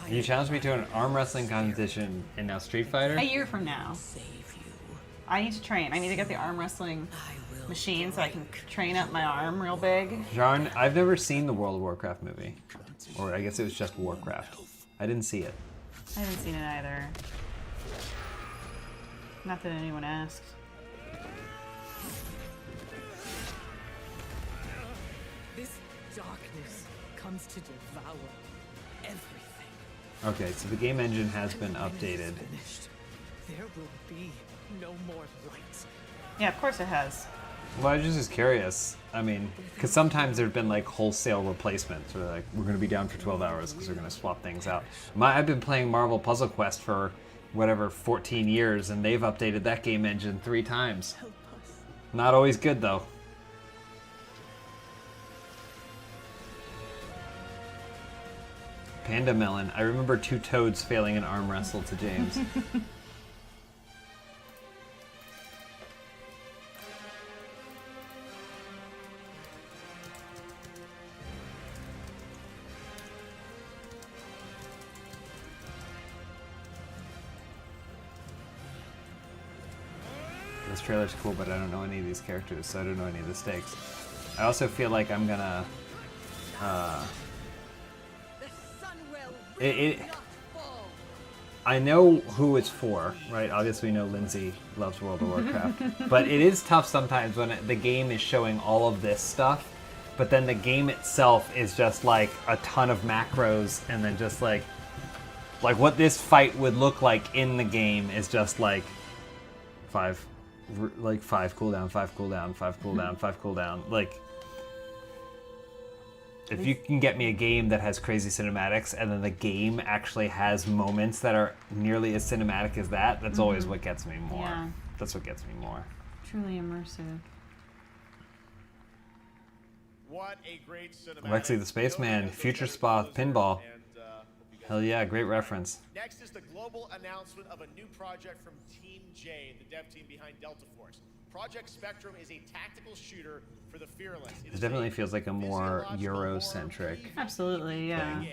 You challenged me to an arm wrestling competition in now Street Fighter? A year from now. I need to train. I need to get the arm wrestling machine so I can train up my arm real big. Jarn, I've never seen the World of Warcraft movie. Or I guess it was just Warcraft. I didn't see it. I haven't seen it either. Not that anyone asked. This darkness comes to devour everything. Okay, so the game engine has been updated. There will be no more light. Yeah, of course it has. Well, I was just curious. I mean, because sometimes there've been like wholesale replacements where like, we're going to be down for 12 hours because we're going to swap things out. I've been playing Marvel Puzzle Quest for whatever, 14 years, and they've updated that game engine 3 times. Not always good, though. Panda Melon. I remember 2 toads failing an arm wrestle to James. This trailer's cool, but I don't know any of these characters, so I don't know any of the stakes. I also feel like I'm gonna... I know who it's for, right? Obviously we know Lindsay loves World of Warcraft. But it is tough sometimes when the game is showing all of this stuff, but then the game itself is just like a ton of macros, and then just like what this fight would look like in the game is just like 5 cooldown, 5 cooldown, 5 cooldown, 5 cooldown. Like, If you can get me a game that has crazy cinematics and then the game actually has moments that are nearly as cinematic as that, that's always what gets me more. Yeah. That's what gets me more. Truly immersive. What a great cinematic. Lexi the Spaceman, Future Spa Pinball. Hell yeah, great reference. Next is the global announcement of a new project from Team J, the dev team behind Delta Force. Project Spectrum is a tactical shooter for the fearless. It definitely feels like a more Eurocentric. Absolutely, yeah. Game.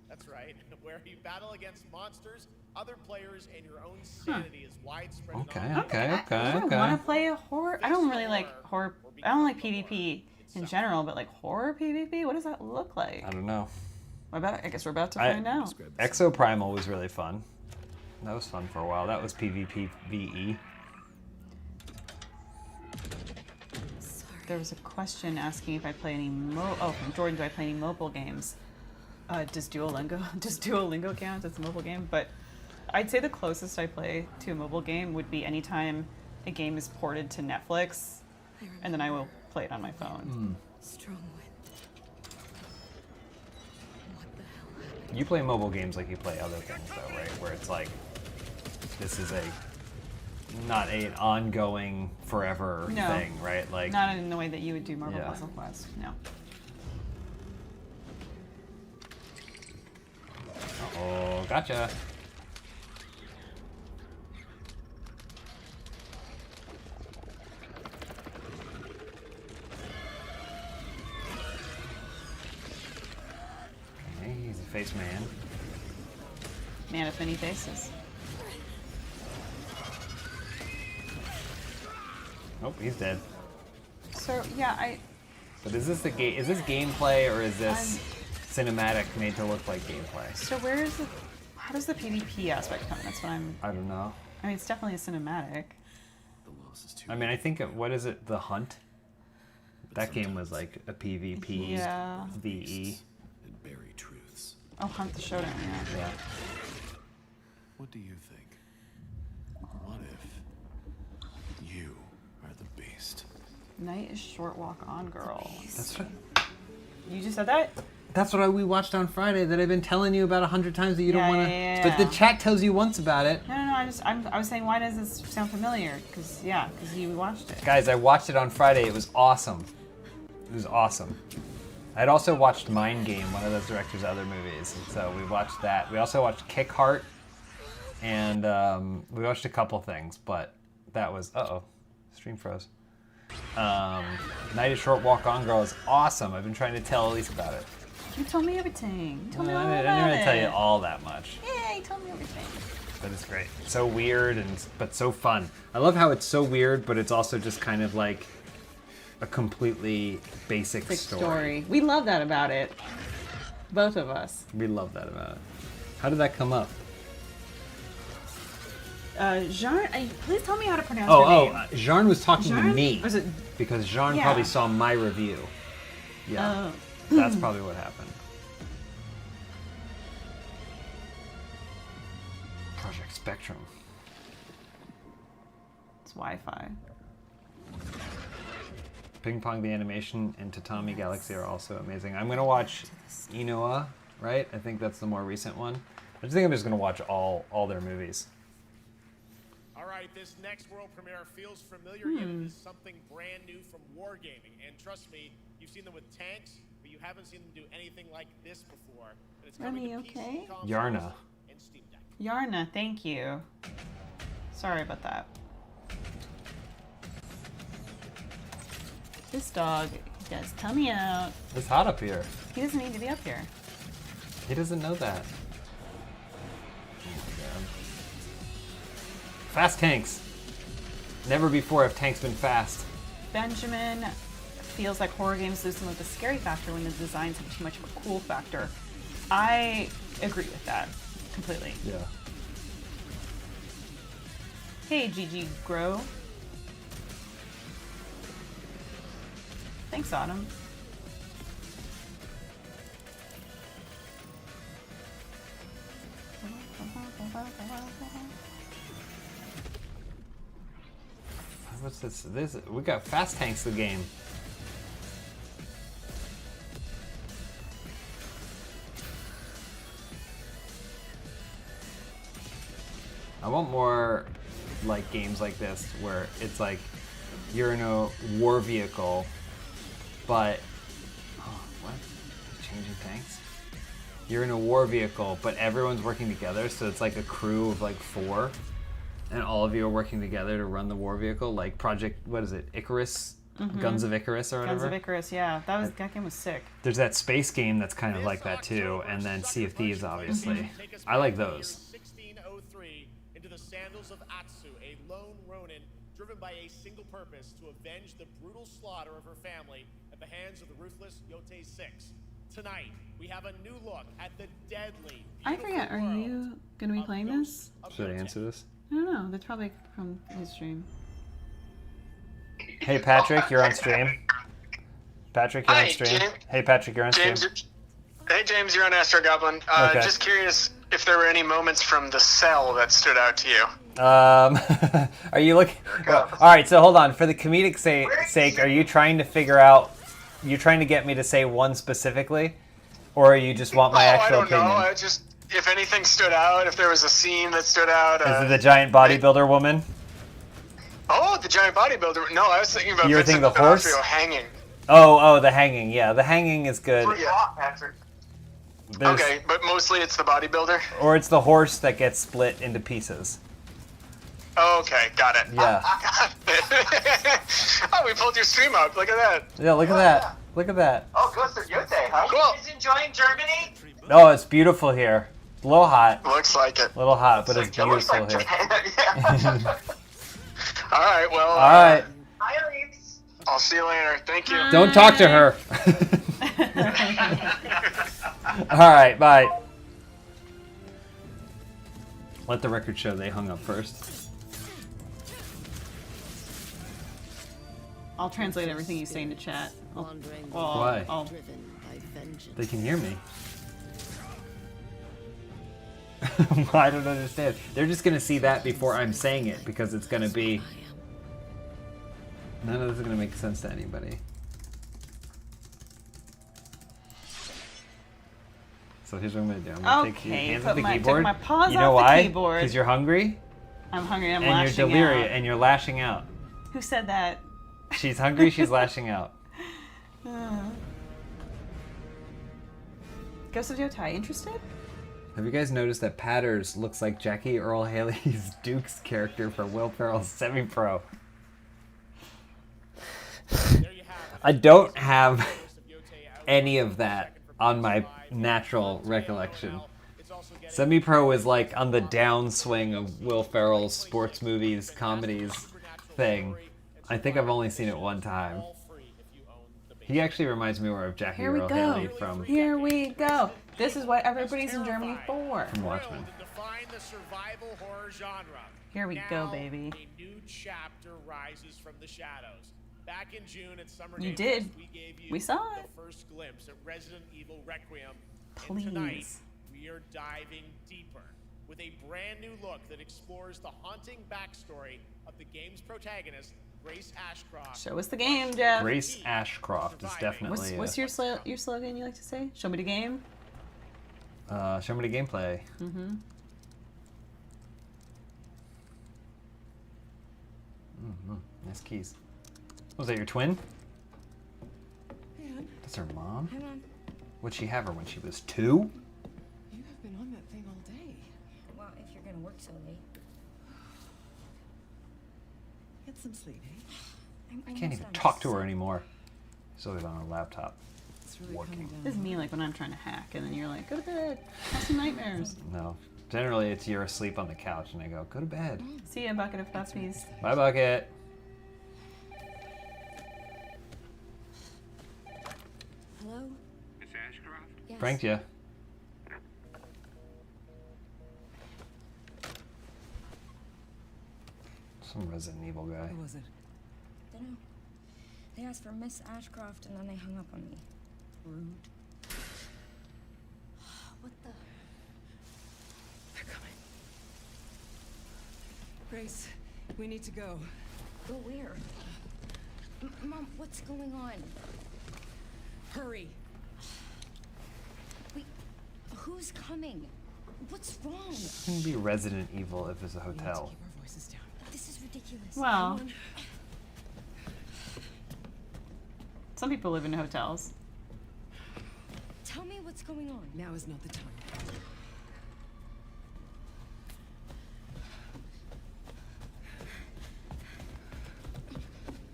That's right, where you battle against monsters, other players, and your own sanity is widespread. I want to play a horror. I don't really like horror. I don't like PvP in general, but like horror PvP, what does that look like? I don't know. I guess we're about to find out. Exo Primal was really fun. That was fun for a while. That was PvP VE. There was a question asking if I play any from Jordan, do I play any mobile games? Does Duolingo count as a mobile game? But I'd say the closest I play to a mobile game would be anytime a game is ported to Netflix, and then I will play it on my phone. Strong wind. You play mobile games like you play other things, though, right? Where it's like, this is not an ongoing forever thing, right? Like not in the way that you would do Marvel Puzzle Quest. No. Oh, gotcha. Okay, he's a face man. Man of many faces. Oh, he's dead. So yeah, But is this the game? Is this gameplay or is this cinematic made to look like gameplay? So how does the PvP aspect come in? That's what I don't know. I mean, it's definitely a cinematic. I mean, I think what is it? The Hunt. That game was like a PvP VE. And bury truths. Oh, Hunt the Showdown. Yeah. What do you think? What if you are the beast? Night is short walk on, girl. That's what. You just said that? That's what we watched on Friday that I've been telling you about 100 times that you don't want to. Yeah. But the chat tells you once about it. No. I was saying, why does this sound familiar? Because you watched it. Guys, I watched it on Friday. It was awesome. It was awesome. I'd also watched Mind Game, one of those director's other movies. And so we watched that. We also watched Kick Heart. And we watched a couple things, but that was... stream froze. Night is Short Walk On Girl is awesome. I've been trying to tell Elyse about it. You told me everything. I didn't really tell you all that much. Yeah, you told me everything. But it's great. So weird, but so fun. I love how it's so weird, but it's also just kind of like a completely basic story. We love that about it. Both of us. We love that about it. How did that come up? Jean, please tell me how to pronounce her name. Jean was talking to me. Was it? Because Jean probably saw my review. Yeah. That's probably what happened. Project Spectrum. It's Wi-Fi. Ping Pong the Animation and Tatami Galaxy are also amazing. I'm going to watch Inoa, right? I think that's the more recent one. I think I'm just going to watch all their movies. All right, this next world premiere feels familiar, yet it is something brand new from Wargaming. And trust me, you've seen them with tanks, but you haven't seen them do anything like this before. But it's coming to PC, consoles, Yarna. and Steam Deck. Yarna, thank you. Sorry about that. This dog does tummy out. It's hot up here. He doesn't need to be up here. He doesn't know that. Oh my god. Fast tanks. Never before have tanks been fast. Benjamin feels like horror games lose some of the scary factor when the designs have too much of a cool factor. I agree with that completely. Yeah. Hey, GG Grow. Thanks, Autumn. What's this? We got fast tanks the game. I want more like games like this where it's like you're in a war vehicle, but what? Changing tanks? You're in a war vehicle, but everyone's working together, so it's like a crew of like 4, and all of you are working together to run the war vehicle, like Project, what is it, Icarus? Guns of Icarus or whatever? Guns of Icarus, yeah. That game was sick. There's that space game that's kind of like that too, and then Sea of Thieves, obviously. I like those. 1603 into the sandals of Atsu, a lone ronin driven by a single purpose to avenge the brutal slaughter of her family at the hands of the ruthless Yote 6. Tonight, we have a new look at the deadly. I forget, are you going to be playing this? Should I answer this? I don't know. That's probably from his stream. Hey Patrick, you're on stream. Patrick, you're on stream. James. Hey Patrick, you're on stream. Hey James, you're on Astro Goblin. Okay. Just curious if there were any moments from the cell that stood out to you. Are you looking? Well, all right, so hold on. For the comedic sake, are you trying to figure out? You trying to get me to say one specifically, or you just want my actual opinion? I don't know. I just, if anything stood out, if there was a scene that stood out. Is it the giant bodybuilder woman? Oh, the giant bodybuilder. No, I was thinking about You were Vincent thinking the horse? D'Onofrio hanging. Oh, the hanging. Yeah, the hanging is good. Patrick. There's- Okay, but mostly it's the bodybuilder. Or it's the horse that gets split into pieces. Okay, got it. Yeah. Oh, we pulled your stream up. Look at that. Yeah, look at that. Look at that. Oh, good for Yote, huh? Cool. Is enjoying Germany? Oh, it's beautiful here. It's a little hot. Looks like it. A little hot, but it's beautiful here. All right, well. All right. Hi, Elyse. I'll see you later. Thank you. Don't talk to her. All right, bye. Let the record show they hung up first. I'll translate everything you say into chat. Why? They can hear me. I don't understand. They're just gonna see that before I'm saying it because it's gonna be. None of this is gonna make sense to anybody. So here's what I'm gonna do. I'm gonna take your hands off the keyboard. My paws you know off why? the keyboard. Because you're hungry. I'm hungry. I'm and lashing you're delirious, out. and you're lashing out. Who said that? She's hungry. She's lashing out. Ghost of Yotai, interested? Have you guys noticed that Patters looks like Jackie Earl Haley's Duke's character for Will Ferrell's Semi-Pro? I don't have any of that on my natural recollection. Semi-Pro is like on the downswing of Will Ferrell's sports movies, comedies thing. I think I've only seen it one time. He actually reminds me more of Jackie Here we Earl go. Haley from Here we go. This is what everybody's in Germany for. From Watchmen. Define the survival horror genre. Here we go, baby. A new chapter rises from the shadows. Back in June at Summer You Game did. Fest, we gave you We saw the it. first glimpse at Resident Evil Requiem. Please. And tonight, we are diving deeper with a brand new look that explores the haunting backstory of the game's protagonist, Grace Ashcroft. Show us the game, Jeff. Grace Ashcroft is definitely. What's your slogan you like to say? Show me the game. Show me the gameplay. Mm-hmm. Nice keys. Was that your twin? Man, That's her mom? hang on. What'd she have her when she was 2? You have been on that thing all day. Well, if you're gonna work so late. Get some sleep, eh? I can't even talk to her anymore. She's always on her laptop. It's really Working. This is me, like when I'm trying to hack, and then you're like, go to bed. Have some nightmares. No. Generally, it's you're asleep on the couch, and I go, go to bed. See ya, bucket of puppies. Bye, Bucket. Hello? Miss Ashcroft? Yes. Pranked ya. Some Resident Evil guy. Who was it? Dunno. They asked for Miss Ashcroft and then they hung up on me. Rude. What the? They're coming. Grace, we need to go. Go where? Mom, what's going on? Hurry. Wait, who's coming? What's wrong? It couldn't be Resident Evil if it's a hotel. This is ridiculous. Well, some people live in hotels. Tell me what's going on. Now is not the time.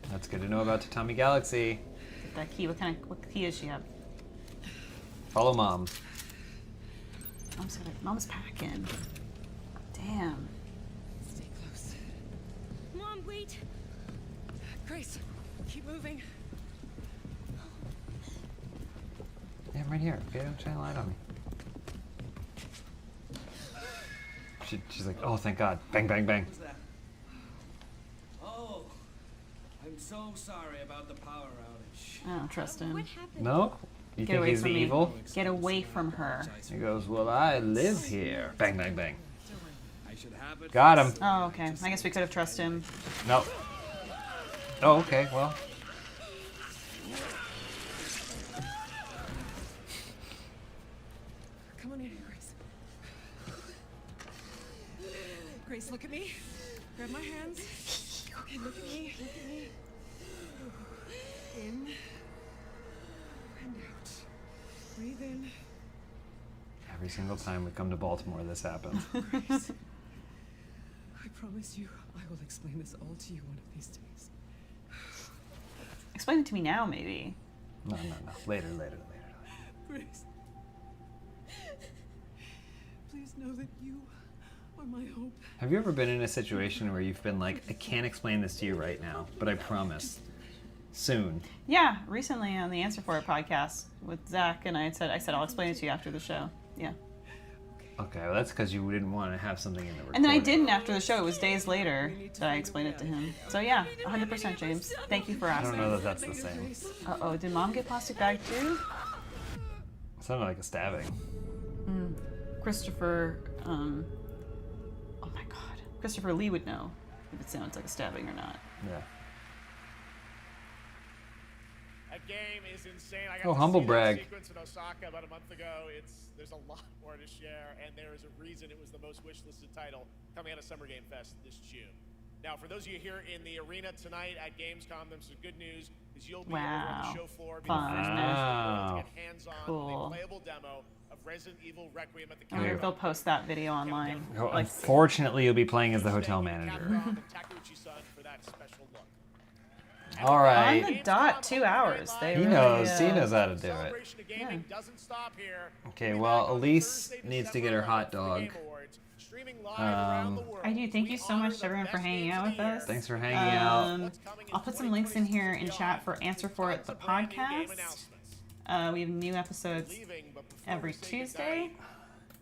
That's good to know about Tatami Galaxy. That key. What key does she have? Follow mom. Mom's packing. Damn. Stay close. Mom, wait. Grace, keep moving. Yeah, I'm right here. Okay, don't shine a light on me. She's like, oh, thank God. Bang, bang, bang. Oh, I'm so sorry about the power outage. I don't trust him. What happened? No? You Get think away he's from the me. evil? Get away from her. He goes, well, I live here. Bang, bang, bang. I should have it. Got him. Oh, okay. I guess we could have trusted him. No. Oh, okay, well. Come on in, Grace. Grace, look at me. Grab my hands. Okay, look at me. Look at me. In and out. Breathe in. Every single time we come to Baltimore, this happens. Grace, I promise you, I will explain this all to you one of these days. Explain it to me now, maybe. No. Later. Grace, please know that you are my hope. Have you ever been in a situation where you've been like, I can't explain this to you right now, but I promise. Soon. Yeah, recently on the Answer For It podcast with Zach, and I said I'll explain it to you after the show. Yeah. Okay, well that's because you didn't want to have something in the recording. And then I didn't after the show. It was days later that I explained it to him. So yeah, 100% James. Thank you for I asking. don't know that that's the same. Uh-oh, did Mom get plastic bag too? It sounded like a stabbing. Christopher, oh my God. Christopher Lee would know if it sounds like a stabbing or not. Yeah. That game is insane. I got Oh, to humble see brag. that sequence in Osaka about a month ago. There's a lot more to share, and there is a reason it was the most wishlisted title coming out of Summer Game Fest this June. Now, for those of you here in the arena tonight at Gamescom, there's some good news is you'll be over on the show floor, be the first person to get hands-on Cool. a playable demo of Resident Evil Requiem at the I wonder if they'll post that video online. Oh, Like, unfortunately, you'll be playing as the hotel manager. Takeuchi-san for that special look. All right. on the dot, 2 hours. They He really, knows. He knows how to do it. Celebration of Gaming doesn't stop here. Okay, well, Elise needs to get her hot dog. I do. Thank you so much to everyone for hanging out with us. Thanks for hanging out. I'll put some links in here in chat for Answer For It, the podcast. We have new episodes every Tuesday.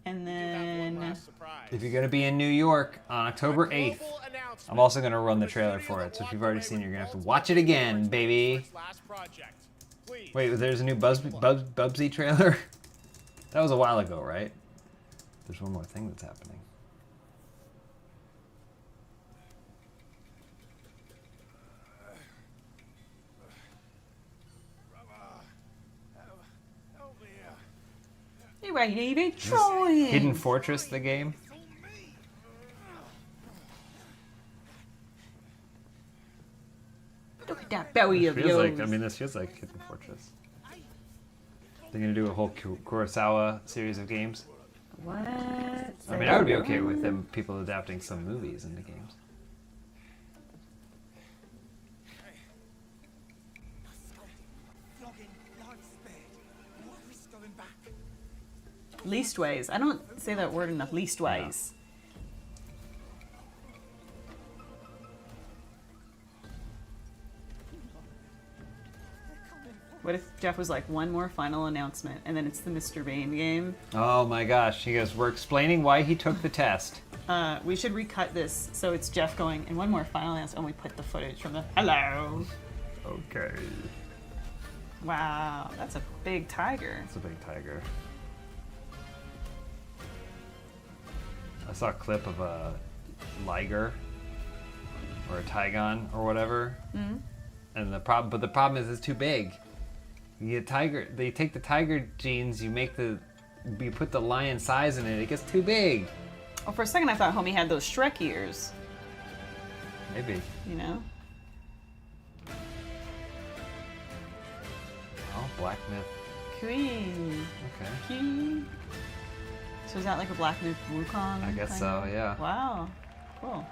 And then If you're going to be in New York on October 8th, I'm also going to run the trailer for it. So if you've already seen it, you're going to have to watch it again, baby. Wait, there's a new Bubsy trailer? That was a while ago, right? There's one more thing that's happening. you ain't even trying. Hidden Fortress, the game? Look at that belly of Feels yours. like, I mean, this feels like Hidden Fortress. They're going to do a whole Kurosawa series of games. What? I mean, I would be okay with them people adapting some movies into games. Leastways. I don't say that word enough. Leastways. What if Jeff was like, one more final announcement, and then it's the Mr. Bane game? Oh my gosh. He goes, we're explaining why he took the test. We should recut this so it's Jeff going, and one more final announcement, and we put the footage from the hello. Okay. Wow, that's a big tiger. It's a big tiger. I saw a clip of a liger or a tigon or whatever, and the problem is it's too big. You get tiger. They take the tiger genes, you make the you put the lion size in it, it gets too big. Well, for a second I thought Homie had those Shrek ears. Maybe. You know? Oh, Black Myth. Queen. Okay. Queen. So is that like a Black Myth Wukong? I guess so, yeah. Wow. Cool.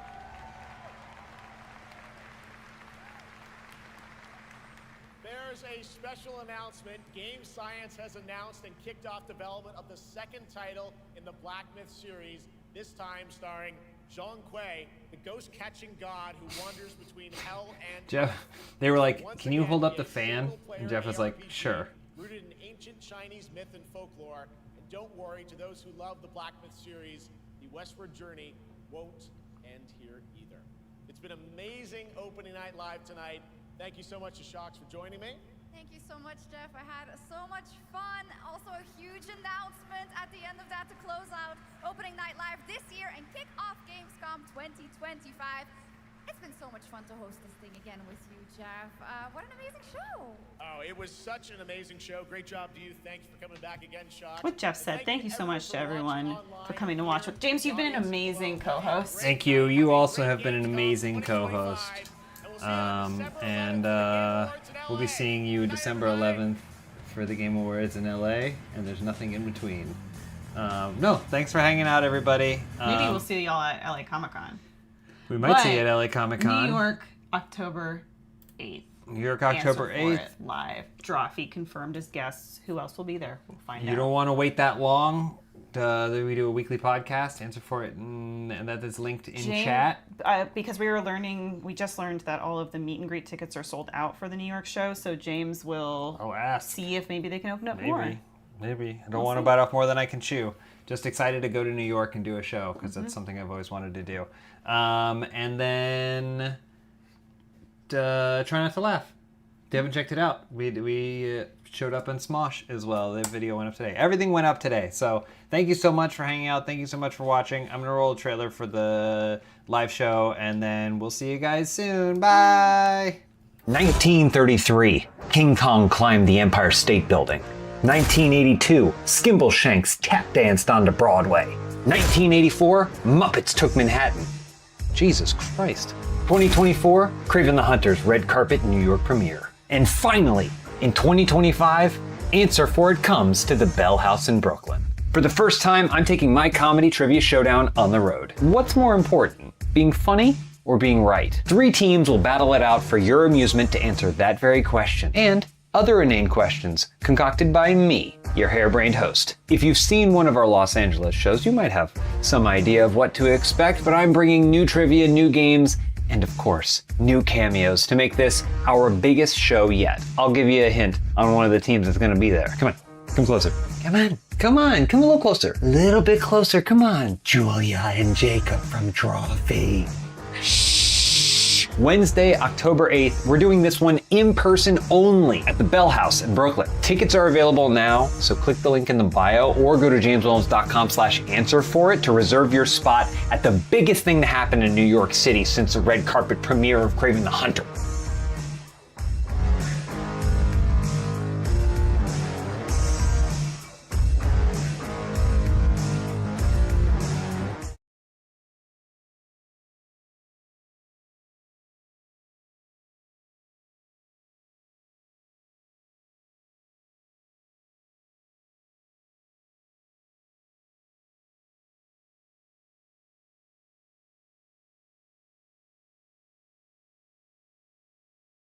There's a special announcement. Game Science has announced and kicked off development of the second title in the Black Myth series, this time starring Zhong Kui, the ghost-catching god who wanders between hell and Jeff, they were like, can you hold up the fan? And Jeff was like, sure. Rooted in ancient Chinese myth and folklore. And don't worry, to those who love the Black Myth series, the westward journey won't end here either. It's been amazing opening night live tonight. Thank you so much to Shocks for joining me. Thank you so much, Jeff. I had so much fun. Also a huge announcement at the end of that to close out opening night live this year and kick off Gamescom 2025. It's been so much fun to host this thing again with you, Jeff. What an amazing show. Oh, it was such an amazing show. Great job to you. Thanks for coming back again, Shocks. What Jeff said, thank you so much to everyone for coming to watch. James, you've been an amazing co-host. Thank you. You also have been an amazing co-host. We'll be seeing you December 11th for the Game Awards in LA, and there's nothing in between. No, thanks for hanging out, everybody. Maybe we'll see y'all at LA Comic-Con. We might see you at LA Comic-Con. New York, October 8th. New York, October 8th. Live. Drawfee confirmed as guests. Who else will be there? We'll find out. You don't want to wait that long. We do a weekly podcast. Answer for it, and that is linked in chat. Because we just learned that all of the meet and greet tickets are sold out for the New York show. So James will see if maybe they can open up more. Maybe. I don't want to bite off more than I can chew. Just excited to go to New York and do a show because that's something I've always wanted to do. And then try not to laugh. If you haven't checked it out, we showed up in Smosh as well. The video went up today. Everything went up today. So thank you so much for hanging out. Thank you so much for watching. I'm going to roll a trailer for the live show, and then we'll see you guys soon. Bye! 1933, King Kong climbed the Empire State Building. 1982, Skimbleshanks tap danced onto Broadway. 1984, Muppets took Manhattan. Jesus Christ. 2024, Kraven the Hunter's red carpet New York premiere. And finally, in 2025, Answer for It comes to the Bell House in Brooklyn. For the first time, I'm taking my comedy trivia showdown on the road. What's more important, being funny or being right? 3 teams will battle it out for your amusement to answer that very question, and other inane questions concocted by me, your harebrained host. If you've seen one of our Los Angeles shows, you might have some idea of what to expect, but I'm bringing new trivia, new games, and of course, new cameos to make this our biggest show yet. I'll give you a hint on one of the teams that's gonna be there. Come on, come closer. Come on, come a little closer. A little bit closer, come on. Julia and Jacob from Drawfee. Wednesday, October 8th, we're doing this one in person only at the Bell House in Brooklyn. Tickets are available now, so click the link in the bio or go to jameswilliams.com/answerforit to reserve your spot at the biggest thing to happen in New York City since the red carpet premiere of Kraven the Hunter.